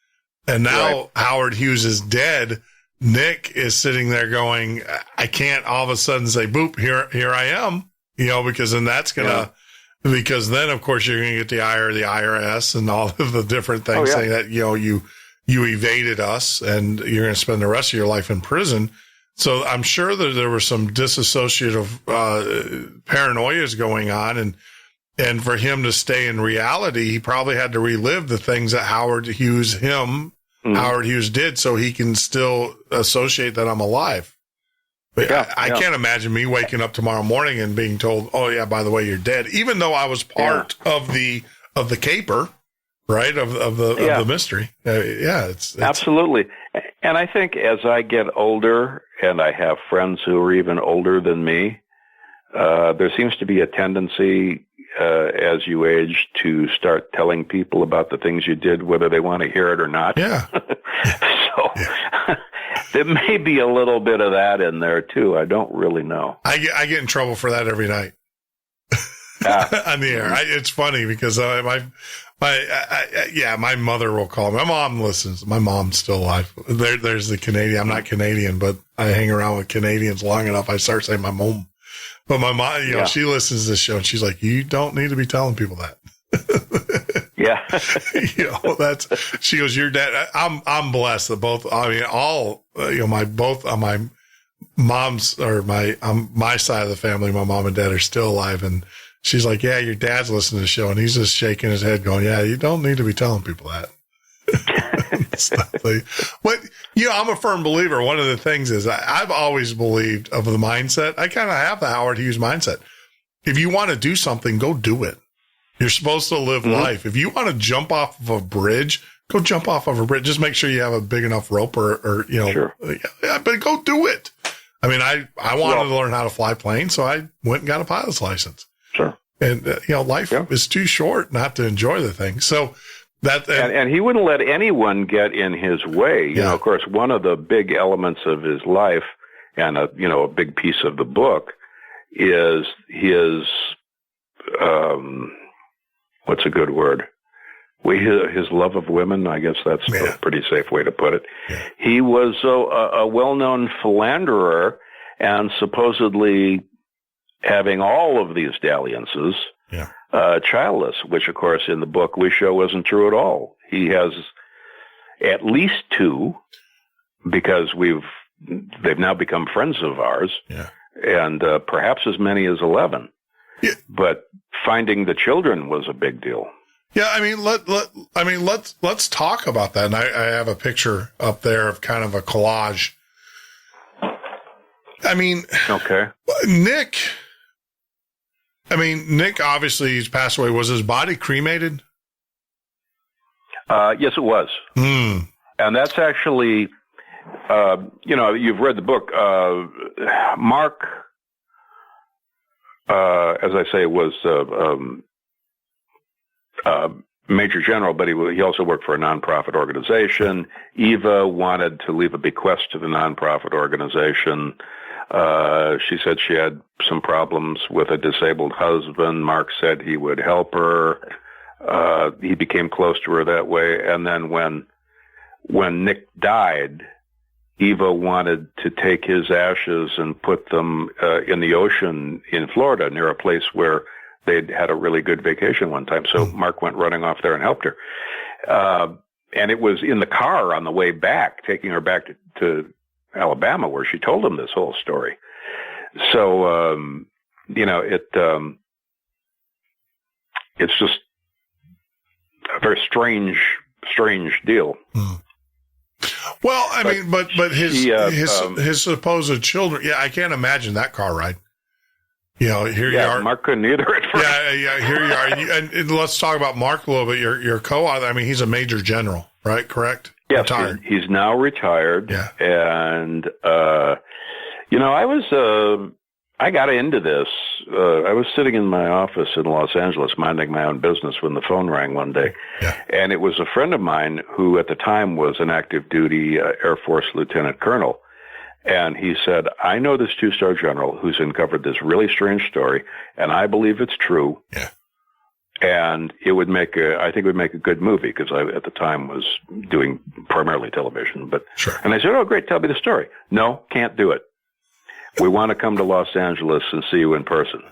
And now Howard Hughes is dead. Nick is sitting there going, I can't all of a sudden say, boop, here I am, because then that's going to, because then of course you're going to get the IRS and all of the different things saying that, you evaded us and you're going to spend the rest of your life in prison. So I'm sure that there were some disassociative, paranoias going on, and for him to stay in reality, he probably had to relive the things that Howard Hughes did so he can still associate that I'm alive. But I can't imagine me waking up tomorrow morning and being told, oh yeah, by the way, you're dead. Even though I was part of the caper, right? Of the mystery. It's absolutely. And I think as I get older and I have friends who are even older than me, there seems to be a tendency, as you age, to start telling people about the things you did, whether they want to hear it or not. Yeah. There may be a little bit of that in there too. I don't really know. I get in trouble for that every night on the air. It's funny because my mother will call me. My mom listens. My mom's still alive. There's the Canadian. I'm not Canadian, but I hang around with Canadians long enough. I start saying my mom. But my mom, she listens to this show and she's like, you don't need to be telling people that. She goes, your dad, I'm blessed that both, my mom's or my side of the family, my mom and dad are still alive. And she's like, yeah, your dad's listening to the show. And he's just shaking his head going, yeah, you don't need to be telling people that. But I'm a firm believer. One of the things is I've always believed of the mindset. I kind of have the Howard Hughes mindset. If you want to do something, go do it. You're supposed to live life. If you want to jump off of a bridge, go jump off of a bridge. Just make sure you have a big enough rope or but go do it. I mean, I wanted to learn how to fly planes, so I went and got a pilot's license. Sure. And, life is too short not to enjoy the thing. So, and he wouldn't let anyone get in his way. Of course, one of the big elements of his life and a big piece of the book is his, what's a good word? His love of women. I guess that's a pretty safe way to put it. Yeah. He was a well-known philanderer and supposedly having all of these dalliances. Yeah. Childless, which of course in the book we show wasn't true at all. He has at least 2 because they've now become friends of ours, and perhaps as many as 11. Yeah. But finding the children was a big deal. Yeah, I mean, let's talk about that. And I have a picture up there of kind of a collage. I mean, okay, Nick obviously he's passed away. Was his body cremated? Yes, it was. And that's actually You've read the book. Mark, as I say, was Major General, but he also worked for a nonprofit organization. Eva wanted to leave a bequest to the nonprofit organization. She said she had some problems with a disabled husband. Mark said he would help her. He became close to her that way. And then when Nick died, Eva wanted to take his ashes and put them in the ocean in Florida, near a place where they'd had a really good vacation one time. So Mark went running off there and helped her. And it was in the car on the way back, taking her back to Alabama, where she told him this whole story. So, it's just a very strange deal. Well, I mean, but his supposed children. Yeah, I can't imagine that car ride. Here you are. Mark couldn't either at first. Yeah. Here you are. And let's talk about Mark a little bit. Your co-author. I mean, he's a major general, right? Correct. Yes, retired. He's now retired. Yeah. And I got into this. I was sitting in my office in Los Angeles, minding my own business, when the phone rang one day. Yeah. And it was a friend of mine who at the time was an active duty Air Force lieutenant colonel. And he said, I know this 2-star general who's uncovered this really strange story, and I believe it's true. Yeah. And it would make I think it would make a good movie, because I, at the time, was doing primarily television. But sure. And I said, oh, great, tell me the story. No, can't do it. We want to come to Los Angeles and see you in person,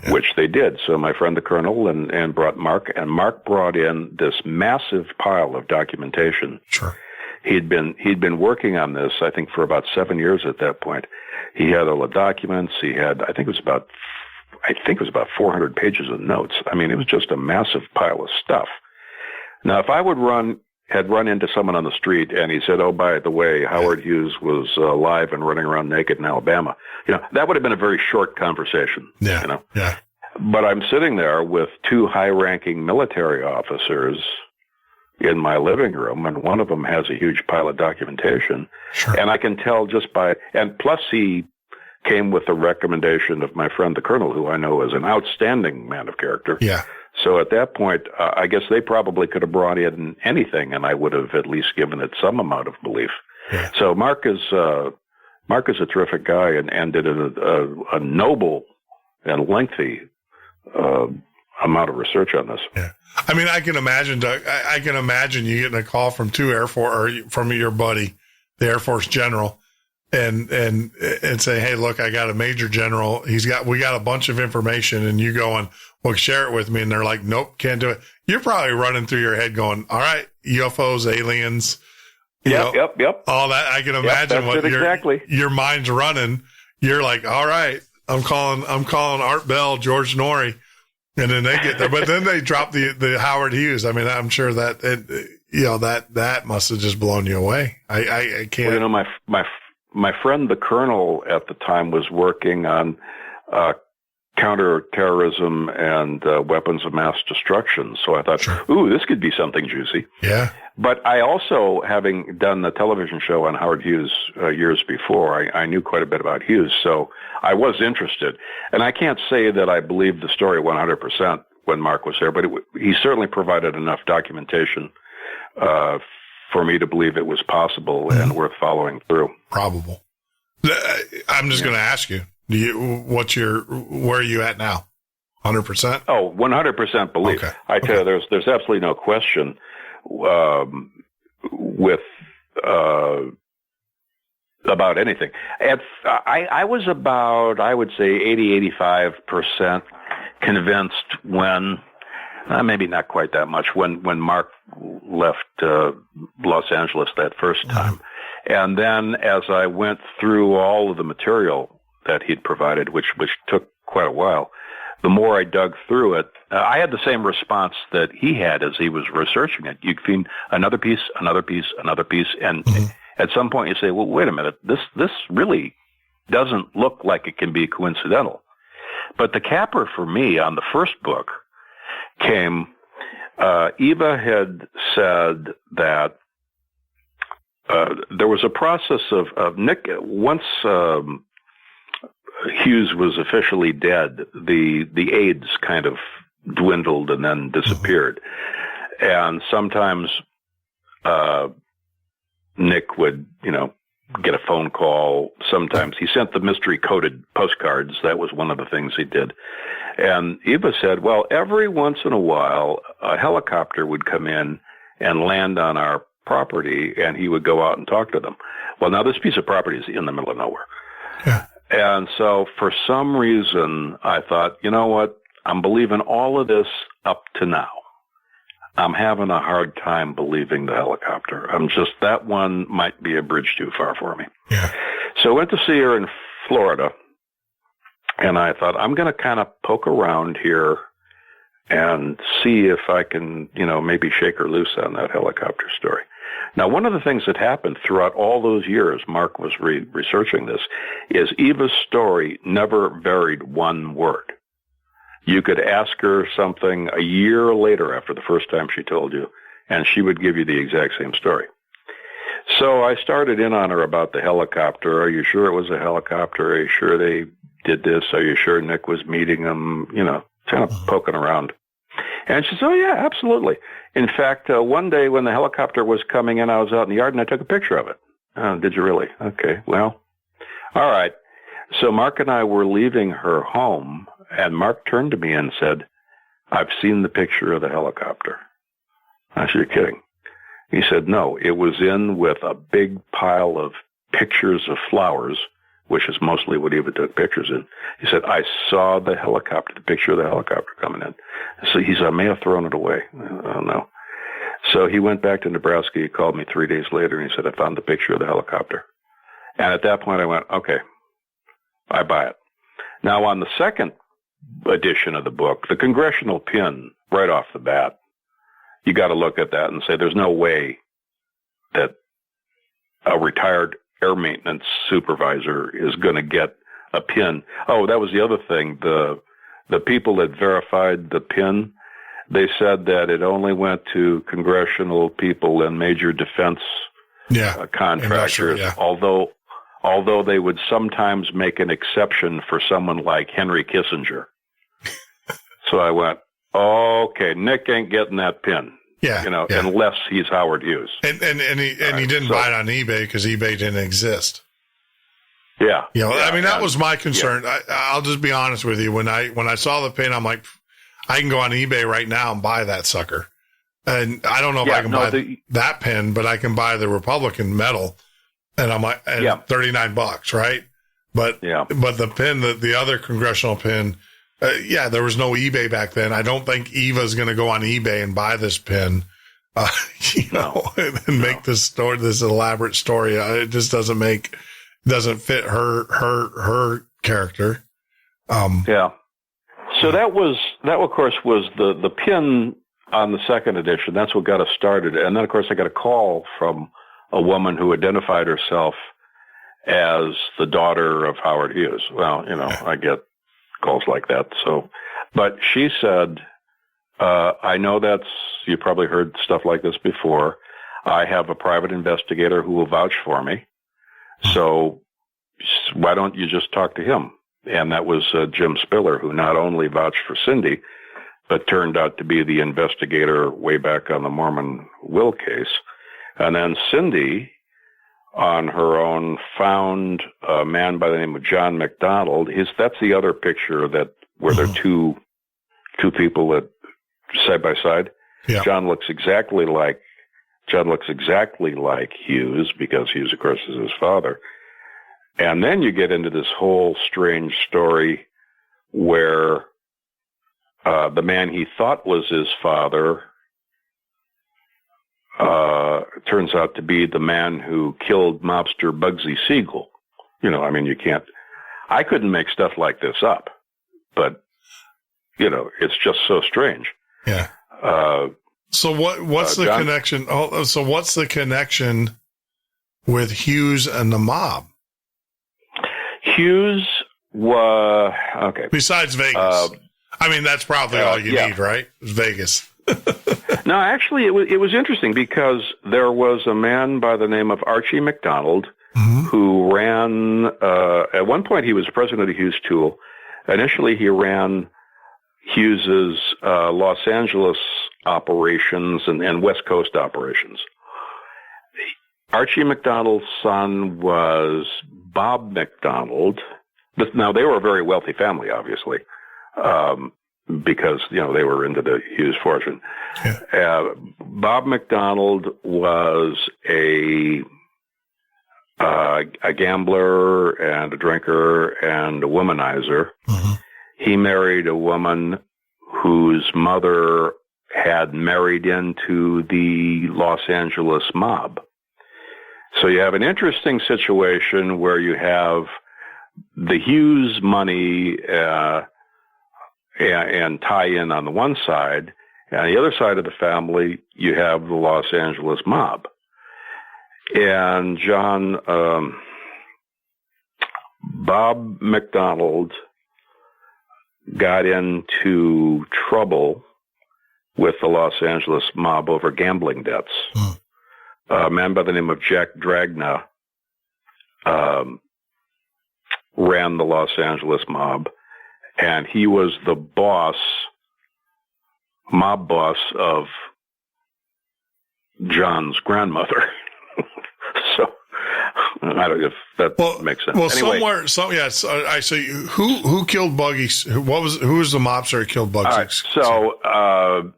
which they did. So my friend, the colonel, and brought Mark, and Mark brought in this massive pile of documentation. Sure. He'd been working on this, I think, for about 7 years at that point. He had all the documents. He had, I think it was about 400 pages of notes. I mean, it was just a massive pile of stuff. Now, if I had run into someone on the street and he said, oh, by the way, Howard Hughes was alive and running around naked in Alabama, that would have been a very short conversation. Yeah. Yeah. But I'm sitting there with 2 high-ranking military officers in my living room, and one of them has a huge pile of documentation. Sure. And I can tell and plus he came with the recommendation of my friend, the colonel, who I know is an outstanding man of character. Yeah. So at that point, I guess they probably could have brought in anything, and I would have at least given it some amount of belief. Yeah. So Mark is a terrific guy, and did a noble and lengthy amount of research on this. Yeah. I mean, I can imagine, Doug. I can imagine you getting a call from from your buddy, the Air Force general, and say, hey, look, I got a major general. We got a bunch of information, and you going, well, share it with me. And they're like, nope, can't do it. You're probably running through your head going, all right, UFOs, aliens, Yep. all that. I can imagine your mind's running. You're like, all right, I'm calling Art Bell, George Norrie. And then they get there, but then they drop the Howard Hughes. I mean, I'm sure that that must have just blown you away. I can't. Well, my friend, the colonel, at the time was working on counterterrorism and weapons of mass destruction. So I thought, sure. Ooh, this could be something juicy. Yeah. But I also, having done the television show on Howard Hughes years before, I knew quite a bit about Hughes. So I was interested. And I can't say that I believed the story 100% when Mark was there, but he certainly provided enough documentation for me to believe it was possible and worth following through. Probable. I'm just going to ask you, where are you at now? 100%? Oh, 100% belief. Okay. I tell you, there's absolutely no question with about anything. I was about, I would say, 85% convinced when, maybe not quite that much, when Mark left Los Angeles that first time. And then as I went through all of the material that he'd provided, which took quite a while, the more I dug through it, I had the same response that he had as he was researching it. You'd find another piece, and at some point you say, well, wait a minute, this really doesn't look like it can be coincidental. But the capper for me on the first book came, Eva had said that there was a process of Nick, once Hughes was officially dead, the AIDS kind of dwindled and then disappeared. And sometimes Nick would, get a phone call. Sometimes he sent the mystery-coded postcards. That was one of the things he did. And Eva said, well, every once in a while, a helicopter would come in and land on our property, and he would go out and talk to them. Well, now this piece of property is in the middle of nowhere. Yeah. And so for some reason, I thought, you know what? I'm believing all of this up to now. I'm having a hard time believing the helicopter. That one might be a bridge too far for me. Yeah. So I went to see her in Florida, and I thought, I'm going to kind of poke around here and see if I can, maybe shake her loose on that helicopter story. Now, one of the things that happened throughout all those years, Mark was researching this, is Eva's story never varied one word. You could ask her something a year later after the first time she told you, and she would give you the exact same story. So I started in on her about the helicopter. Are you sure it was a helicopter? Are you sure they did this? Are you sure Nick was meeting them? Kind of poking around. And she said, oh, yeah, absolutely. In fact, one day when the helicopter was coming in, I was out in the yard and I took a picture of it. Oh, did you really? Okay, well, all right. So Mark and I were leaving her home, and Mark turned to me and said, I've seen the picture of the helicopter. I said, you're kidding. He said, no, it was in with a big pile of pictures of flowers, which is mostly what Eva took pictures in. He said, I saw the picture of the helicopter coming in. So he said, I may have thrown it away. I don't know. So he went back to Nebraska. He called me 3 days later, and he said, I found the picture of the helicopter. And at that point, I went, okay, I buy it. Now, on the second edition of the book, the congressional pin, right off the bat, you got to look at that and say, there's no way that a retired air maintenance supervisor is going to get a pin. Oh, that was the other thing. The people that verified the pin, they said that it only went to congressional people and major defense contractors, although they would sometimes make an exception for someone like Henry Kissinger. So I went, okay, Nick ain't getting that pin. Unless he's Howard Hughes. And he didn't buy it on eBay because eBay didn't exist. Yeah. That was my concern. Yeah. I'll just be honest with you. When I saw the pin, I'm like, I can go on eBay right now and buy that sucker. And I don't know if I can buy that pin, but I can buy the Republican medal. And I'm like, $39, right? But the pin, the other congressional pin, there was no eBay back then. I don't think Eva's going to go on eBay and buy this pin, and make this elaborate story. It just doesn't fit her character. So that of course was the pin on the second edition. That's what got us started. And then of course I got a call from a woman who identified herself as the daughter of Howard Hughes. Well, I get calls like that. So, but she said, I know you probably heard stuff like this before. I have a private investigator who will vouch for me. So why don't you just talk to him? And that was Jim Spiller, who not only vouched for Cindy, but turned out to be the investigator way back on the Mormon will case. And then Cindy, on her own, found a man by the name of John McDonald. That's the other picture where there are two people that side by side. Yeah. John looks exactly like Hughes, because Hughes, of course, is his father. And then you get into this whole strange story where the man he thought was his father turns out to be the man who killed mobster Bugsy Siegel. I couldn't make stuff like this up, but, it's just so strange. Yeah. So what's the connection? So what's the connection with Hughes and the mob? Hughes was, okay. Besides Vegas. That's probably all you need, right? Vegas. No, actually, it was interesting because there was a man by the name of Archie McDonald who ran, at one point he was president of Hughes Tool. Initially, he ran Hughes's Los Angeles operations and West Coast operations. Archie McDonald's son was Bob McDonald. Now, they were a very wealthy family, obviously, because, they were into the Hughes fortune. Yeah. Bob McDonald was a gambler and a drinker and a womanizer. He married a woman whose mother had married into the Los Angeles mob. So you have an interesting situation where you have the Hughes money and tie-in on the one side, and on the other side of the family, you have the Los Angeles mob. And Bob McDonald got into trouble with the Los Angeles mob over gambling debts. A man by the name of Jack Dragna ran the Los Angeles mob, and he was the mob boss of John's grandmother. So I don't know if that makes sense. Well, anyway, I say who killed Buggy? Who was the mobster who killed Bugsy? All right,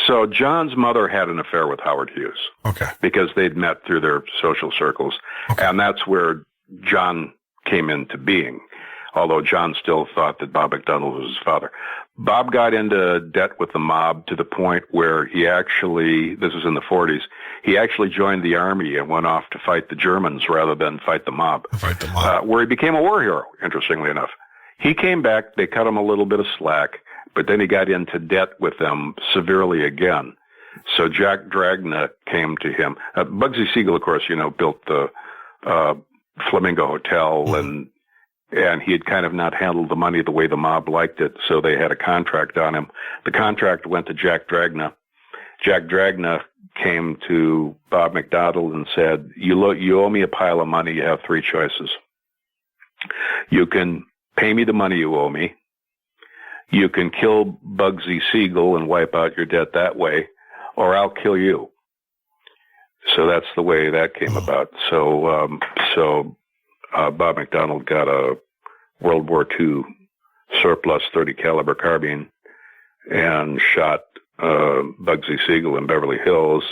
so John's mother had an affair with Howard Hughes. Okay. Because they'd met through their social circles. Okay. And that's where John came into being, although John still thought that Bob McDonald was his father. Bob got into debt with the mob to the point where he actually, this was in the 40s, he actually joined the army and went off to fight the Germans rather than fight the mob. Where he became a war hero, interestingly enough. He came back, they cut him a little bit of slack, but then he got into debt with them severely again. So Jack Dragna came to him. Bugsy Siegel, of course, built the Flamingo Hotel, and he had kind of not handled the money the way the mob liked it, so they had a contract on him. The contract went to Jack Dragna. Jack Dragna came to Bob McDonald and said, you owe me a pile of money. You have three choices. You can pay me the money you owe me. You can kill Bugsy Siegel and wipe out your debt that way, or I'll kill you. So that's the way that came about. So Bob McDonald got a World War II surplus .30 caliber carbine and shot Bugsy Siegel in Beverly Hills.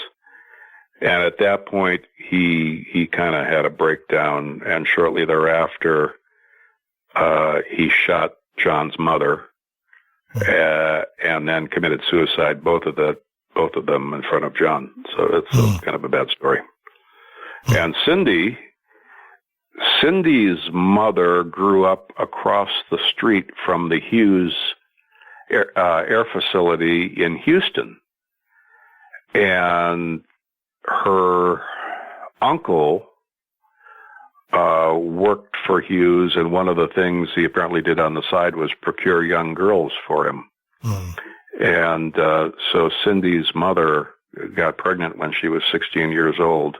And at that point, he kind of had a breakdown, and shortly thereafter, he shot John's mother, and then committed suicide, both of them in front of John. So it's kind of a bad story. And Cindy's mother grew up across the street from the Hughes air facility in Houston. And her uncle worked for Hughes, and one of the things he apparently did on the side was procure young girls for him. And so Cindy's mother got pregnant when she was 16 years old,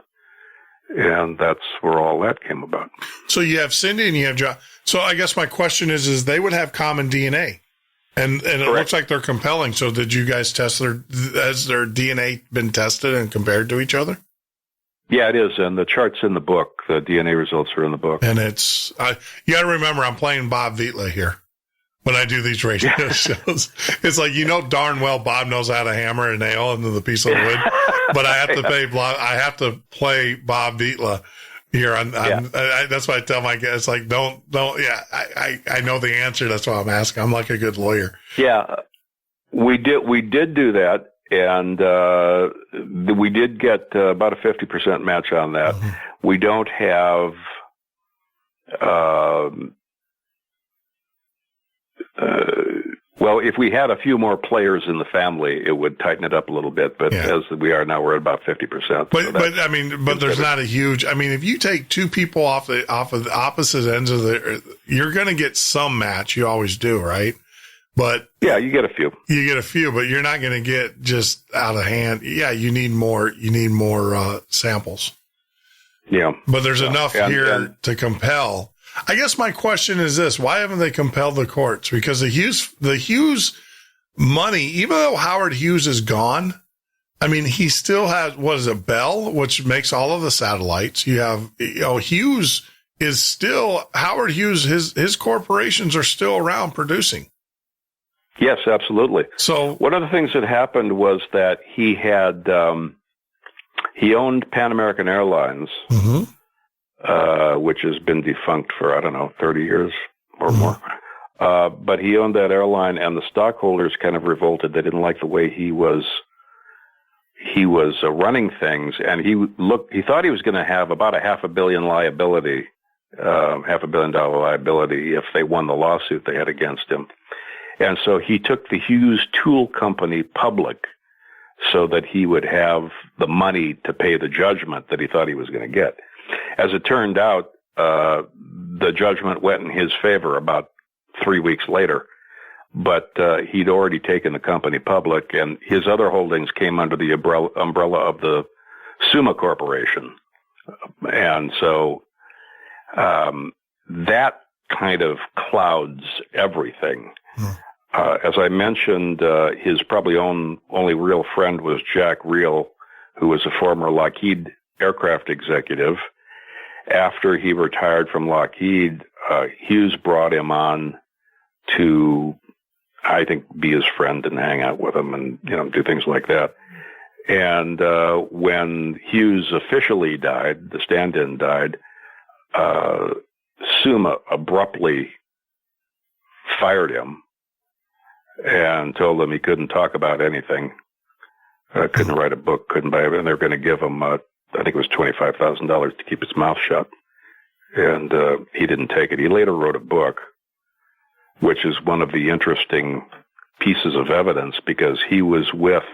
and that's where all that came about. So you have Cindy and you have John. So I guess my question is they would have common DNA, and it looks like they're compelling. So did you guys has their DNA been tested and compared to each other? Yeah, it is, and the chart's in the book. The DNA results are in the book. And it's you got to remember, I'm playing Bob Vitla here when I do these radio shows. It's like, darn well Bob knows how to hammer a nail into the piece of wood, but I have to play Bob Vitla here. That's why I tell my guests, like, don't. Yeah, I know the answer. That's why I'm asking. I'm like a good lawyer. Yeah, we did do that. And we did get about a 50% match on that. Mm-hmm. We don't have well, if we had a few more players in the family, it would tighten it up a little bit. But as we are now, we're at about 50%. But there's not a huge. I mean, if you take two people off of the opposite ends of you're going to get some match. You always do, right? But yeah, you get a few. You get a few, but you're not going to get just out of hand. Yeah, you need more samples. Yeah. But there's enough here to compel. I guess my question is this: why haven't they compelled the courts? Because the Hughes money, even though Howard Hughes is gone, I mean, he still has, what is it, Bell, which makes all of the satellites. You have, Hughes is still, Howard Hughes, his corporations are still around producing. Yes, absolutely. So one of the things that happened was that he had, he owned Pan American Airlines, which has been defunct for, 30 years or more. But he owned that airline, and the stockholders kind of revolted. They didn't like the way he was running things, and he thought he was going to have about $500 million liability, $500 million liability if they won the lawsuit they had against him. And so he took the Hughes Tool Company public so that he would have the money to pay the judgment that he thought he was going to get. As it turned out, the judgment went in his favor about 3 weeks later, but he'd already taken the company public, and his other holdings came under the umbrella of the Summa Corporation. And so that kind of clouds everything. As I mentioned, his probably only real friend was Jack Reel, who was a former Lockheed aircraft executive. After he retired from Lockheed, Hughes brought him on to, I think, be his friend and hang out with him and, do things like that. And when Hughes officially died, the stand-in died, Summa abruptly fired him and told him he couldn't talk about anything, couldn't write a book, couldn't buy it, and they were going to give him, I think it was $25,000 to keep his mouth shut. And he didn't take it. He later wrote a book, which is one of the interesting pieces of evidence, because he was with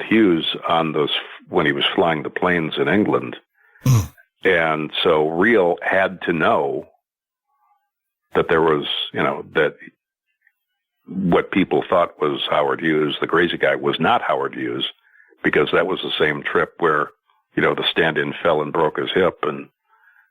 Hughes on those, when he was flying the planes in England. And so Reel had to know that there was, that what people thought was Howard Hughes, the crazy guy, was not Howard Hughes, because that was the same trip where, the stand-in fell and broke his hip. And,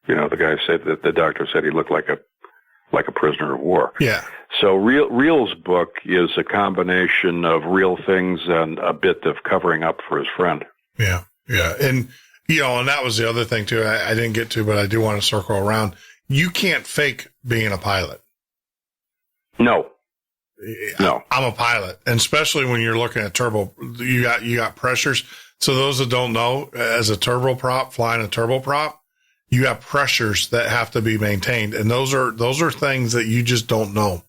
the guy said that the doctor said he looked like a prisoner of war. Yeah. So Reel's book is a combination of real things and a bit of covering up for his friend. Yeah. Yeah. And, and that was the other thing too. I didn't get to, but I do want to circle around. You can't fake being a pilot. No. I'm a pilot. And especially when you're looking at turbo, you got pressures. So those that don't know, as a turboprop, flying a turboprop, you have pressures that have to be maintained. And those are things that you just don't know.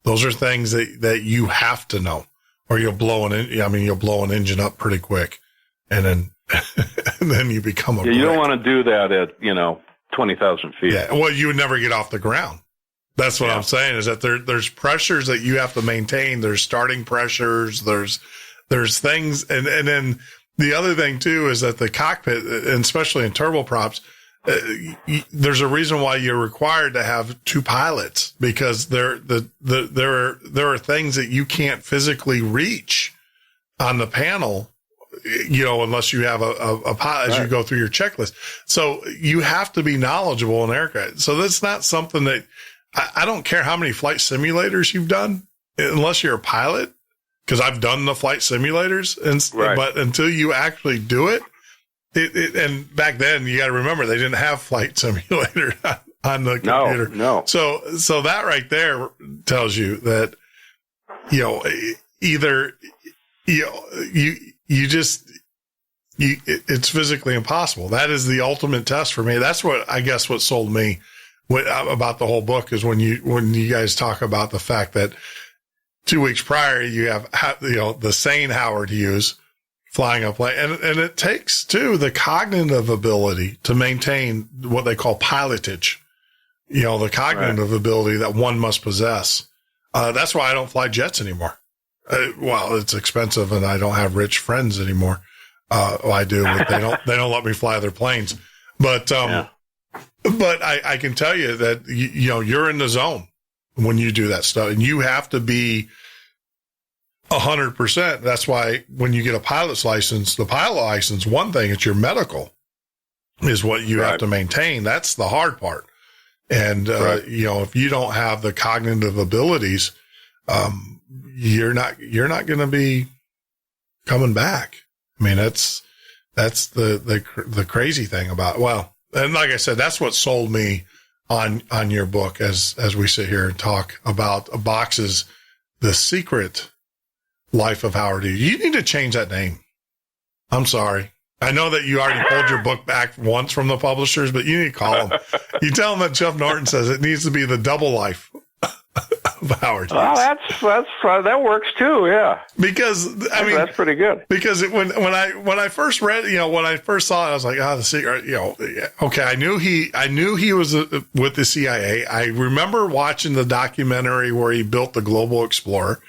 Those are things that you have to know, or you'll blow an engine up pretty quick. And then you become a, you don't want to do that at, 20,000 feet. Yeah. Well, you would never get off the ground. That's what I'm saying, is that there's pressures that you have to maintain. There's starting pressures. There's things. And then the other thing too, is that the cockpit, and especially in turboprops, there's a reason why you're required to have two pilots, because there are things that you can't physically reach on the panel, unless you have a pilot as you go through your checklist. So you have to be knowledgeable in aircraft. So that's not something that, I don't care how many flight simulators you've done, unless you're a pilot, because I've done the flight simulators, but until you actually do it, and back then you got to remember, they didn't have flight simulator on the computer. No. So that right there tells you that, it's physically impossible. That is the ultimate test for me. That's what sold me about the whole book, is when you guys talk about the fact that 2 weeks prior you have, the sane Howard Hughes flying a plane, and it takes too the cognitive ability to maintain what they call pilotage. The cognitive ability that one must possess. That's why I don't fly jets anymore. Well, it's expensive, and I don't have rich friends anymore. Well, I do, but they don't let me fly their planes. But I can tell you that, you're in the zone. when you do that stuff. And you have to be 100%. That's why when you get a pilot's license, the pilot license, one thing, it's your medical is what you have to maintain. That's the hard part. And, if you don't have the cognitive abilities, you're not going to be coming back. I mean, that's the crazy thing about, and like I said, that's what sold me on your book as we sit here and talk about Box's The Secret Life of Howard Hughes. You need to change that name. I'm sorry. I know that you already pulled your book back once from the publishers, but you need to call them. You tell them that Jeff Norton says it needs to be the double life of Howard Hughes. Well, that works too. Yeah. Because that's pretty good. Because when I first read, when I first saw it, I was like, the secret, okay. I knew he was with the CIA. I remember watching the documentary where he built the Global Explorer,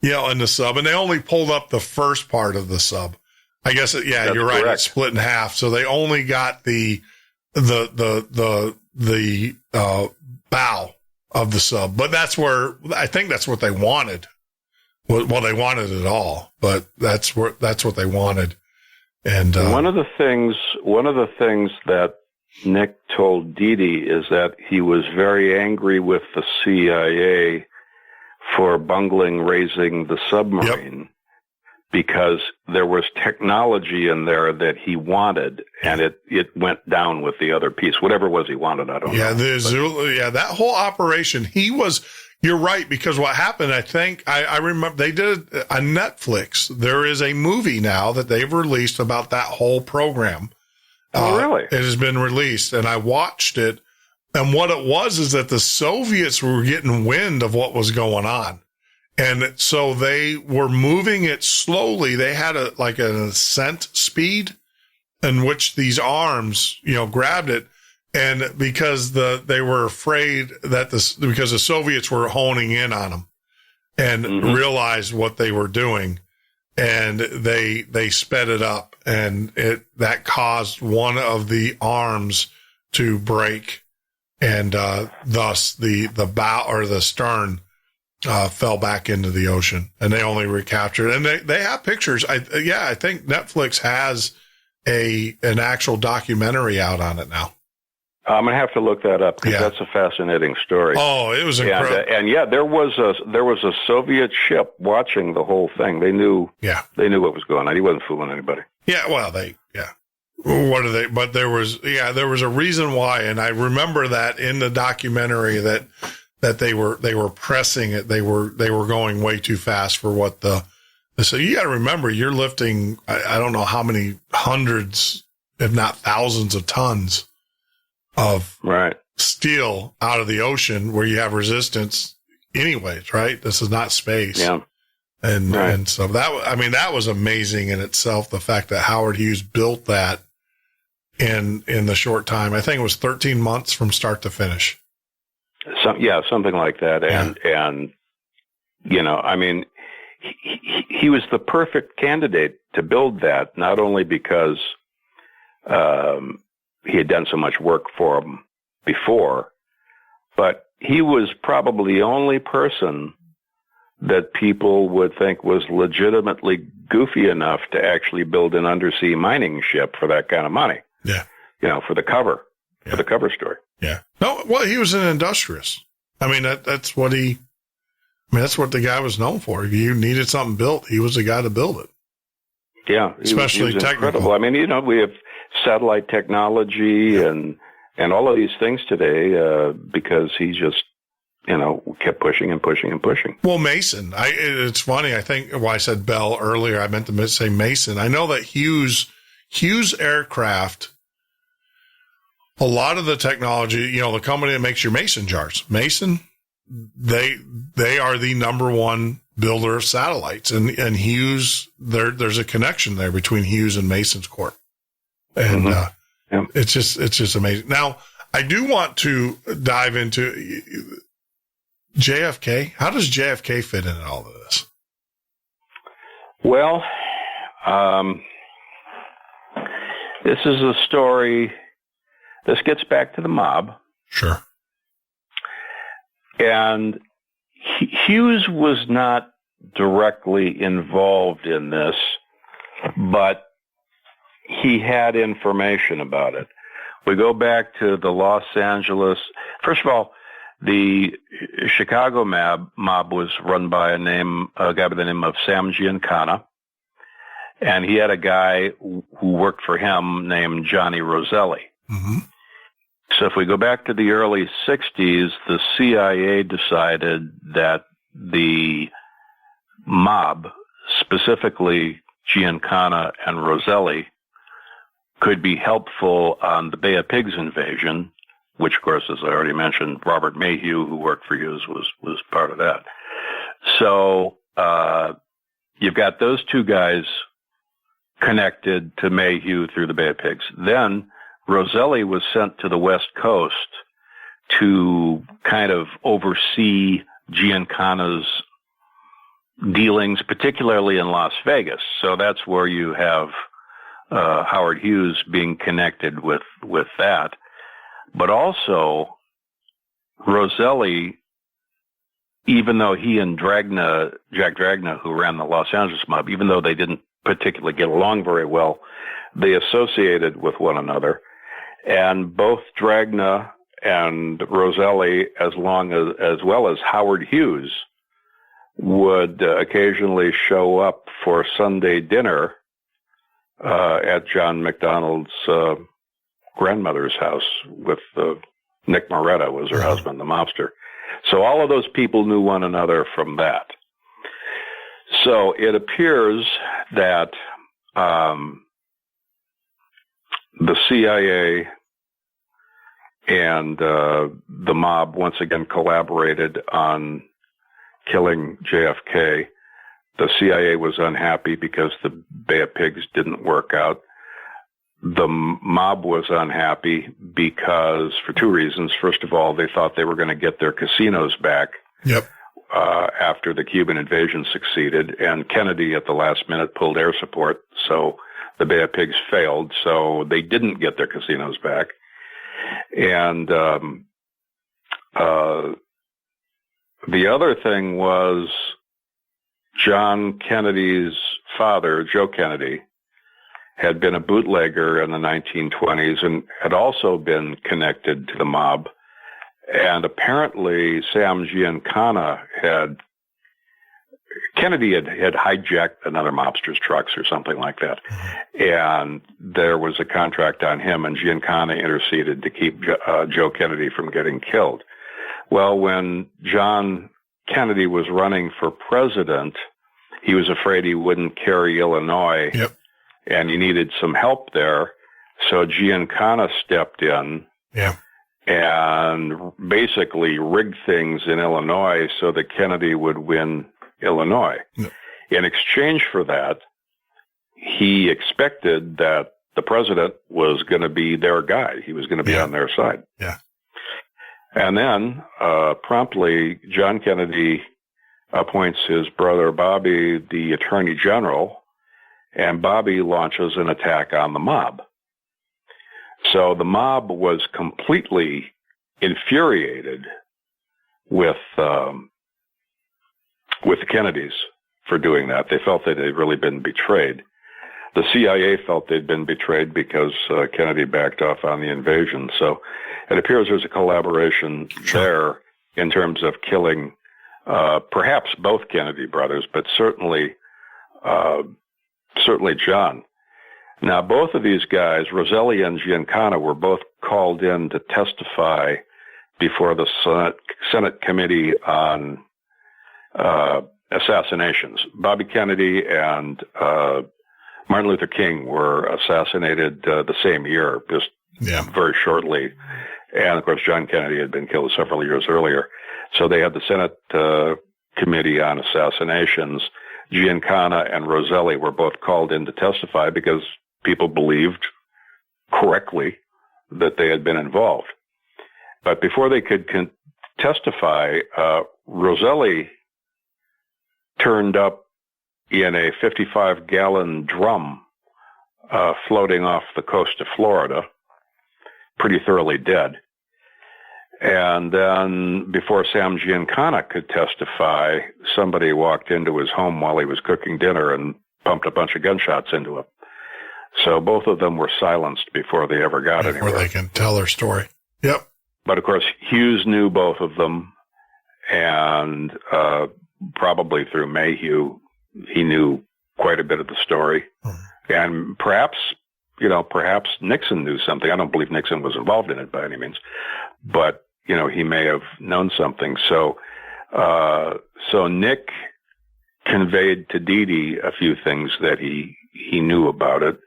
in the sub, and they only pulled up the first part of the sub. I guess, that's you're right. Correct. It's split in half. So they only got the bow of the sub, but I think that's what they wanted. Well, they wanted it all, but that's what they wanted. And one of the things that Nick told Dee Dee is that he was very angry with the CIA for bungling raising the submarine. Yep. Because there was technology in there that he wanted, and it went down with the other piece, whatever it was he wanted. I don't know. That whole operation. You're right, because what happened, I think, I remember they did on Netflix. There is a movie now that they've released about that whole program. Oh, really? It has been released, and I watched it. And what it was is that the Soviets were getting wind of what was going on. And so they were moving it slowly. They had an ascent speed in which these arms, grabbed it. And because they were afraid that because the Soviets were honing in on them and realized what they were doing, and they sped it up, and that caused one of the arms to break, and thus the bow or the stern fell back into the ocean, and they only recaptured. And they have pictures. I think Netflix has an actual documentary out on it now. I'm gonna have to look that up because that's a fascinating story. Oh, it was incredible. And there was a Soviet ship watching the whole thing. They knew. Yeah, they knew what was going on. He wasn't fooling anybody. Yeah, well, what are they? But there was a reason why, and I remember that in the documentary that they were pressing it. They were going way too fast for what so you got to remember, you're lifting, I don't know how many hundreds, if not thousands of tons of steel out of the ocean where you have resistance anyways, right? This is not space. Yeah. And so that was amazing in itself. The fact that Howard Hughes built that in the short time, I think it was 13 months from start to finish. Something like that. And he was the perfect candidate to build that, not only because he had done so much work for him before, but he was probably the only person that people would think was legitimately goofy enough to actually build an undersea mining ship for that kind of money. Yeah. For the cover story. Yeah. No, well, he was an industrialist. I mean, that's what that's what the guy was known for. If you needed something built, he was the guy to build it. Yeah. Especially he was technical. Incredible. I mean, we have satellite technology and all of these things today, because he just, kept pushing and pushing and pushing. Well, Mason, it's funny. I think I said Bell earlier. I meant to say Mason. I know that Hughes Aircraft, a lot of the technology, the company that makes your Mason jars, Mason, they are the number one builder of satellites, and Hughes, there's a connection there between Hughes and Mason's Corp. And, it's just amazing. Now, I do want to dive into JFK. How does JFK fit in all of this? Well, this is a story. This gets back to the mob. Sure. And Hughes was not directly involved in this, but he had information about it. We go back to the Los Angeles. First of all, the Chicago mob was run by a guy by the name of Sam Giancana, and he had a guy who worked for him named Johnny Roselli. Mm-hmm. So if we go back to the early 60s, the CIA decided that the mob, specifically Giancana and Roselli, could be helpful on the Bay of Pigs invasion, which, of course, as I already mentioned, Robert Mayhew, who worked for Hughes, was part of that. So you've got those two guys connected to Mayhew through the Bay of Pigs. Then Roselli was sent to the West Coast to kind of oversee Giancana's dealings, particularly in Las Vegas. So that's where you have Howard Hughes being connected with that. But also, Roselli, even though he and Jack Dragna, who ran the Los Angeles mob, even though they didn't particularly get along very well, they associated with one another. And both Dragna and Roselli, as well as Howard Hughes, would occasionally show up for Sunday dinner at John McDonald's grandmother's house with Nick Moretta was her husband, the mobster. So all of those people knew one another from that. So it appears that the CIA and the mob once again collaborated on killing JFK. The CIA was unhappy because the Bay of Pigs didn't work out. The mob was unhappy because, for two reasons. First of all, they thought they were going to get their casinos back. Yep. After the Cuban invasion succeeded, and Kennedy at the last minute pulled air support, so the Bay of Pigs failed, so they didn't get their casinos back. And the other thing was John Kennedy's father, Joe Kennedy, had been a bootlegger in the 1920s and had also been connected to the mob. And apparently Sam Giancana Kennedy had hijacked another mobster's trucks or something like that. And there was a contract on him, and Giancana interceded to keep Joe Kennedy from getting killed. Well, when John Kennedy was running for president, he was afraid he wouldn't carry Illinois. Yep. And he needed some help there. So Giancana stepped in. Yeah. And basically rigged things in Illinois so that Kennedy would win Illinois. No. In exchange for that, he expected that the president was going to be their guy. He was going to be on their side. Yeah. And then, promptly, John Kennedy appoints his brother Bobby the attorney general, and Bobby launches an attack on the mob. So the mob was completely infuriated with the Kennedys for doing that. They felt that they'd really been betrayed. The CIA felt they'd been betrayed because Kennedy backed off on the invasion. So it appears there's a collaboration there in terms of killing perhaps both Kennedy brothers, but certainly John. Now, both of these guys, Roselli and Giancana, were both called in to testify before the Senate Committee on Assassinations. Bobby Kennedy and Martin Luther King were assassinated the same year, just very shortly. And, of course, John Kennedy had been killed several years earlier. So they had the Senate Committee on Assassinations. Giancana and Roselli were both called in to testify because people believed correctly that they had been involved. But before they could testify, Roselli turned up in a 55-gallon drum floating off the coast of Florida, pretty thoroughly dead. And then before Sam Giancana could testify, somebody walked into his home while he was cooking dinner and pumped a bunch of gunshots into him. So both of them were silenced before they ever got anywhere. Before they can tell their story. Yep. But, of course, Hughes knew both of them, and probably through Mayhew, he knew quite a bit of the story. And perhaps Nixon knew something. I don't believe Nixon was involved in it by any means, but, he may have known something. So Nick conveyed to Dee Dee a few things that he knew about it.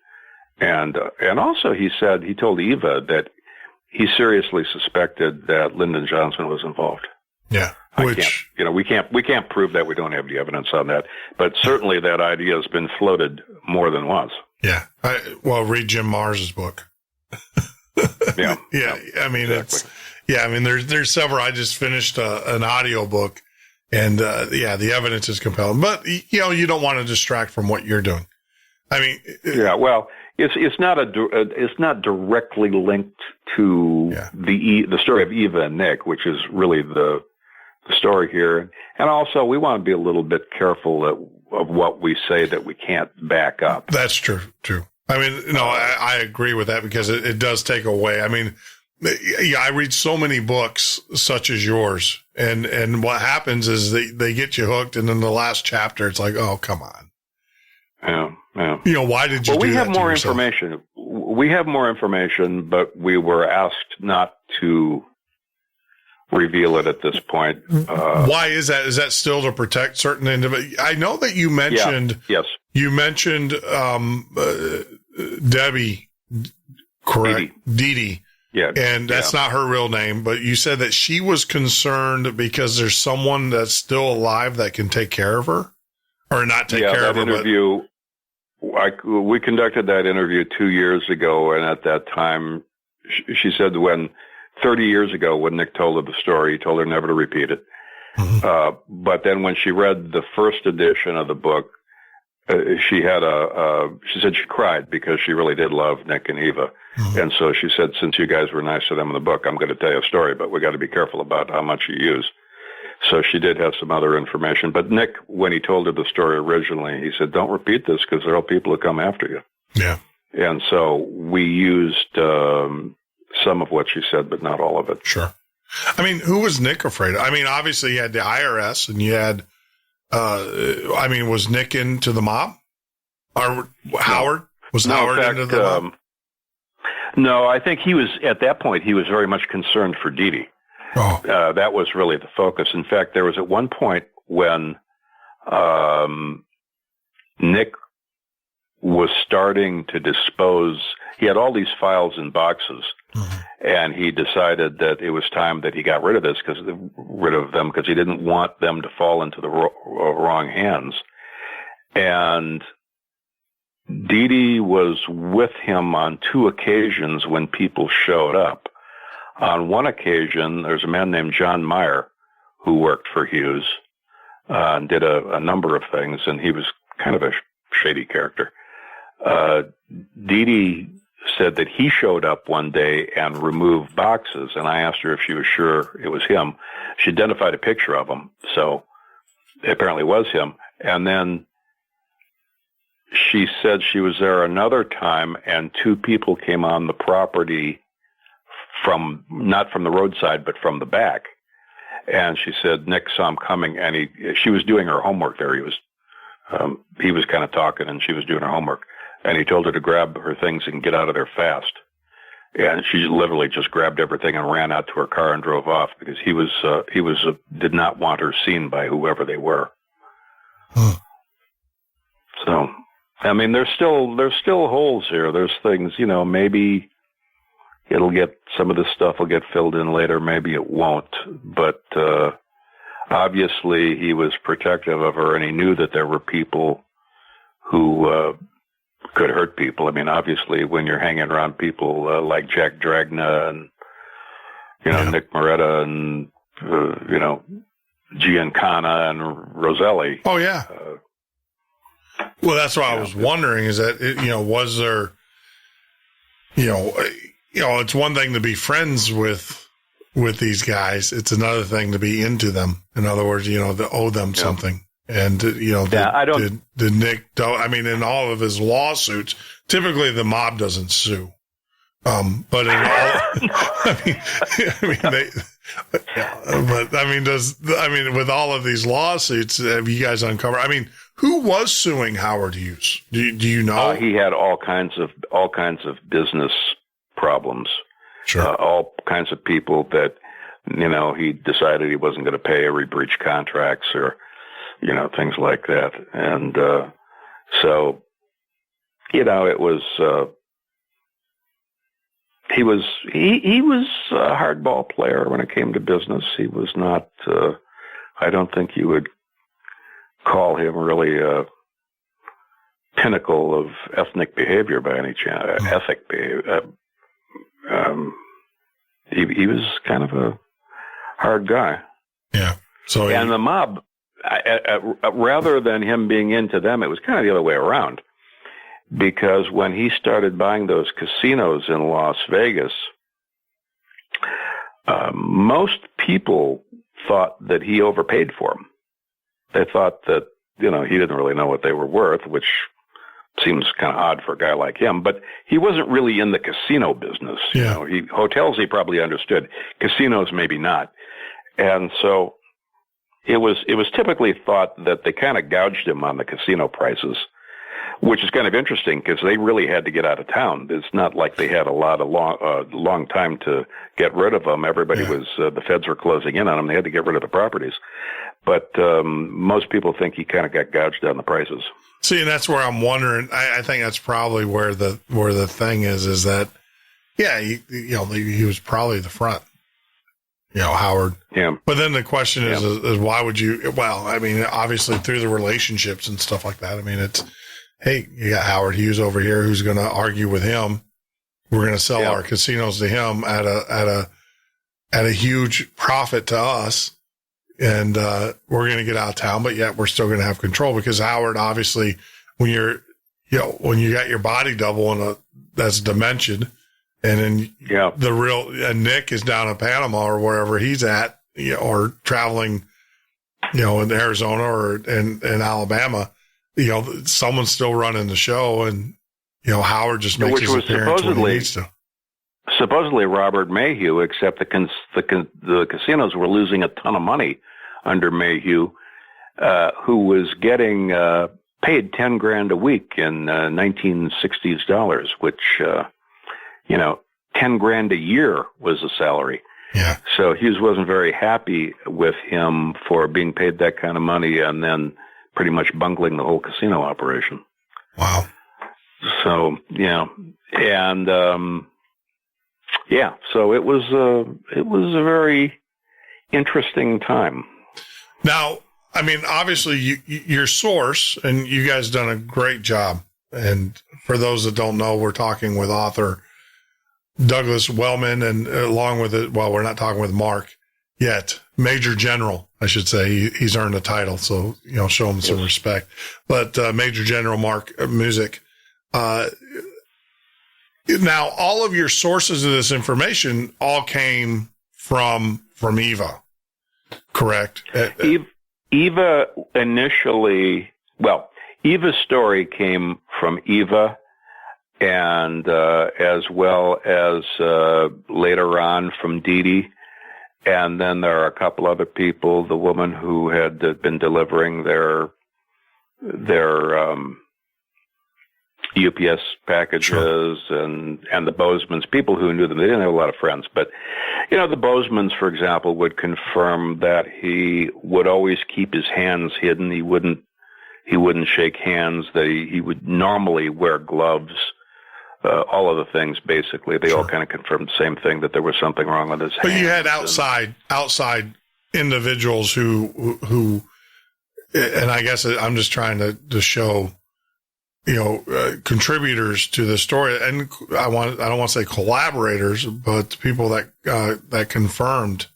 And also he told Eva that he seriously suspected that Lyndon Johnson was involed. Yeah. We can't prove that. We don't have the evidence on that, but certainly that idea has been floated more than once. Yeah. Read Jim Mars's book. Yeah. Yeah. I mean, exactly. There's several. I just finished an audio book, and the evidence is compelling, but you don't want to distract from what you're doing. I mean, it's not directly linked to the story of Eva and Nick, which is really the story here. And also, we want to be a little bit careful of what we say that we can't back up. That's true. I mean, no, I agree with that, because it does take away. I mean, I read so many books such as yours, and what happens is they get you hooked, and then the last chapter, it's like, oh, come on. Yeah. Why did you do that? We have more information. We have more information, but we were asked not to reveal it at this point. Why is that? Is that still to protect certain individuals? I know that you mentioned. Yeah. Yes. You mentioned Debbie, correct? Dee Dee. Yeah. And that's not her real name, but you said that she was concerned because there's someone that's still alive that can take care of her, or not take care of her. Interview. We conducted that interview 2 years ago, and at that time, she said when 30 years ago, when Nick told her the story, he told her never to repeat it. Mm-hmm. But then when she read the first edition of the book, she said she cried because she really did love Nick and Eva. Mm-hmm. And so she said, since you guys were nice to them in the book, I'm going to tell you a story, but we got to be careful about how much you use. So she did have some other information. But Nick, when he told her the story originally, he said, don't repeat this because there are people who come after you. Yeah. And so we used some of what she said, but not all of it. Sure. I mean, who was Nick afraid of? I mean, obviously you had the IRS, and you had, was Nick into the mob? Or Howard? Was Howard into the mob? No, I think at that point, he was very much concerned for Dee Dee. Oh. That was really the focus. In fact, there was at one point when Nick was starting to dispose. He had all these files in boxes, mm-hmm. and he decided that it was time that he got rid of them because he didn't want them to fall into the wrong hands. And Dee Dee was with him on 2 occasions when people showed up. On one occasion, there's a man named John Meyer who worked for Hughes and did a number of things, and he was kind of a shady character. Dee Dee said that he showed up one day and removed boxes, and I asked her if she was sure it was him. She identified a picture of him, so it apparently was him. And then she said she was there another time, and 2 people came on the property not from the roadside, but from the back. And she said Nick saw him coming, and she was doing her homework there. He was kind of talking, and she was doing her homework. And he told her to grab her things and get out of there fast. And she literally just grabbed everything and ran out to her car and drove off because he did not want her seen by whoever they were. Huh. So, I mean, there's still holes here. There's things, maybe some of this stuff will get filled in later. Maybe it won't. But obviously he was protective of her, and he knew that there were people who could hurt people. I mean, obviously when you're hanging around people like Jack Dragna and, Nick Moretta and, Giancana and Roselli. Oh, yeah. Well, that's what I was wondering is that, was there, it's one thing to be friends with with these guys. It's another thing to be into them. In other words, to owe them something. And, did Nick, in all of his lawsuits, typically the mob doesn't sue. But in all, with all of these lawsuits, have you guys uncovered? Who was suing Howard Hughes? Do you know? He had all kinds of business problems. Sure. All kinds of people that, he decided he wasn't going to pay or he breached contracts or, things like that. And, so, it was, he was a hardball player when it came to business. He was not, I don't think you would call him really a pinnacle of ethnic behavior by any chance, ethic behavior. He was kind of a hard guy. Yeah. So and the mob, rather than him being into them, it was kind of the other way around. Because when he started buying those casinos in Las Vegas, most people thought that he overpaid for them. They thought that, he didn't really know what they were worth, which seems kind of odd for a guy like him. But he wasn't really in the casino business. Yeah. Hotels he probably understood. Casinos maybe not. And so it was typically thought that they kind of gouged him on the casino prices, which is kind of interesting because they really had to get out of town. It's not like they had a long time to get rid of them. Everybody was, the feds were closing in on them. They had to get rid of the properties. But most people think he kind of got gouged on the prices. See, and that's where I'm wondering. I think that's probably where the thing is that, he was probably the front. Howard. Yeah. But then the question is why would you? Well, obviously through the relationships and stuff like that. It's, hey, you got Howard Hughes over here who's going to argue with him. We're going to sell our casinos to him at a huge profit to us. And, we're going to get out of town, but yet we're still going to have control because Howard, obviously, when you got your body double that's dimension, and then and Nick is down in Panama or wherever he's at, or traveling, in Arizona or in Alabama, someone's still running the show, and Howard just makes his appearance when he needs to. Supposedly Robert Mayhew, except the casinos were losing a ton of money under Mayhew, who was getting paid $10,000 a week in 1960s dollars, which $10,000 a year was the salary. Yeah. So Hughes wasn't very happy with him for being paid that kind of money and then pretty much bungling the whole casino operation. Wow. So, and, so it was a very interesting time. Now, obviously your source, and you guys done a great job. And for those that don't know, we're talking with author Douglas Wellman, and along with it, well, we're not talking with Mark yet. Major General, I should say. He's earned a title, so, show him some respect. But Major General Mark Music. Now, all of your sources of this information all came from Eva, correct? Eva initially, Eva's story came from Eva, and as well as later on from Dee Dee. And then there are a couple other people, the woman who had been delivering their UPS packages, and the Bozemans, people who knew them. They didn't have a lot of friends, but the Bozemans, for example, would confirm that he would always keep his hands hidden. He wouldn't shake hands. That he would normally wear gloves. All of the things, basically, they all kind of confirmed the same thing, that there was something wrong with his hands. But you had outside individuals who, and I guess I'm just trying to show, contributors to the story. And I don't want to say collaborators, but people that confirmed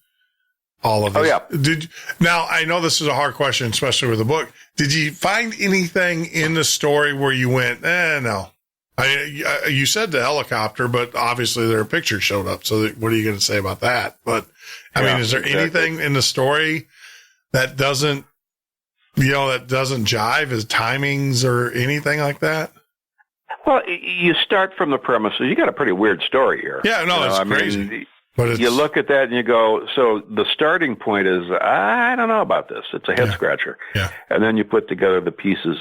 all of this. Oh, yeah. Now, I know this is a hard question, especially with the book. Did you find anything in the story where you went, no? You said the helicopter, but obviously their picture showed up. So what are you going to say about that? But I mean, is there anything in the story that doesn't jive as timings or anything like that? Well, you start from the premise. You got a pretty weird story here. Yeah, no, it's crazy. But you look at that and you go, so the starting point is, I don't know about this. It's a head scratcher. Yeah. And then you put together the pieces,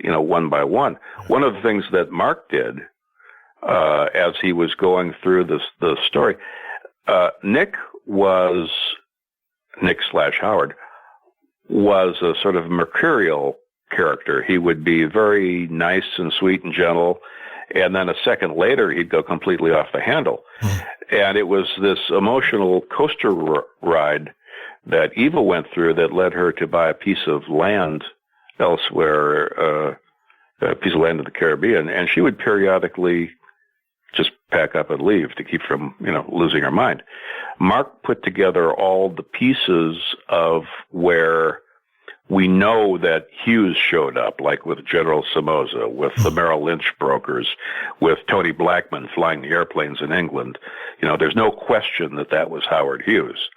one by one. One of the things that Mark did, as he was going through the story, Nick/Howard was a sort of mercurial character. He would be very nice and sweet and gentle, and then a second later he'd go completely off the handle. And it was this emotional coaster ride that Eva went through that led her to buy a piece of land elsewhere, a piece of land in the Caribbean, and she would periodically just pack up and leave to keep from losing her mind. Mark put together all the pieces of where we know that Hughes showed up, like with General Somoza, with the Merrill Lynch brokers, with Tony Blackman flying the airplanes in England. There's no question that was Howard Hughes.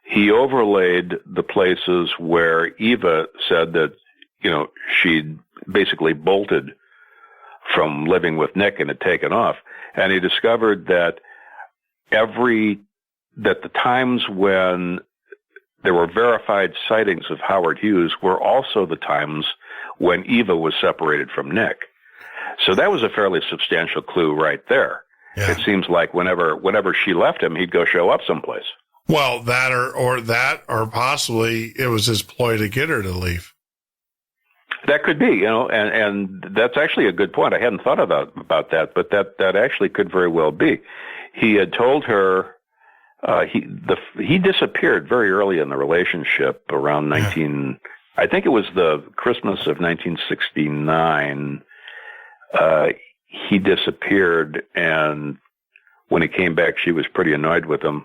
He overlaid the places where Eva said that, she'd basically bolted from living with Nick and had taken off. And he discovered that the times when there were verified sightings of Howard Hughes were also the times when Eva was separated from Nick. So that was a fairly substantial clue right there. Yeah. It seems like whenever she left him, he'd go show up someplace. Well, that or possibly it was his ploy to get her to leave. That could be, and that's actually a good point. I hadn't thought about that, but that actually could very well be. He had told her. He disappeared very early in the relationship around I think it was the Christmas of 1969. He disappeared, and when he came back, she was pretty annoyed with him.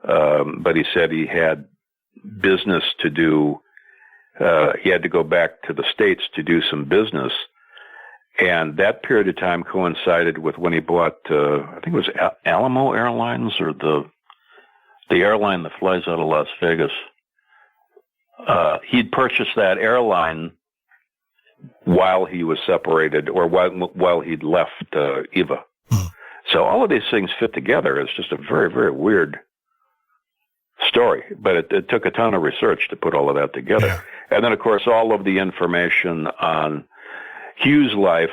But he said he had business to do. He had to go back to the States to do some business. And that period of time coincided with when he bought, I think it was Alamo Airlines or the airline that flies out of Las Vegas. He'd purchased that airline while he was separated, or while he'd left Eva. So all of these things fit together. It's just a very, very weird story, but it took a ton of research to put all of that together. Yeah. And then, of course, all of the information on Hughes' life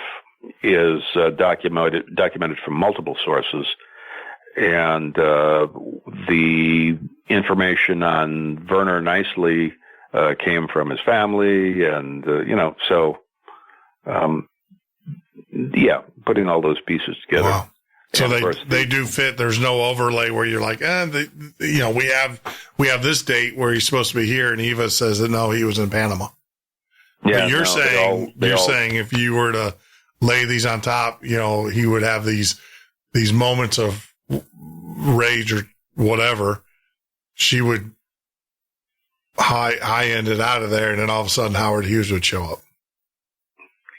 is documented from multiple sources. And the information on Werner Nicely came from his family, and putting all those pieces together. Wow. So they do fit. There's no overlay where you're like, we have this date where he's supposed to be here, and Eva says that no, he was in Panama. Yeah, but you're saying if you were to lay these on top, he would have these moments of rage or whatever. She would high end it out of there, and then all of a sudden Howard Hughes would show up.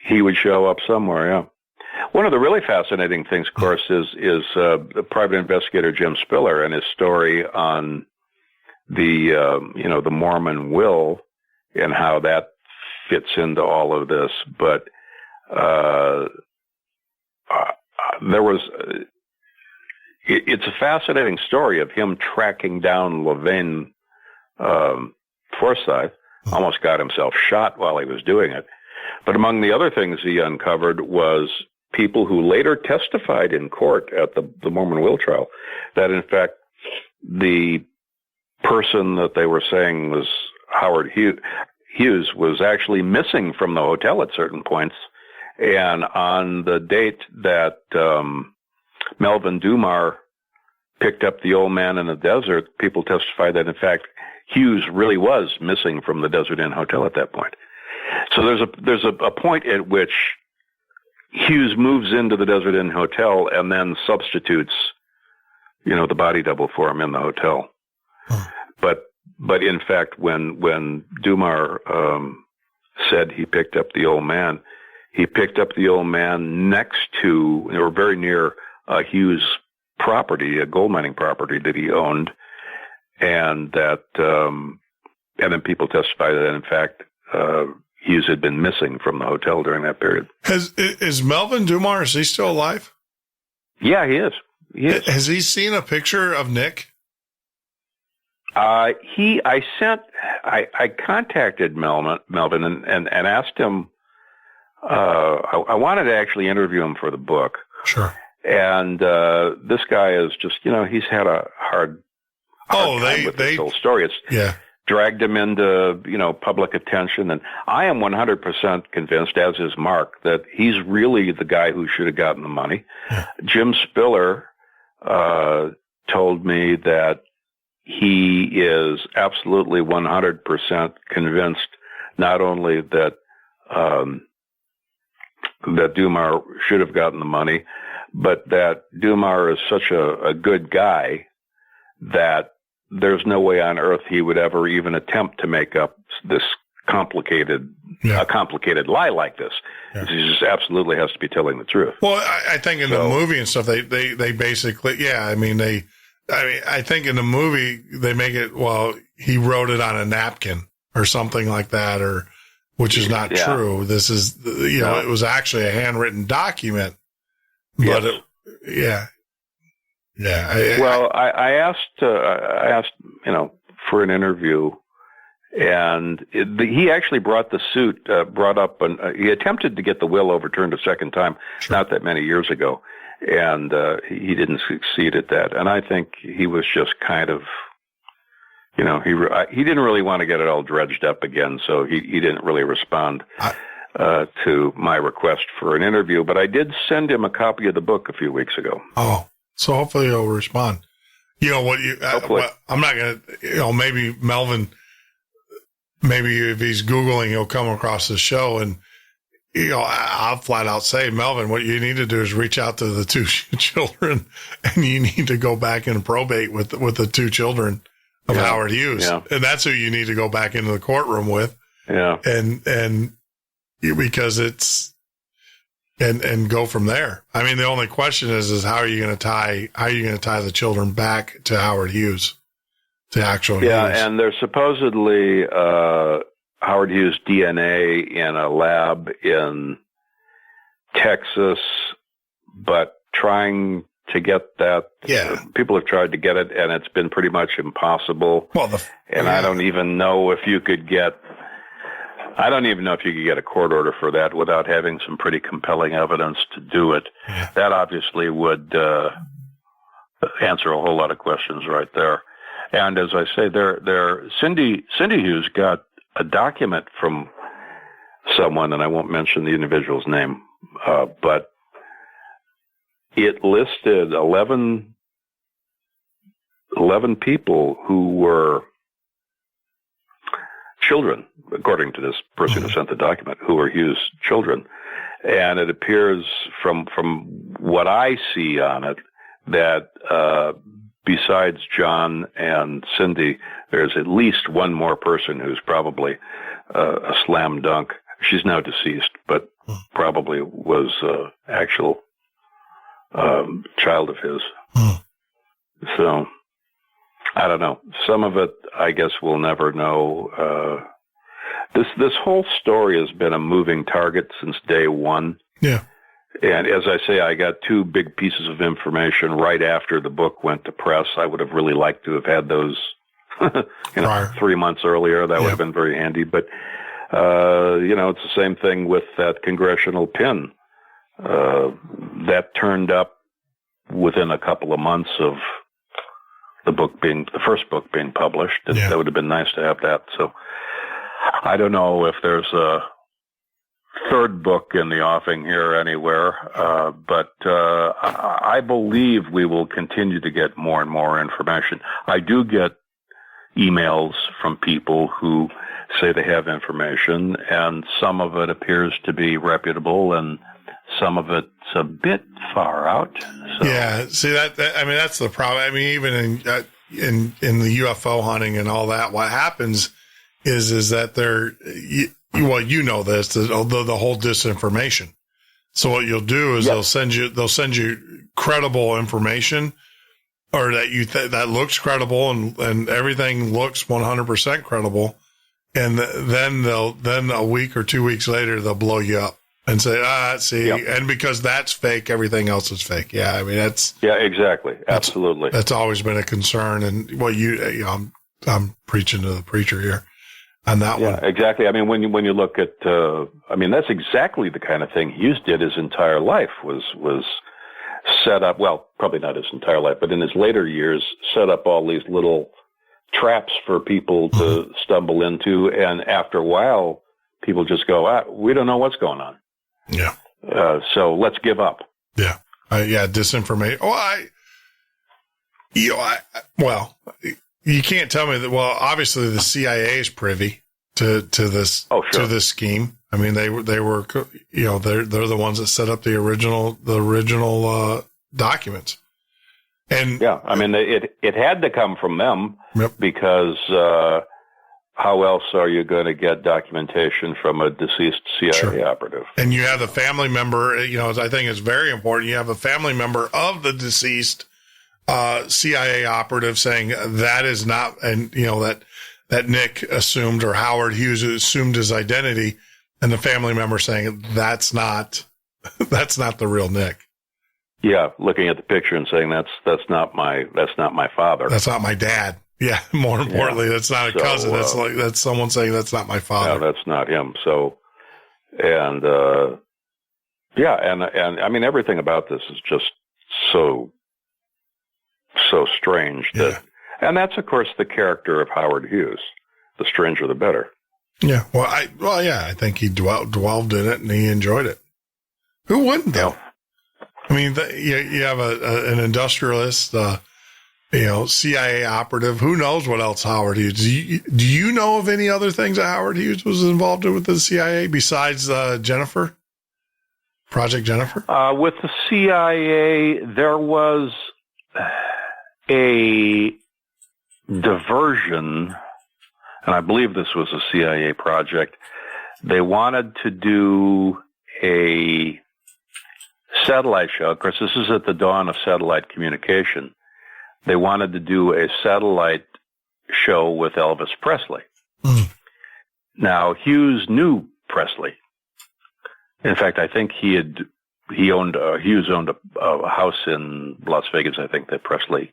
He would show up somewhere, yeah. One of the really fascinating things, of course, is the private investigator Jim Spiller and his story on the Mormon will and how that fits into all of this. But there was. It's a fascinating story of him tracking down Levane Forsyth. Almost got himself shot while he was doing it. But among the other things he uncovered was people who later testified in court at the Mormon will trial that, in fact, the person that they were saying was Howard Hughes was actually missing from the hotel at certain points. And on the date that Melvin Dumar picked up the old man in the desert, people testified that, in fact, Hughes really was missing from the Desert Inn Hotel at that point. So there's a point at which Hughes moves into the Desert Inn Hotel and then substitutes, the body double for him in the hotel. Huh. But in fact, when Dumar said he picked up the old man, he picked up the old man next to, or very near, Hughes' property, a gold mining property that he owned, and that, and then people testified that in fact Hughes had been missing from the hotel during that period. Is Melvin Dumar, is he still alive? Yeah, he is. Has he seen a picture of Nick? I contacted Melvin and asked him. I wanted to actually interview him for the book. Sure. And this guy is just, he's had a hard time with this whole story. It's dragged him into, public attention. And I am 100% convinced, as is Mark, that he's really the guy who should have gotten the money. Yeah. Jim Spiller told me that he is absolutely 100% convinced not only that that Dumar should have gotten the money, but that Dumar is such a good guy that there's no way on earth he would ever even attempt to make up this complicated lie like this. Yeah. He just absolutely has to be telling the truth. Well, I think in the movie and stuff, they basically, I think in the movie they make it, he wrote it on a napkin or something like that, which is not true. This is, it was actually a handwritten document, but I asked, for an interview, and he actually brought the suit, he attempted to get the will overturned a second time, not that many years ago. And he didn't succeed at that. And I think he was just kind of, he didn't really want to get it all dredged up again, so he didn't really respond to my request for an interview. But I did send him a copy of the book a few weeks ago. Oh, so hopefully he'll respond. I'm not going to, maybe Melvin, if he's Googling, he'll come across the show and, I'll flat out say, Melvin, what you need to do is reach out to the two children, and you need to go back and probate with the two children of Howard Hughes. Yeah. And that's who you need to go back into the courtroom with. Yeah. And because it's, and go from there. I mean, the only question is how are you going to tie the children back to Howard Hughes, to actual Hughes? Yeah. And there's supposedly, Howard Hughes DNA in a lab in Texas, but trying to get that. Yeah. People have tried to get it, and it's been pretty much impossible. I don't even know if you could get a court order for that without having some pretty compelling evidence to do it. Yeah. That obviously would answer a whole lot of questions right there. And as I say, Cindy Hughes got a document from someone, and I won't mention the individual's name, but it listed 11 people who were children, according to this person who sent the document, who were Hughes' children. And it appears from what I see on it that besides John and Cindy, there's at least one more person who's probably a slam dunk. She's now deceased, but probably was actual child of his. So I don't know. Some of it, I guess, we'll never know. This whole story has been a moving target since day one. Yeah. And as I say, I got two big pieces of information right after the book went to press. I would have really liked to have had those, 3 months earlier. That would have been very handy. But, it's the same thing with that congressional pin. That turned up within a couple of months of the first book being published. That would have been nice to have that. So I don't know if there's a third book in the offing here anywhere, but I believe we will continue to get more and more information. I do get emails from people who say they have information, and some of it appears to be reputable, and some of it's a bit far out. So. Yeah, see that's the problem. I mean, even in the UFO hunting and all that, what happens is that well, you know this, the whole disinformation. So what you'll do is they'll send you credible information, or that that looks credible, and everything looks 100% credible. And then a week or 2 weeks later, they'll blow you up and say, see, and because that's fake, everything else is fake. Yeah. I mean, exactly. Absolutely. That's always been a concern. And I'm preaching to the preacher here on that one. Yeah, exactly. I mean, when you look at, that's exactly the kind of thing Hughes did his entire life was set up. Well, probably not his entire life, but in his later years, set up all these little traps for people to stumble into. And after a while, people just go, we don't know what's going on. Yeah. So let's give up. Yeah. Disinformation. You can't tell me that. Well, obviously the CIA is privy to this, to this scheme. I mean, they were, they're the ones that set up the original documents. And yeah, I mean, it had to come from them because, how else are you going to get documentation from a deceased CIA operative? And you have the family member, I think it's very important. You have a family member of the deceased CIA operative saying that is not, and that Nick assumed, or Howard Hughes assumed his identity, and the family member saying that's not the real Nick. Yeah, looking at the picture and saying that's not my father. That's not my dad. Yeah, more importantly, that's not a cousin. That's someone saying that's not my father. No, that's not him. So, and I mean, everything about this is just so strange and that's of course the character of Howard Hughes. The stranger, the better. Yeah. I think he dwelled in it and he enjoyed it. Who wouldn't though? Yeah. I mean, you have an industrialist, CIA operative. Who knows what else Howard Hughes? Do you know of any other things that Howard Hughes was involved in with the CIA besides Jennifer? Project Jennifer? With the CIA, there was a diversion, and I believe this was a CIA project. They wanted to do a satellite show. Of course, this is at the dawn of satellite communication. They wanted to do a satellite show with Elvis Presley. Now, Hughes knew Presley. In fact, I think Hughes owned a house in Las Vegas, I think, that Presley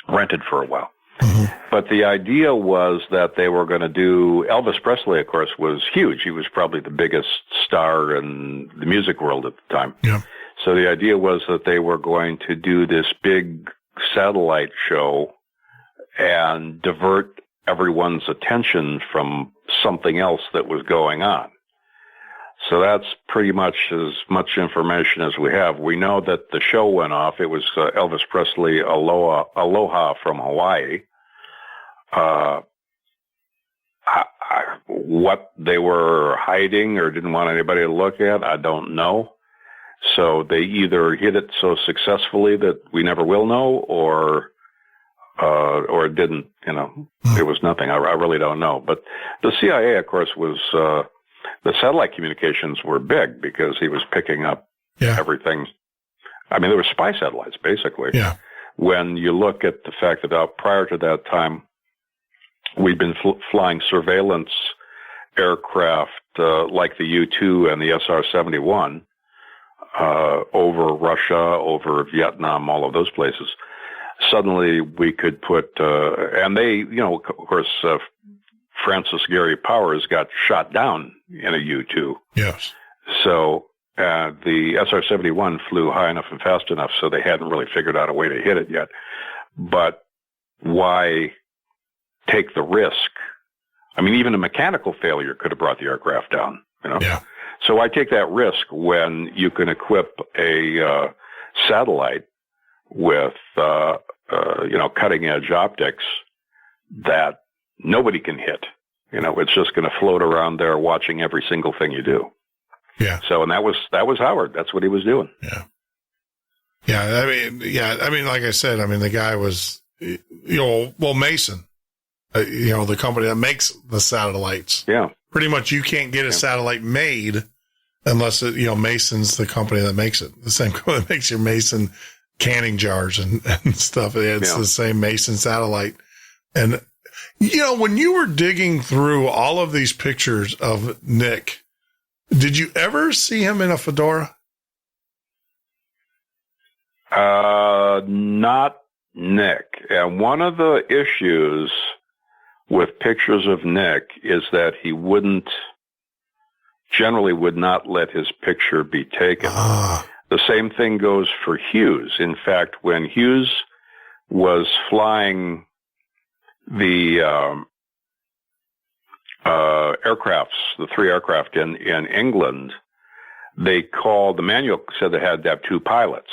rented for a while. But the idea was that they were going to do, Elvis Presley, of course, was huge. He was probably the biggest star in the music world at the time. Yeah. So the idea was that they were going to do this big satellite show and divert everyone's attention from something else that was going on. So that's pretty much as much information as we have. We know that the show went off. It was Elvis Presley Aloha from Hawaii. What they were hiding or didn't want anybody to look at, I don't know. So they either hit it so successfully that we never will know, or it didn't. It was nothing. I really don't know. But the CIA, of course, was the satellite communications were big because he was picking up everything. I mean, there were spy satellites basically. Yeah. When you look at the fact that prior to that time, we'd been flying surveillance aircraft like the U-2 and the SR-71 over Russia, over Vietnam, all of those places. Suddenly we could put, and they, of course, Francis Gary Powers got shot down in a U-2. Yes. So the SR-71 flew high enough and fast enough, so they hadn't really figured out a way to hit it yet. But why take the risk? I mean, even a mechanical failure could have brought the aircraft down, Yeah. So I take that risk when you can equip a satellite with, cutting-edge optics that nobody can hit. It's just going to float around there watching every single thing you do. Yeah. So, and that was Howard. That's what he was doing. Yeah. Yeah. I mean, like I said, the guy was, Mason. the company that makes the satellites. Yeah. Pretty much you can't get a satellite made unless Mason's the company that makes it. The same company that makes your Mason canning jars and stuff. It's the same Mason satellite. And, when you were digging through all of these pictures of Nick, did you ever see him in a fedora? Not Nick. And one of the issues with pictures of Nick is that he generally would not let his picture be taken. The same thing goes for Hughes. In fact, when Hughes was flying the aircrafts, the 3 aircraft in England, the manual said they had to have 2 pilots.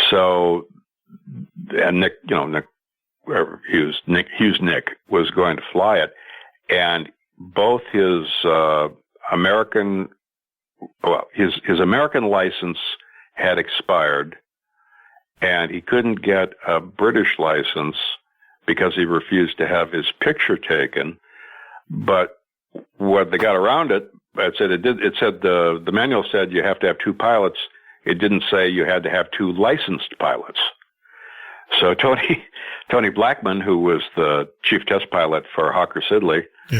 So, and Nick was going to fly it, and both his American license had expired, and he couldn't get a British license because he refused to have his picture taken. But what they got around it, the manual said you have to have 2 pilots. It didn't say you had to have 2 licensed pilots. So Tony Blackman, who was the chief test pilot for Hawker Siddeley, he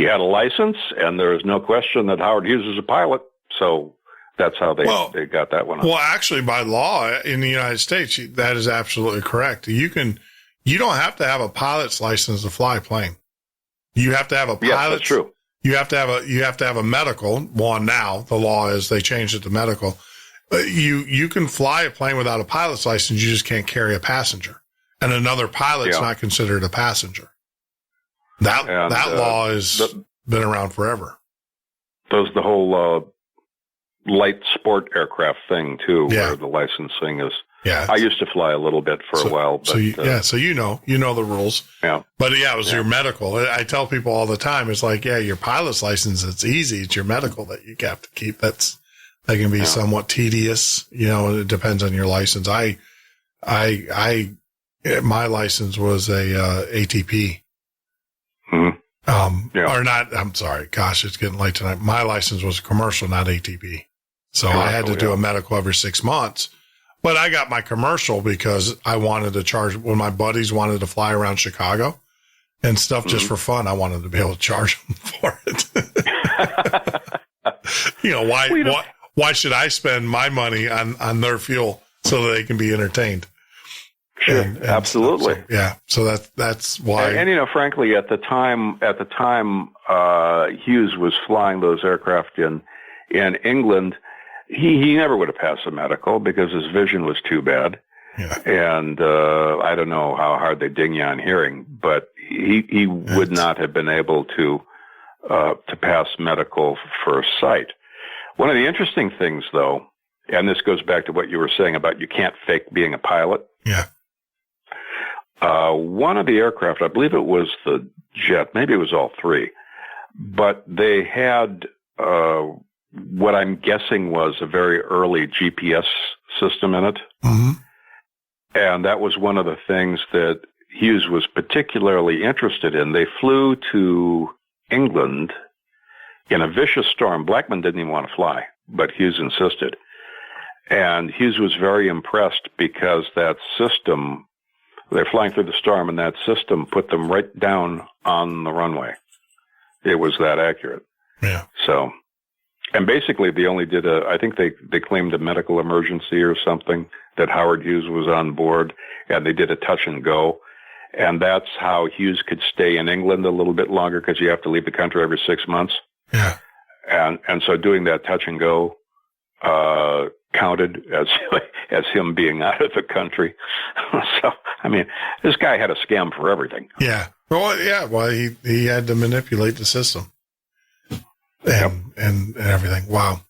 had a license, and there is no question that Howard Hughes is a pilot. So that's how they got that one. Well, actually, by law in the United States, that is absolutely correct. You don't have to have a pilot's license to fly a plane. You have to have a pilot. Yes, that's true. You have to have a medical one. Now the law is they changed it to medical. You can fly a plane without a pilot's license. You just can't carry a passenger, and another pilot's not considered a passenger. That law has been around forever. There's the whole light sport aircraft thing too, where the licensing is. Yeah, I used to fly a little bit for a while. But, so you know the rules. Yeah, but it was your medical. I tell people all the time, it's like, your pilot's license, it's easy. It's your medical that you have to keep. That can be somewhat tedious. It depends on your license. My license was a ATP. Mm-hmm. Or not. I'm sorry. Gosh, it's getting late tonight. My license was commercial, not ATP. So I had to do a medical every 6 months. But I got my commercial because I wanted to charge when my buddies wanted to fly around Chicago and stuff just for fun. I wanted to be able to charge them for it. Why should I spend my money on their fuel so that they can be entertained? Sure, and absolutely. So that's why. And frankly, at the time, Hughes was flying those aircraft in England. He never would have passed a medical because his vision was too bad. Yeah. And I don't know how hard they ding you on hearing, but he would not have been able to pass medical for sight. One of the interesting things, though, and this goes back to what you were saying about you can't fake being a pilot. Yeah. One of the aircraft, I believe it was the jet, maybe it was all 3, but they had what I'm guessing was a very early GPS system in it. Mm-hmm. And that was one of the things that Hughes was particularly interested in. They flew to England in a vicious storm. Blackman didn't even want to fly, but Hughes insisted. And Hughes was very impressed because that system, they're flying through the storm, and that system put them right down on the runway. It was that accurate. Yeah. So, and basically they only did I think they claimed a medical emergency or something that Howard Hughes was on board, and they did a touch and go. And that's how Hughes could stay in England a little bit longer because you have to leave the country every 6 months. Yeah. And so doing that touch and go, counted as him being out of the country. So, I mean, this guy had a scam for everything. Yeah. Well, yeah. Well, he had to manipulate the system and everything. Wow.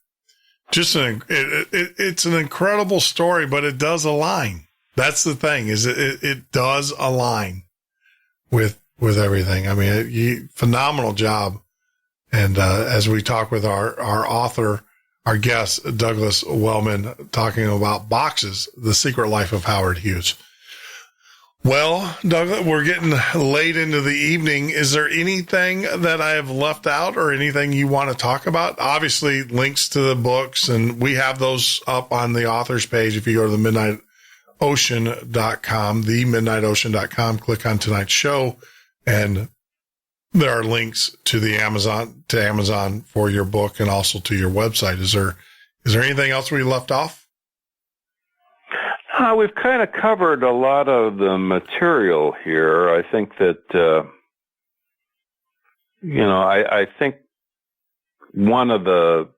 Just it's an incredible story, but it does align. That's the thing, is it does align with everything. I mean, phenomenal job. And as we talk with our author, our guest, Douglas Wellman, talking about Boxes, The Secret Life of Howard Hughes. Well, Doug, we're getting late into the evening. Is there anything that I have left out or anything you want to talk about? Obviously, links to the books, and we have those up on the author's page. If you go to the midnightocean.com, themidnightocean.com, click on tonight's show, and there are links to the Amazon for your book and also to your website. Is there anything else we left off? We've kind of covered a lot of the material here. I think that, I think one of the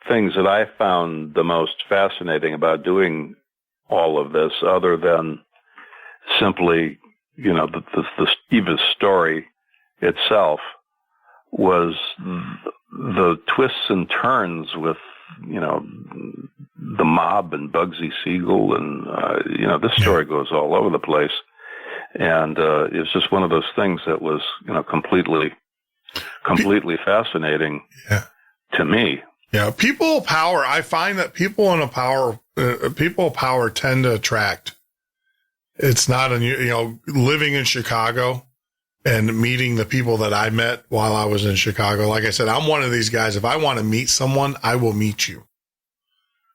things that I found the most fascinating about doing all of this, other than simply, the Eva's story itself, was the twists and turns with, the mob and Bugsy Siegel, and this story goes all over the place, and it's just one of those things that was completely fascinating to me. Yeah, people of power. I find that people of power tend to attract. It's not living in Chicago and meeting the people that I met while I was in Chicago. Like I said, I'm one of these guys. If I want to meet someone, I will meet you.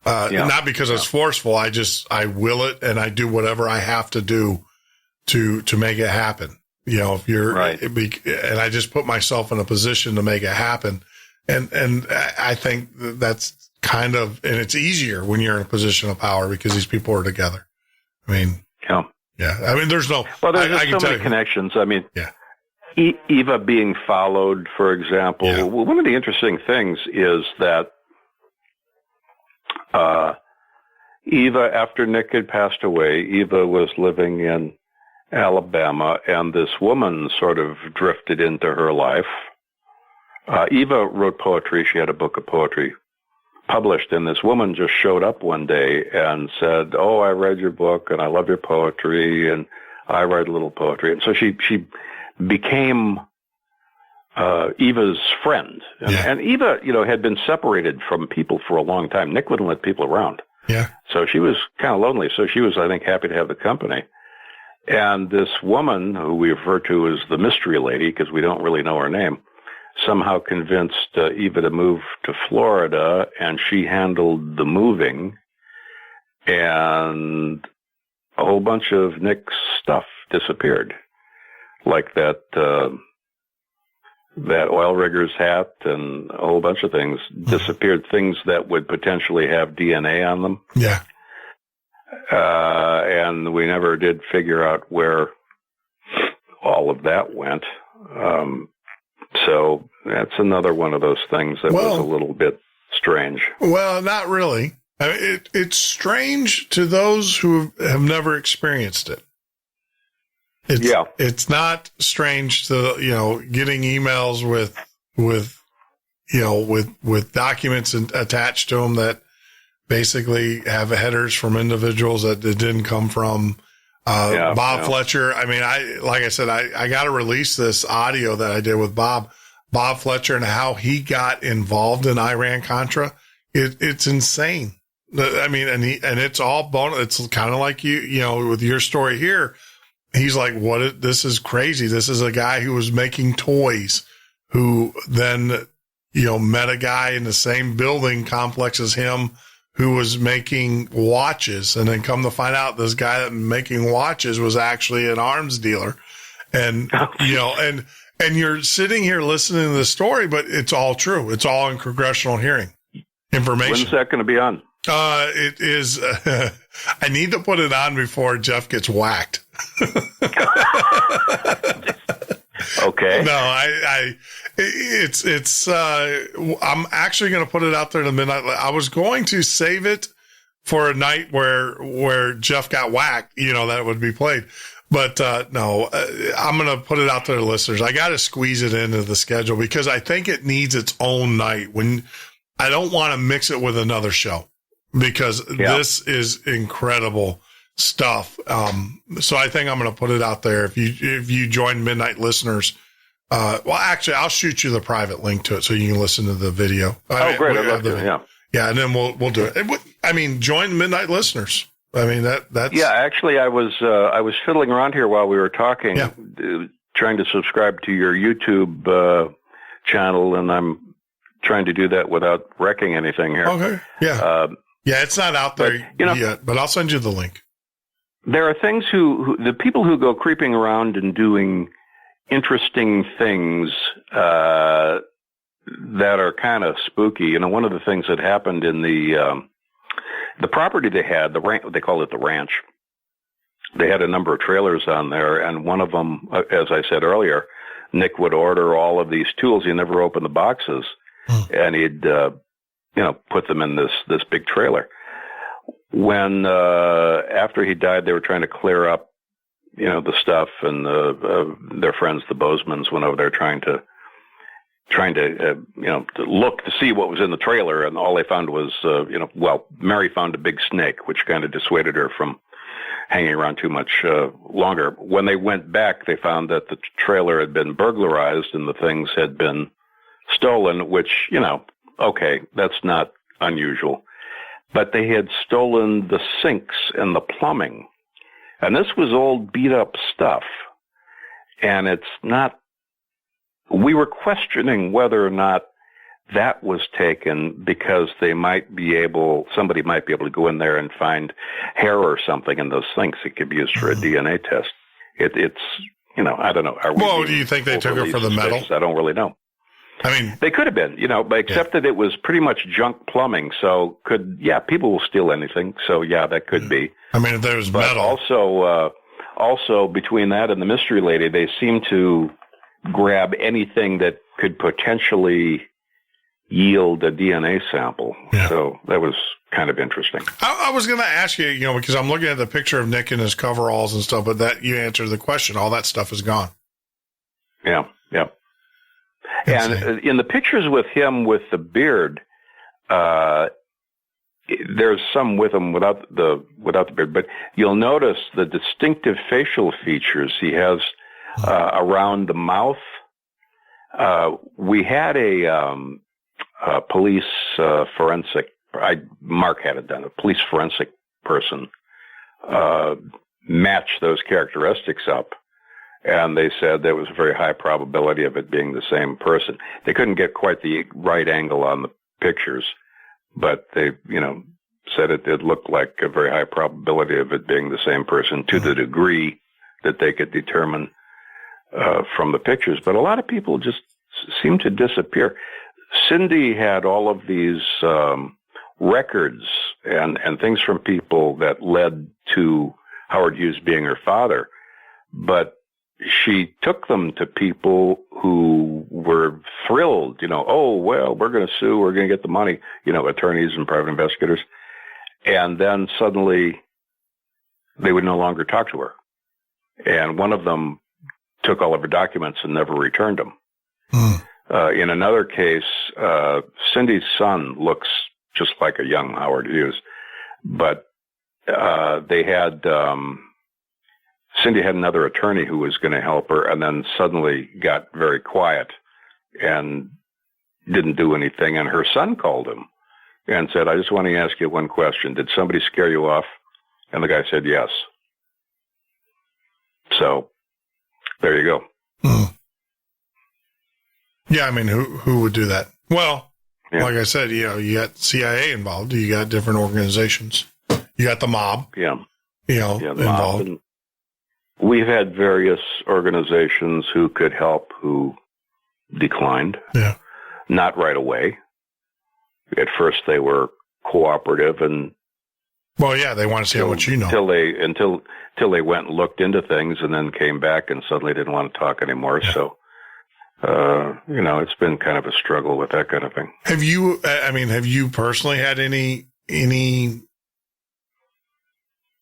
Not because it's forceful. I will it, and I do whatever I have to do to make it happen. If you're right. And I just put myself in a position to make it happen. And I think that's kind of, and it's easier when you're in a position of power because these people are together. I mean, yeah. I mean, there's so many connections. I mean, Eva being followed, for example. Yeah. Well, one of the interesting things is that Eva, after Nick had passed away, Eva was living in Alabama, and this woman sort of drifted into her life. Eva wrote poetry. She had a book of poetry published, and this woman just showed up one day and said, "Oh, I read your book, and I love your poetry, and I write a little poetry." And so she became Eva's friend. And Eva, had been separated from people for a long time. Nick wouldn't let people around. Yeah. So she was kind of lonely. So she was, I think, happy to have the company. And this woman, who we refer to as the mystery lady, because we don't really know her name, somehow convinced Eva to move to Florida, and she handled the moving, and a whole bunch of Nick's stuff disappeared, like that oil rigger's hat and a whole bunch of things disappeared, things that would potentially have DNA on them. Yeah. And we never did figure out where all of that went. So that's another one of those things that was a little bit strange. Well, not really. I mean, it's strange to those who have never experienced it. It's not strange to, getting emails with documents attached to them that basically have headers from individuals that it didn't come from. Bob Fletcher. I mean, like I said, I got to release this audio that I did with Bob Fletcher and how he got involved in Iran-Contra. It's insane. I mean, and it's all bonus. It's kind of like you with your story here. He's like, this is crazy. This is a guy who was making toys who then, met a guy in the same building complex as him who was making watches. And then come to find out this guy that making watches was actually an arms dealer. And, and you're sitting here listening to the story, but it's all true. It's all in congressional hearing information. When's that going to be on? It is, I need to put it on before Jeff gets whacked. Okay. No, I'm actually going to put it out there in the midnight. I was going to save it for a night where Jeff got whacked, that would be played. But, no, I'm going to put it out there to listeners. I got to squeeze it into the schedule because I think it needs its own night when I don't want to mix it with another show because this is incredible stuff. So I think I'm going to put it out there. If you join Midnight listeners, actually I'll shoot you the private link to it so you can listen to the video. Great. I'd love to. Yeah. And then we'll do it. I mean, join Midnight listeners. I mean, that's... Yeah, actually, I was fiddling around here while we were talking, trying to subscribe to your YouTube channel, and I'm trying to do that without wrecking anything here. Okay, yeah. It's not out there yet, but I'll send you the link. There are things the people who go creeping around and doing interesting things that are kind of spooky. You know, one of the things that happened in the property they had, they call it the ranch. They had a number of trailers on there, and one of them, as I said earlier, Nick would order all of these tools. He never opened the boxes, and he'd put them in this big trailer. When after he died, they were trying to clear up, the stuff, and their friends, the Bozeman's, went over there trying to to look to see what was in the trailer, and all they found was, Mary found a big snake, which kind of dissuaded her from hanging around too much longer. When they went back, they found that the trailer had been burglarized and the things had been stolen, which, okay, that's not unusual. But they had stolen the sinks and the plumbing. And this was old beat up stuff. And it's not, we were questioning whether or not that was taken because somebody might be able to go in there and find hair or something in those sinks that could be used for a DNA test. It's, I don't know. Do you think they took it for the metal? I don't really know. I mean, they could have been, but except that it was pretty much junk plumbing. So people will steal anything. So that could be. I mean, if there's metal. Also between that and the mystery lady, they seem to grab anything that could potentially yield a DNA sample. Yeah. So that was kind of interesting. I was going to ask you, because I'm looking at the picture of Nick in his coveralls and stuff, but that you answered the question. All that stuff is gone. Yeah. And in the pictures with him with the beard, there's some with him without the beard, but you'll notice the distinctive facial features he has around the mouth. We had a police forensic. Mark had it done. A police forensic person match those characteristics up. And they said there was a very high probability of it being the same person. They couldn't get quite the right angle on the pictures, but they, said it looked like a very high probability of it being the same person to the degree that they could determine from the pictures. But a lot of people just seem to disappear. Cindy had all of these records and things from people that led to Howard Hughes being her father, but she took them to people who were thrilled, we're going to sue, we're going to get the money, attorneys and private investigators. And then suddenly they would no longer talk to her. And one of them took all of her documents and never returned them. In another case, Cindy's son looks just like a young Howard Hughes, but they had... Cindy had another attorney who was going to help her, and then suddenly got very quiet and didn't do anything. And her son called him and said, I just want to ask you one question. Did somebody scare you off? And the guy said, yes. So there you go. Yeah, I mean, who would do that? Well, like I said, you got CIA involved. You got different organizations. You got the mob. Involved. And we've had various organizations who could help who declined. Yeah. Not right away. At first they were cooperative and they want to see how much you know. Until they went and looked into things and then came back and suddenly didn't want to talk anymore. Yeah. So it's been kind of a struggle with that kind of thing. Have you personally had any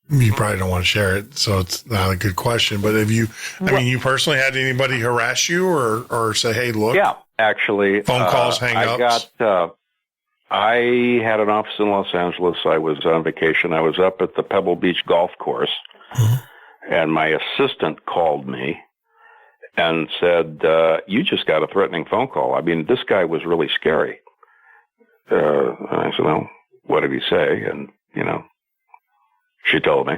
you probably don't want to share it, so it's not a good question, but have you, you personally had anybody harass you or say, hey, look? Yeah, actually. Phone calls, hang-ups? I had an office in Los Angeles. I was on vacation. I was up at the Pebble Beach golf course, and my assistant called me and said, you just got a threatening phone call. I mean, this guy was really scary. And I said, well, what did he say? And, she told me.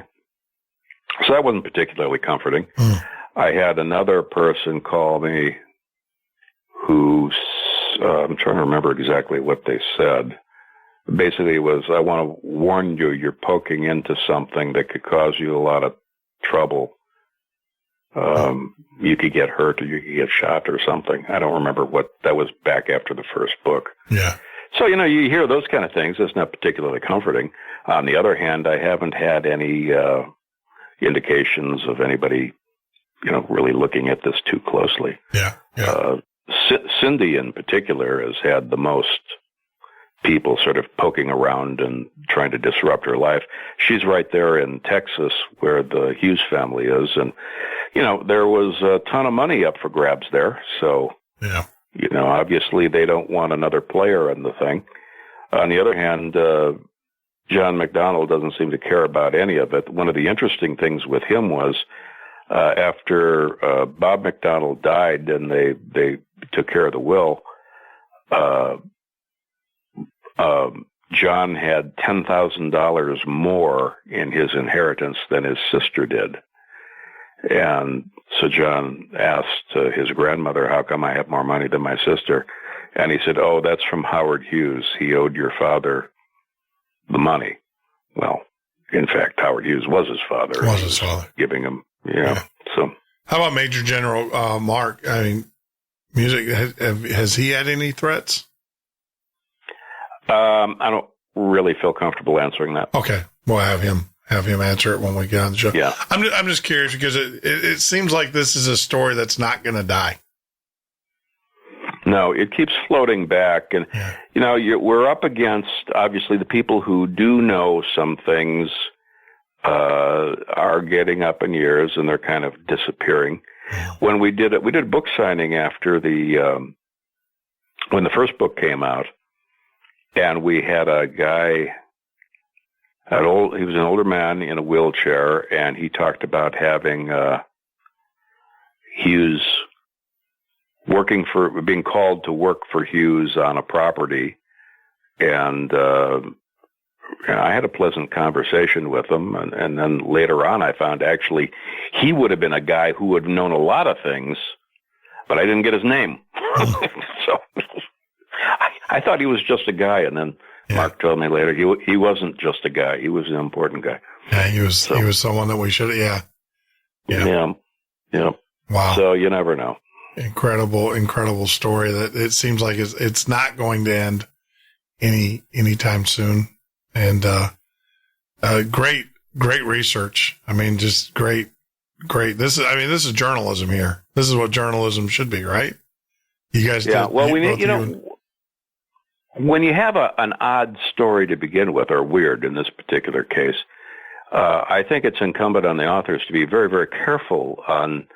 So that wasn't particularly comforting. I had another person call me who, I'm trying to remember exactly what they said. Basically it was, I want to warn you, you're poking into something that could cause you a lot of trouble. You could get hurt or you could get shot or something. I don't remember what, that was back after the first book. Yeah. So, you hear those kind of things. It's not particularly comforting. On the other hand, I haven't had any indications of anybody, really looking at this too closely. Yeah. Cindy in particular has had the most people sort of poking around and trying to disrupt her life. She's right there in Texas where the Hughes family is. And, there was a ton of money up for grabs there. So, yeah. Obviously they don't want another player in the thing. On the other hand, John McDonnell doesn't seem to care about any of it. One of the interesting things with him was after Bob McDonnell died and they took care of the will, John had $10,000 more in his inheritance than his sister did. And so John asked his grandmother, how come I have more money than my sister? And he said, oh, that's from Howard Hughes. He owed your father the money. Well, in fact, Howard Hughes was his father. Giving him, yeah. So, how about Major General Mark? I mean, music, has he had any threats? I don't really feel comfortable answering that. Okay. We'll have him answer it when we get on the show. Yeah. I'm just curious because it seems like this is a story that's not going to die. No, it keeps floating back. And, we're up against, obviously, the people who do know some things are getting up in years and they're kind of disappearing. When we did a book signing after when the first book came out, and we had a guy, he was an older man in a wheelchair, and he talked about having Hughes being called to work for Hughes on a property. And I had a pleasant conversation with him. And then later on, I found actually he would have been a guy who would have known a lot of things, but I didn't get his name. So I thought he was just a guy. And then Mark told me later, he wasn't just a guy. He was an important guy. Yeah, he was someone that we should, Yeah. Wow. So you never know. Incredible story that it seems like it's not going to end anytime soon. And, great research. I mean, just great. This is journalism here. This is what journalism should be, right? You guys did. Well, we need, when you have an odd story to begin with, or weird in this particular case, I think it's incumbent on the authors to be very, very careful on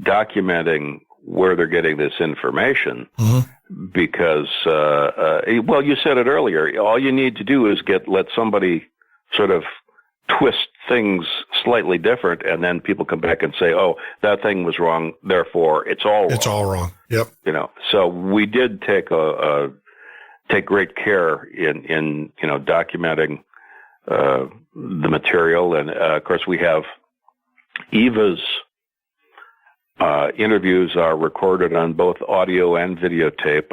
documenting where they're getting this information, because, you said it earlier, all you need to do is let somebody sort of twist things slightly different, and then people come back and say, oh, that thing was wrong, therefore it's all wrong. It's all wrong. Yep. So we did take great care in documenting the material. And, of course, we have Eva's interviews are recorded on both audio and videotape.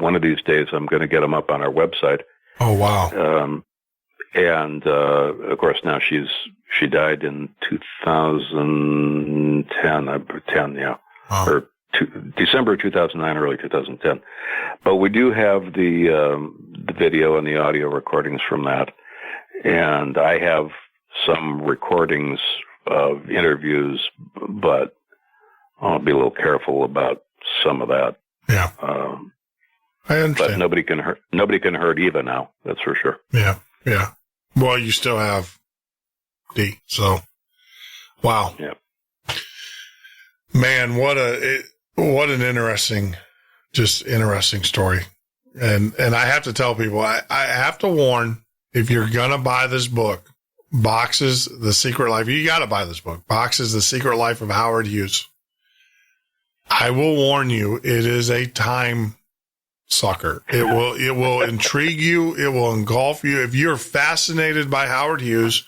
One of these days, I'm going to get them up on our website. Oh, wow. And of course, now she died in 2010, yeah. Wow. Or December 2009, early 2010. But we do have the video and the audio recordings from that. And I have some recordings of interviews, but I'll be a little careful about some of that. Yeah. I understand. But nobody can hurt Eva now. That's for sure. Yeah. Yeah. Well, you still have D. So, wow. Yeah. Man, what an interesting story. And I have to tell people, I have to warn, if you're going to buy this book, Boxes, The Secret Life, you got to buy this book. Boxes, The Secret Life of Howard Hughes. I will warn you, it is a time sucker. It will intrigue you. It will engulf you. If you're fascinated by Howard Hughes,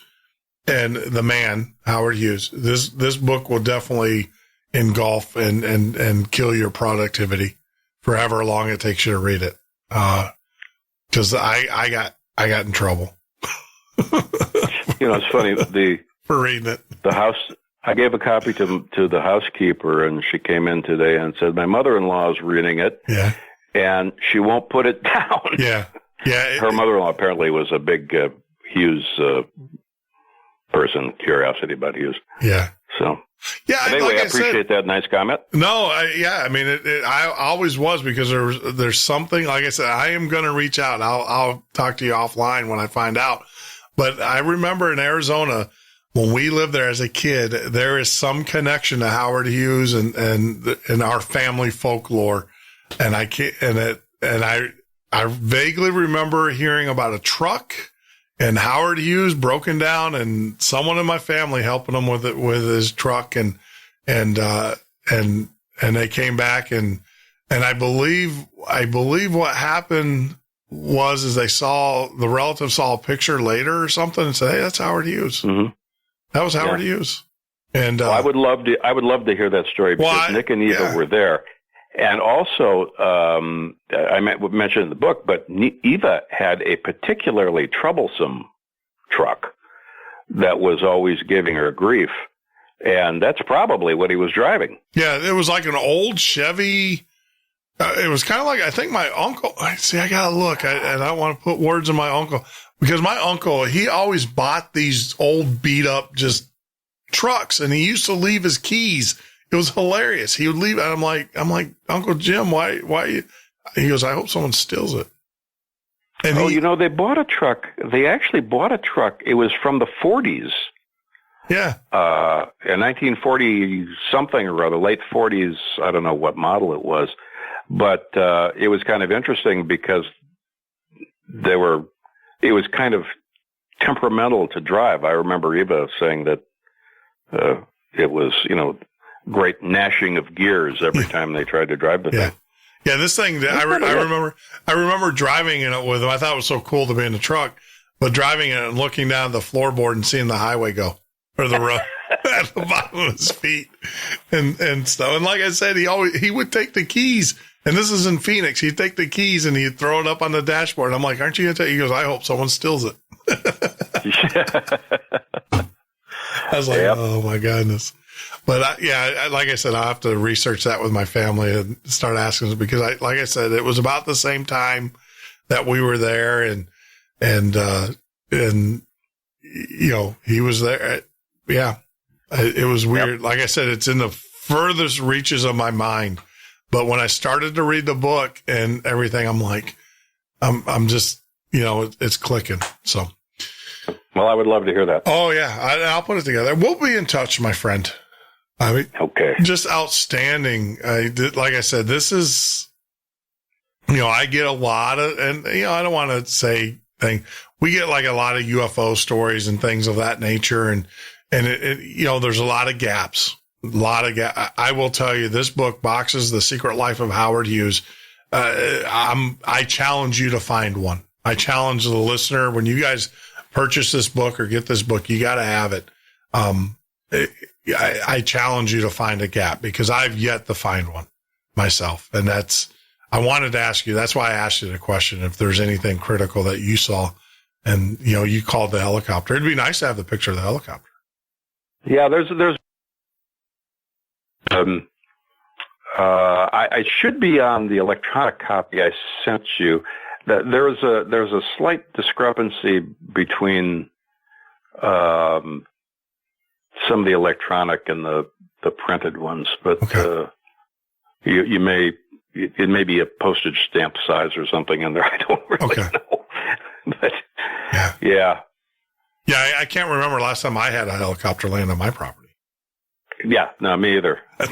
and the man, Howard Hughes. This book will definitely engulf and kill your productivity for however long it takes you to read it. Cause I got in trouble. It's funny, for reading it. The house, I gave a copy to the housekeeper, and she came in today and said, my mother-in-law is reading it. Yeah. And she won't put it down. Yeah. Yeah. Her mother-in-law apparently was a big Hughes person, curiosity about Hughes. Yeah. So, yeah. anyway, I appreciate that nice comment. No, I mean, I always was, because there's something, like I said, I am going to reach out. I'll talk to you offline when I find out. But I remember in Arizona, when we lived there as a kid, there is some connection to Howard Hughes and our family folklore. And I vaguely remember hearing about a truck and Howard Hughes broken down and someone in my family helping him with his truck. And they came back and I believe what happened was the relative saw a picture later or something and said, hey, that's Howard Hughes. Mm-hmm. That was Howard Hughes. And I would love to hear that story, because Nick and Eva were there. And also, I mentioned in the book, but Eva had a particularly troublesome truck that was always giving her grief. And that's probably what he was driving. Yeah, it was like an old Chevy. It was kind of like, I think my uncle, I got to look, and I want to put words in my uncle, because my uncle, he always bought these old beat up just trucks, and he used to leave his keys. It was hilarious. He would leave, and I'm like, Uncle Jim, why? He goes, I hope someone steals it. And they bought a truck. They actually bought a truck. It was from the 40s. Yeah. In 1940 something or other, late 40s. I don't know what model it was, but it was kind of interesting because it was kind of temperamental to drive. I remember Eva saying that it was, great gnashing of gears every time they tried to drive the thing. Yeah, this thing, I remember driving in it with him. I thought it was so cool to be in the truck, but driving it and looking down the floorboard and seeing the highway go, or the road at the bottom of his feet and stuff. And like I said, he would take the keys, and this is in Phoenix. He'd take the keys and he'd throw it up on the dashboard. And I'm like, aren't you going to take? He goes, I hope someone steals it. I was like, oh my goodness. But like I said, I'll have to research that with my family and start asking them, because like I said, it was about the same time that we were there, and he was there. Yeah, it was weird. Yep. Like I said, it's in the furthest reaches of my mind. But when I started to read the book and everything, I'm like, I'm just, it's clicking. So. Well, I would love to hear that. Oh yeah. I'll put it together. We'll be in touch, my friend. I mean, okay. Just outstanding. Like I said, this is, I get a lot of, and, I don't want to say thing. We get like a lot of UFO stories and things of that nature. And there's a lot of gaps, I will tell you, this book, Boxes, The Secret Life of Howard Hughes. I challenge you to find one. I challenge the listener, when you guys purchase this book or get this book, you got to have it. I challenge you to find a gap, because I've yet to find one myself. And I wanted to ask you, that's why I asked you the question, if there's anything critical that you saw, and, you called the helicopter. It'd be nice to have the picture of the helicopter. Yeah, I should be on the electronic copy I sent you. That there's a slight discrepancy between some of the electronic and the printed ones, but okay. It may be a postage stamp size or something in there. I don't really know. But yeah. I can't remember last time I had a helicopter land on my property. Yeah, no, me either. That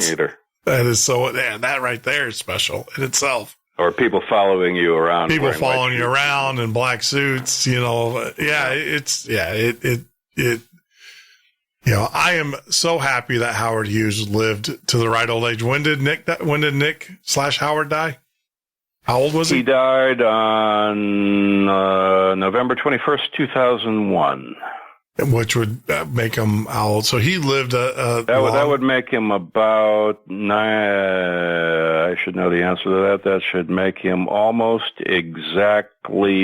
is that right there is special in itself. Or people following you around. People following you around in black suits, I am so happy that Howard Hughes lived to the right old age. When did Nick/Howard die? How old was he? He died on November 21st, 2001. which would make him how old? So he lived that would make him about I should know the answer to that. That should make him almost exactly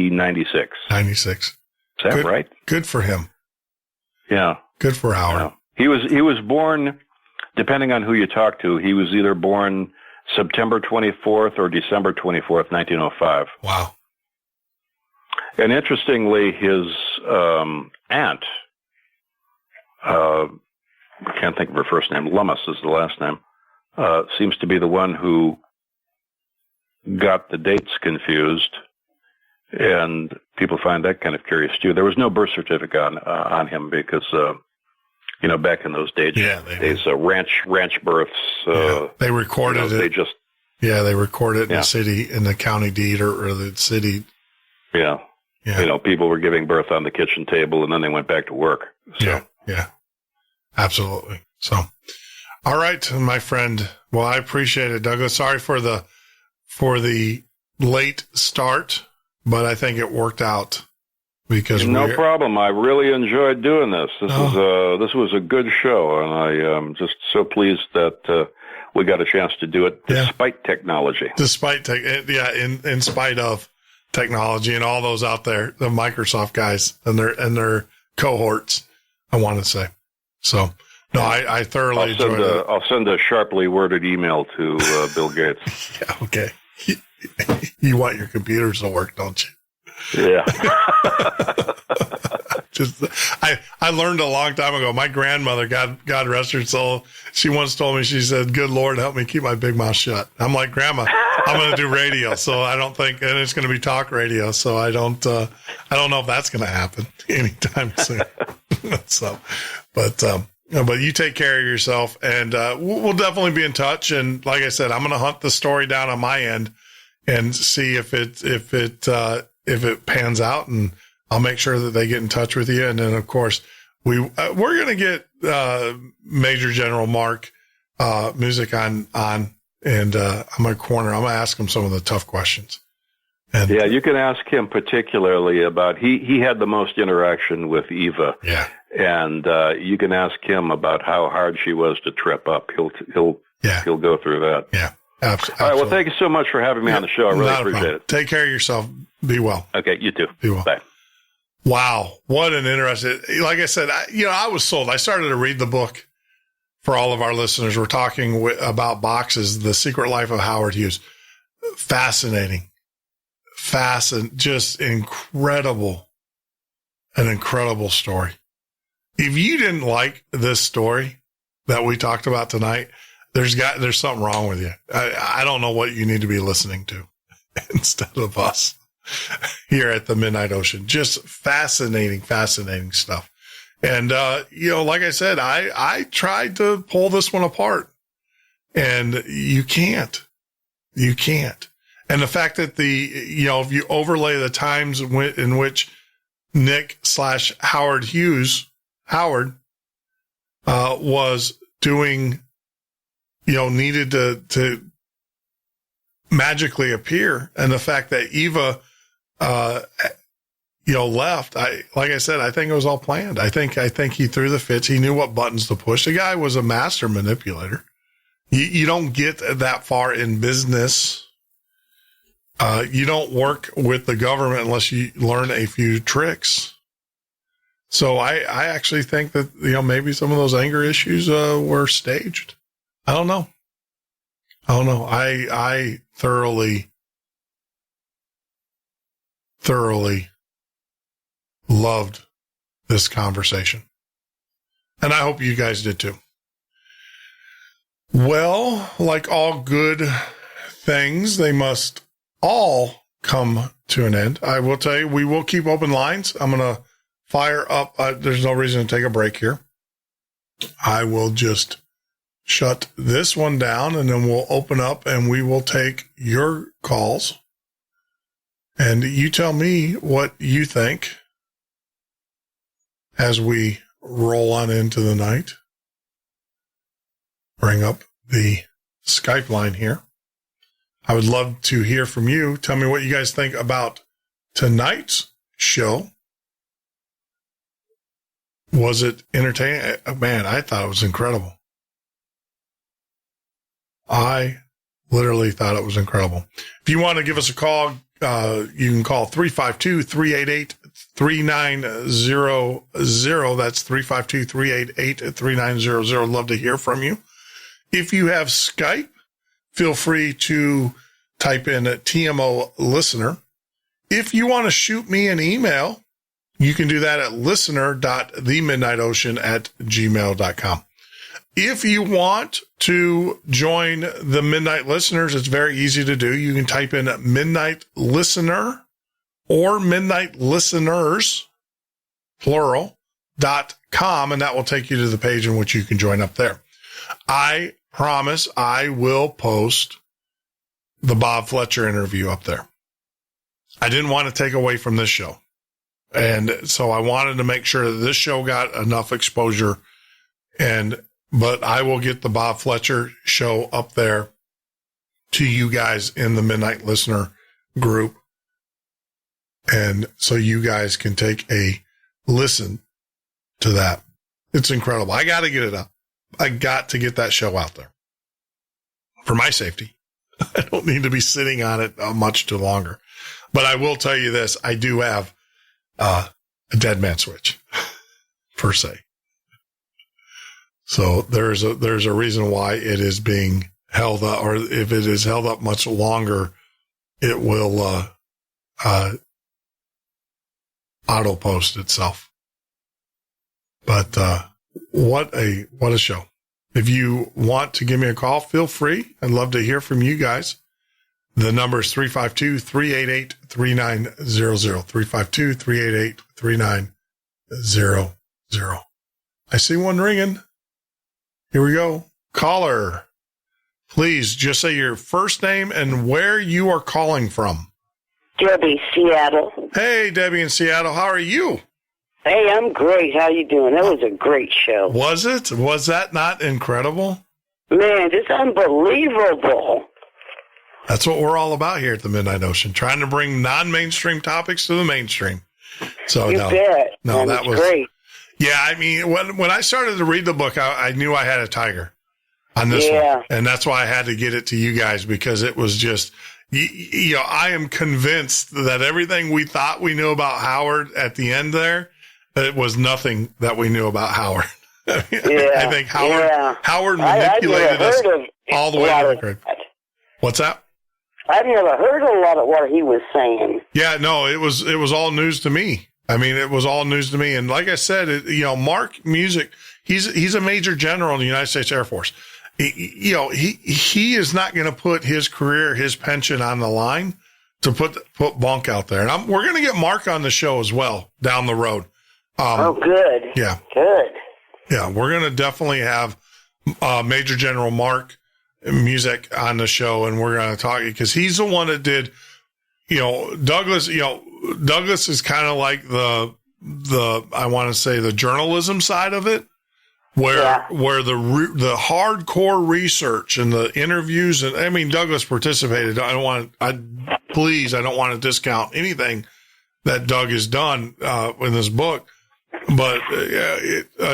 96. 96. Is that right? Good for him. Yeah. Good for Howard. Yeah. He was born, depending on who you talk to, he was either born September 24th or December 24th, 1905. Wow. And interestingly, his aunt, I can't think of her first name, Lummis is the last name, seems to be the one who got the dates confused. And people find that kind of curious, too. There was no birth certificate on him because, back in those days, ranch births. They recorded it. They recorded it in the city, in the county deed or the city. Yeah. Yeah. People were giving birth on the kitchen table and then they went back to work. So. Yeah. Absolutely. So, all right, my friend. Well, I appreciate it, Douglas. Sorry for the late start, but I think it worked out because no problem. I really enjoyed doing this. This was a good show, and I am just so pleased that we got a chance to do it despite technology. In spite of technology and all those out there, the Microsoft guys and their cohorts, I want to say. So, no, I thoroughly enjoyed it. I'll send a sharply worded email to Bill Gates. Yeah, okay. You want your computers to work, don't you? Yeah. I learned a long time ago. My grandmother, God rest her soul, she once told me, she said, "Good Lord, help me keep my big mouth shut." I'm like, "Grandma, I'm going to do radio, so I don't think, and it's going to be talk radio, so I don't know if that's going to happen anytime soon." So, but you take care of yourself, and we'll definitely be in touch. And like I said, I'm going to hunt the story down on my end and see if it pans out, and I'll make sure that they get in touch with you. And then, of course, we're going to get Major General Mark Music on, and I'm going to ask him some of the tough questions. And you can ask him particularly about he had the most interaction with Eva. Yeah, and you can ask him about how hard she was to trip up. He'll go through that. Yeah. Absolutely. All right. Well, thank you so much for having me on the show. I really appreciate it. Take care of yourself. Be well. Okay. You too. Be well. Bye. Wow. What an interesting, like I said, I was sold. I started to read the book for all of our listeners. We're talking about boxes, The Secret Life of Howard Hughes. Fascinating. Just incredible. An incredible story. If you didn't like this story that we talked about tonight, there's something wrong with you. I don't know what you need to be listening to instead of us here at the Midnight Ocean. Just fascinating stuff. And, like I said, I tried to pull this one apart, and you can't. And the fact that if you overlay the times in which Nick/Howard Hughes, was doing, needed to magically appear. And the fact that Eva, left, like I said, I think it was all planned. I think he threw the fits. He knew what buttons to push. The guy was a master manipulator. You don't get that far in business. You don't work with the government unless you learn a few tricks. So I actually think that, maybe some of those anger issues, were staged. I don't know. I thoroughly loved this conversation. And I hope you guys did too. Well, like all good things, they must all come to an end. I will tell you, we will keep open lines. I'm going to fire up. There's no reason to take a break here. I will just shut this one down, and then we'll open up and we will take your calls. And you tell me what you think as we roll on into the night. Bring up the Skype line here. I would love to hear from you. Tell me what you guys think about tonight's show. Was it entertaining? Man, I thought it was incredible. I literally thought it was incredible. If you want to give us a call, you can call 352-388-3900. That's 352-388-3900. Love to hear from you. If you have Skype, feel free to type in TMO listener. If you want to shoot me an email, you can do that at listener.themidnightocean@gmail.com. If you want to join the Midnight Listeners, it's very easy to do. You can type in Midnight Listener or Midnight Listeners, plural.com, and that will take you to the page in which you can join up there. I promise I will post the Bob Fletcher interview up there. I didn't want to take away from this show. And so I wanted to make sure that this show got enough exposure, but I will get the Bob Fletcher show up there to you guys in the Midnight Listener group. And so you guys can take a listen to that. It's incredible. I got to get it up. I got to get that show out there for my safety. I don't need to be sitting on it much too longer. But I will tell you this. I do have a dead man switch per se. So there's a reason why it is being held up, or if it is held up much longer, it will auto post itself. But what a show. If you want to give me a call, feel free. I'd love to hear from you guys. The number is 352-388-3900. 352-388-3900. I see one ringing. Here we go. Caller, please just say your first name and where you are calling from. Debbie, Seattle. Hey, Debbie in Seattle. How are you? Hey, I'm great. How you doing? That was a great show. Was it? Was that not incredible? Man, it's unbelievable. That's what we're all about here at the Midnight Ocean, trying to bring non-mainstream topics to the mainstream. So you bet. No, that was great. Yeah, I mean, when I started to read the book, I knew I had a tiger on this one. And that's why I had to get it to you guys, because it was just, I am convinced that everything we thought we knew about Howard at the end there, it was nothing that we knew about Howard. I think Howard manipulated us all the way to the grave. What's that? I've never heard a lot of what he was saying. Yeah, no, it was all news to me. I mean, it was all news to me. And like I said, Mark Music, he's a major general in the United States Air Force. He is not going to put his career, his pension on the line to put bunk out there. And we're going to get Mark on the show as well down the road. Good. Yeah. Good. Yeah, we're going to definitely have Major General Mark Music on the show, and we're going to talk, because he's the one that did, Douglas, Douglas is kind of like the I want to say the journalism side of it, where the hardcore research and the interviews, and I mean, Douglas participated. I don't want to discount anything that Doug has done in this book, but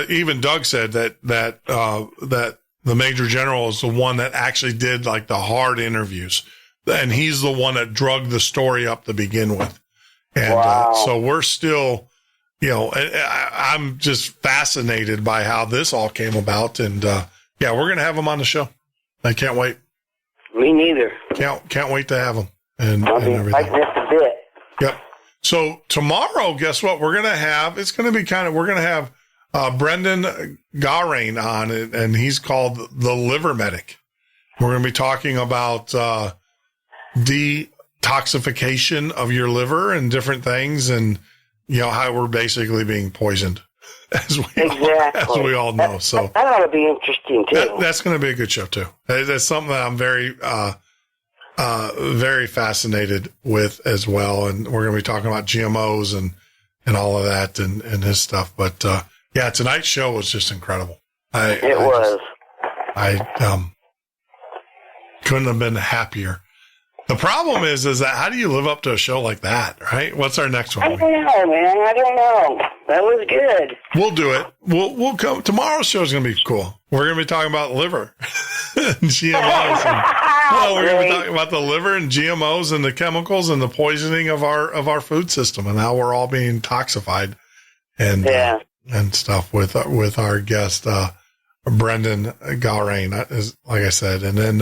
even Doug said that the Major General is the one that actually did like the hard interviews, and he's the one that drugged the story up to begin with. And so we're still, I'm just fascinated by how this all came about. And we're going to have him on the show. I can't wait. Me neither. Can't wait to have him and everything. Like just a bit. Yep. So tomorrow, guess what? We're going to have, we're going to have Brendan Garain on it, and he's called the Liver Medic. We're going to be talking about detoxification of your liver and different things, and how we're basically being poisoned, as we all know. So that ought to be interesting too. That's going to be a good show too. That's something that I'm very very fascinated with as well, and we're going to be talking about GMOs and all of that and his stuff. But tonight's show was just incredible. I couldn't have been happier. The problem is that how do you live up to a show like that, right? What's our next one? I don't know, man. I don't know. that was good. We'll do it. We'll come. Tomorrow's show is going to be cool. We're going to be talking about liver and GMOs. We're going to be talking about the liver and GMOs and the chemicals and the poisoning of our food system and how we're all being toxified and stuff with our guest Brendan Galrain, is like I said, and then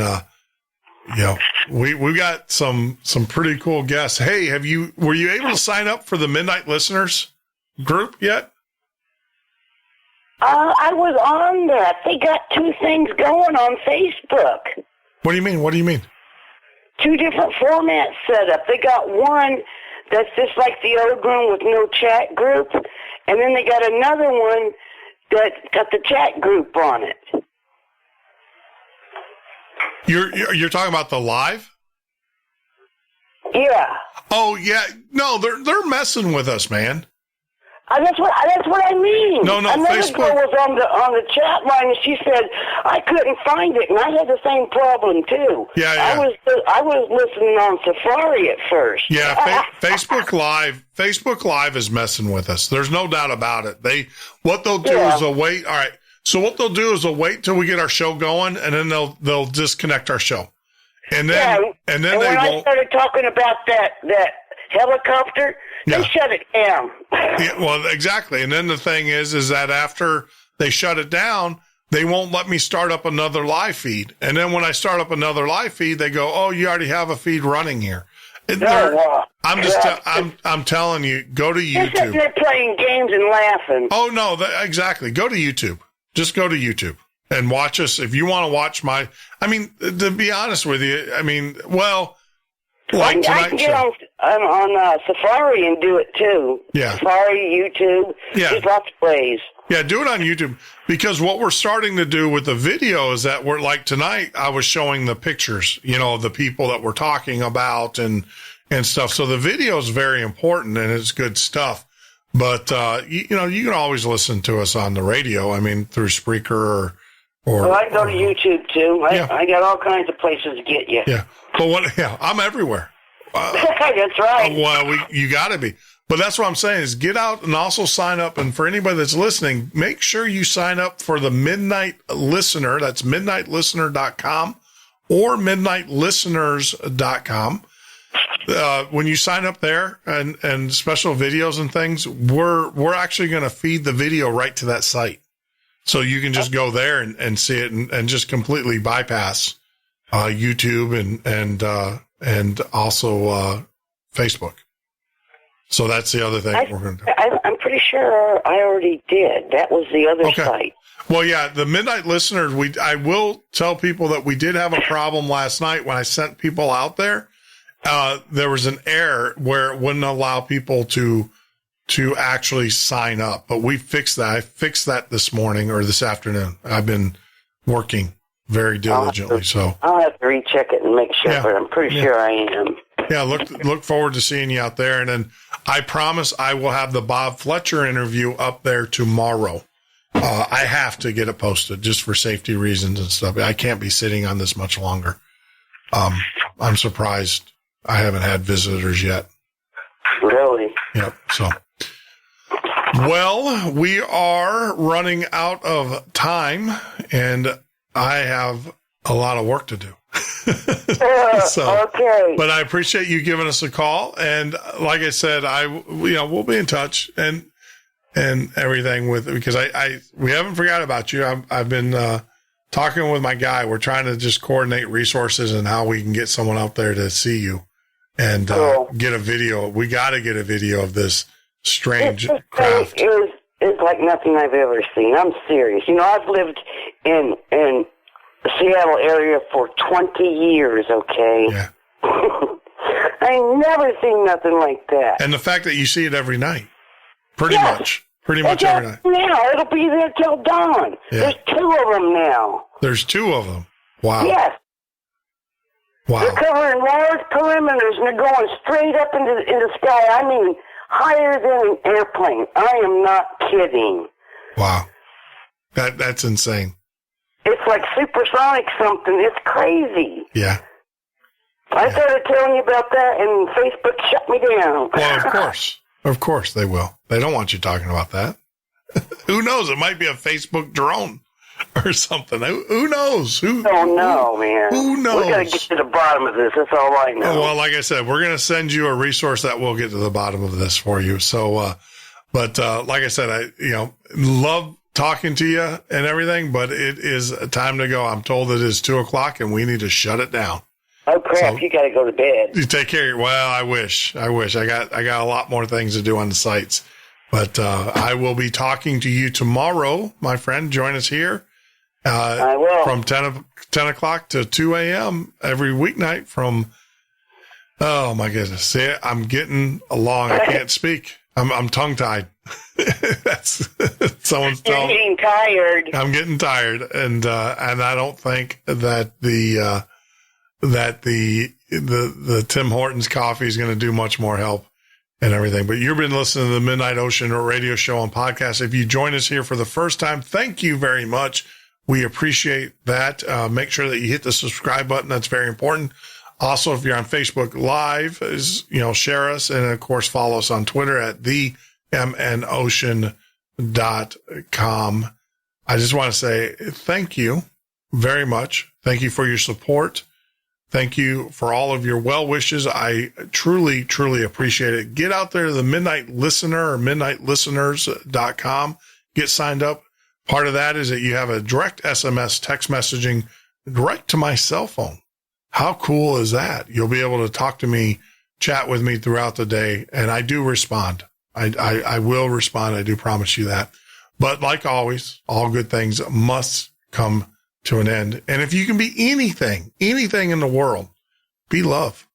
we got some pretty cool guests. Hey, were you able to sign up for the Midnight Listeners group yet? I was on that. They got 2 things going on Facebook. What do you mean? 2 different formats set up. They got one that's just like the old room with no chat group, and then they got another one that got the chat group on it. You're talking about the live? Yeah. Oh yeah. No, they're messing with us, man. That's what I mean. No, Another Facebook girl was on the chat line, and she said I couldn't find it, and I had the same problem too. Yeah. I was listening on Safari at first. Yeah, Facebook Live is messing with us. There's no doubt about it. What they'll do is they'll wait. All right. So what they'll do is they'll wait till we get our show going, and then they'll disconnect our show, and then when I started talking about that helicopter, they shut it down. Yeah, well, exactly. And then the thing is that after they shut it down, they won't let me start up another live feed. And then when I start up another live feed, they go, "Oh, you already have a feed running here." I'm telling you, go to YouTube. They're playing games and laughing. Oh no, exactly. Go to YouTube. Just go to YouTube and watch us. If you want to watch to be honest with you, like I can get on Safari and do it too. Yeah. Safari, YouTube. Yeah. There's lots of ways. Yeah, do it on YouTube, because what we're starting to do with the video is that we're like tonight, I was showing the pictures, of the people that we're talking about and stuff. So the video is very important and it's good stuff. But, you can always listen to us on the radio. Through Spreaker or I go to YouTube too. I got all kinds of places to get you. Yeah. But I'm everywhere. That's right. Well, you got to be. But that's what I'm saying is get out and also sign up. And for anybody that's listening, make sure you sign up for the Midnight Listener. That's midnightlistener.com or midnightlisteners.com. When you sign up there and special videos and things, we're actually going to feed the video right to that site. So you can just go there and see it and just completely bypass YouTube and also Facebook. So that's the other thing we're going to do. I'm pretty sure I already did. That was the other site. Well, yeah, the Midnight Listeners, I will tell people that we did have a problem last night when I sent people out there. There was an error where it wouldn't allow people to actually sign up, but we fixed that. I fixed that this morning or this afternoon. I've been working very diligently. I'll have to recheck it and make sure, but I'm pretty sure I am. Yeah, look forward to seeing you out there. And then I promise I will have the Bob Fletcher interview up there tomorrow. I have to get it posted just for safety reasons and stuff. I can't be sitting on this much longer. I'm surprised I haven't had visitors yet. Really? Yep. So, well, we are running out of time, and I have a lot of work to do. Okay. But I appreciate you giving us a call, and like I said, we'll be in touch and everything because we haven't forgot about you. I've been talking with my guy. We're trying to just coordinate resources and how we can get someone out there to see you and get a video. We got to get a video of this strange craft. It's like nothing I've ever seen. I'm serious. I've lived in the Seattle area for 20 years, okay? Yeah. I ain't never seen nothing like that. And the fact that you see it every night. Pretty much every night. Now, it'll be there till dawn. Yeah. There's 2 of them now. There's 2 of them. Wow. Yes. Wow. They're covering large perimeters, and they're going straight up into the sky. Higher than an airplane. I am not kidding. Wow. That's insane. It's like supersonic something. It's crazy. Yeah. I started telling you about that, and Facebook shut me down. Well, of course. Of course they will. They don't want you talking about that. Who knows? It might be a Facebook drone or something. Who knows? Don't know, man. Who knows? We got to get to the bottom of this. That's all I know. Well, like I said, we're going to send you a resource that will get to the bottom of this for you. So, but like I said, I love talking to you and everything, but it is time to go. I'm told it is 2:00 and we need to shut it down. Oh crap! So, you got to go to bed. You take care. Well, I wish. I got a lot more things to do on the sites, but I will be talking to you tomorrow, my friend. Join us here. I will. From 10 o'clock to 2 a.m. every weeknight from. Oh my goodness! See, I'm getting along. I can't speak. I'm tongue tied. That's someone's telling. You're getting tired. I'm getting tired, and I don't think that the Tim Hortons coffee is going to do much more help and everything. But you've been listening to the Midnight Ocean radio show and podcast. If you join us here for the first time, thank you very much. We appreciate that. Make sure that you hit the subscribe button. That's very important. Also, if you're on Facebook Live, share us, and of course, follow us on Twitter at themnocean.com. I just want to say thank you very much. Thank you for your support. Thank you for all of your well wishes. I truly, truly appreciate it. Get out there to the Midnight Listener or midnightlisteners.com. Get signed up. Part of that is that you have a direct SMS text messaging direct to my cell phone. How cool is that? You'll be able to talk to me, chat with me throughout the day, and I do respond. I will respond. I do promise you that. But like always, all good things must come to an end. And if you can be anything in the world, be love.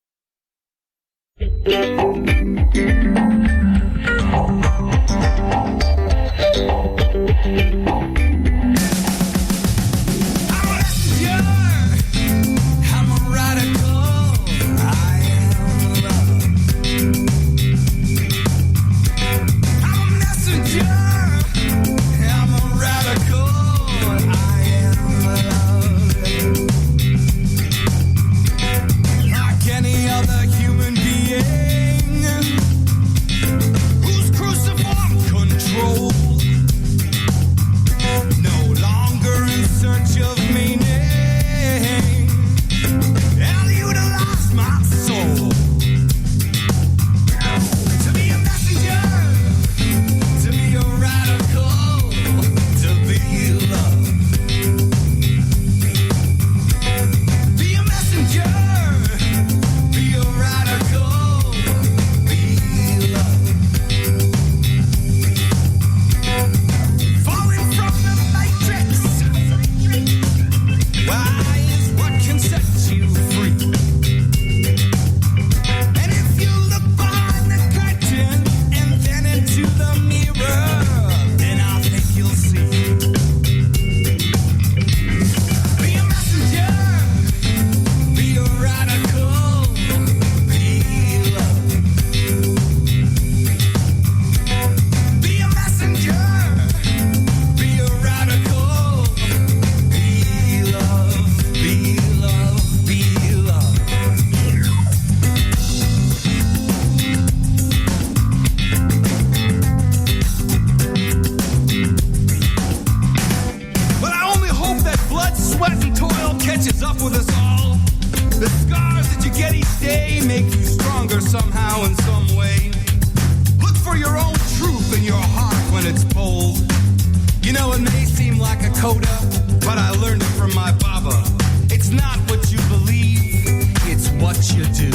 But I learned it from my Baba. It's not what you believe, it's what you do.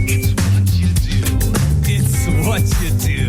It's what you do. It's what you do.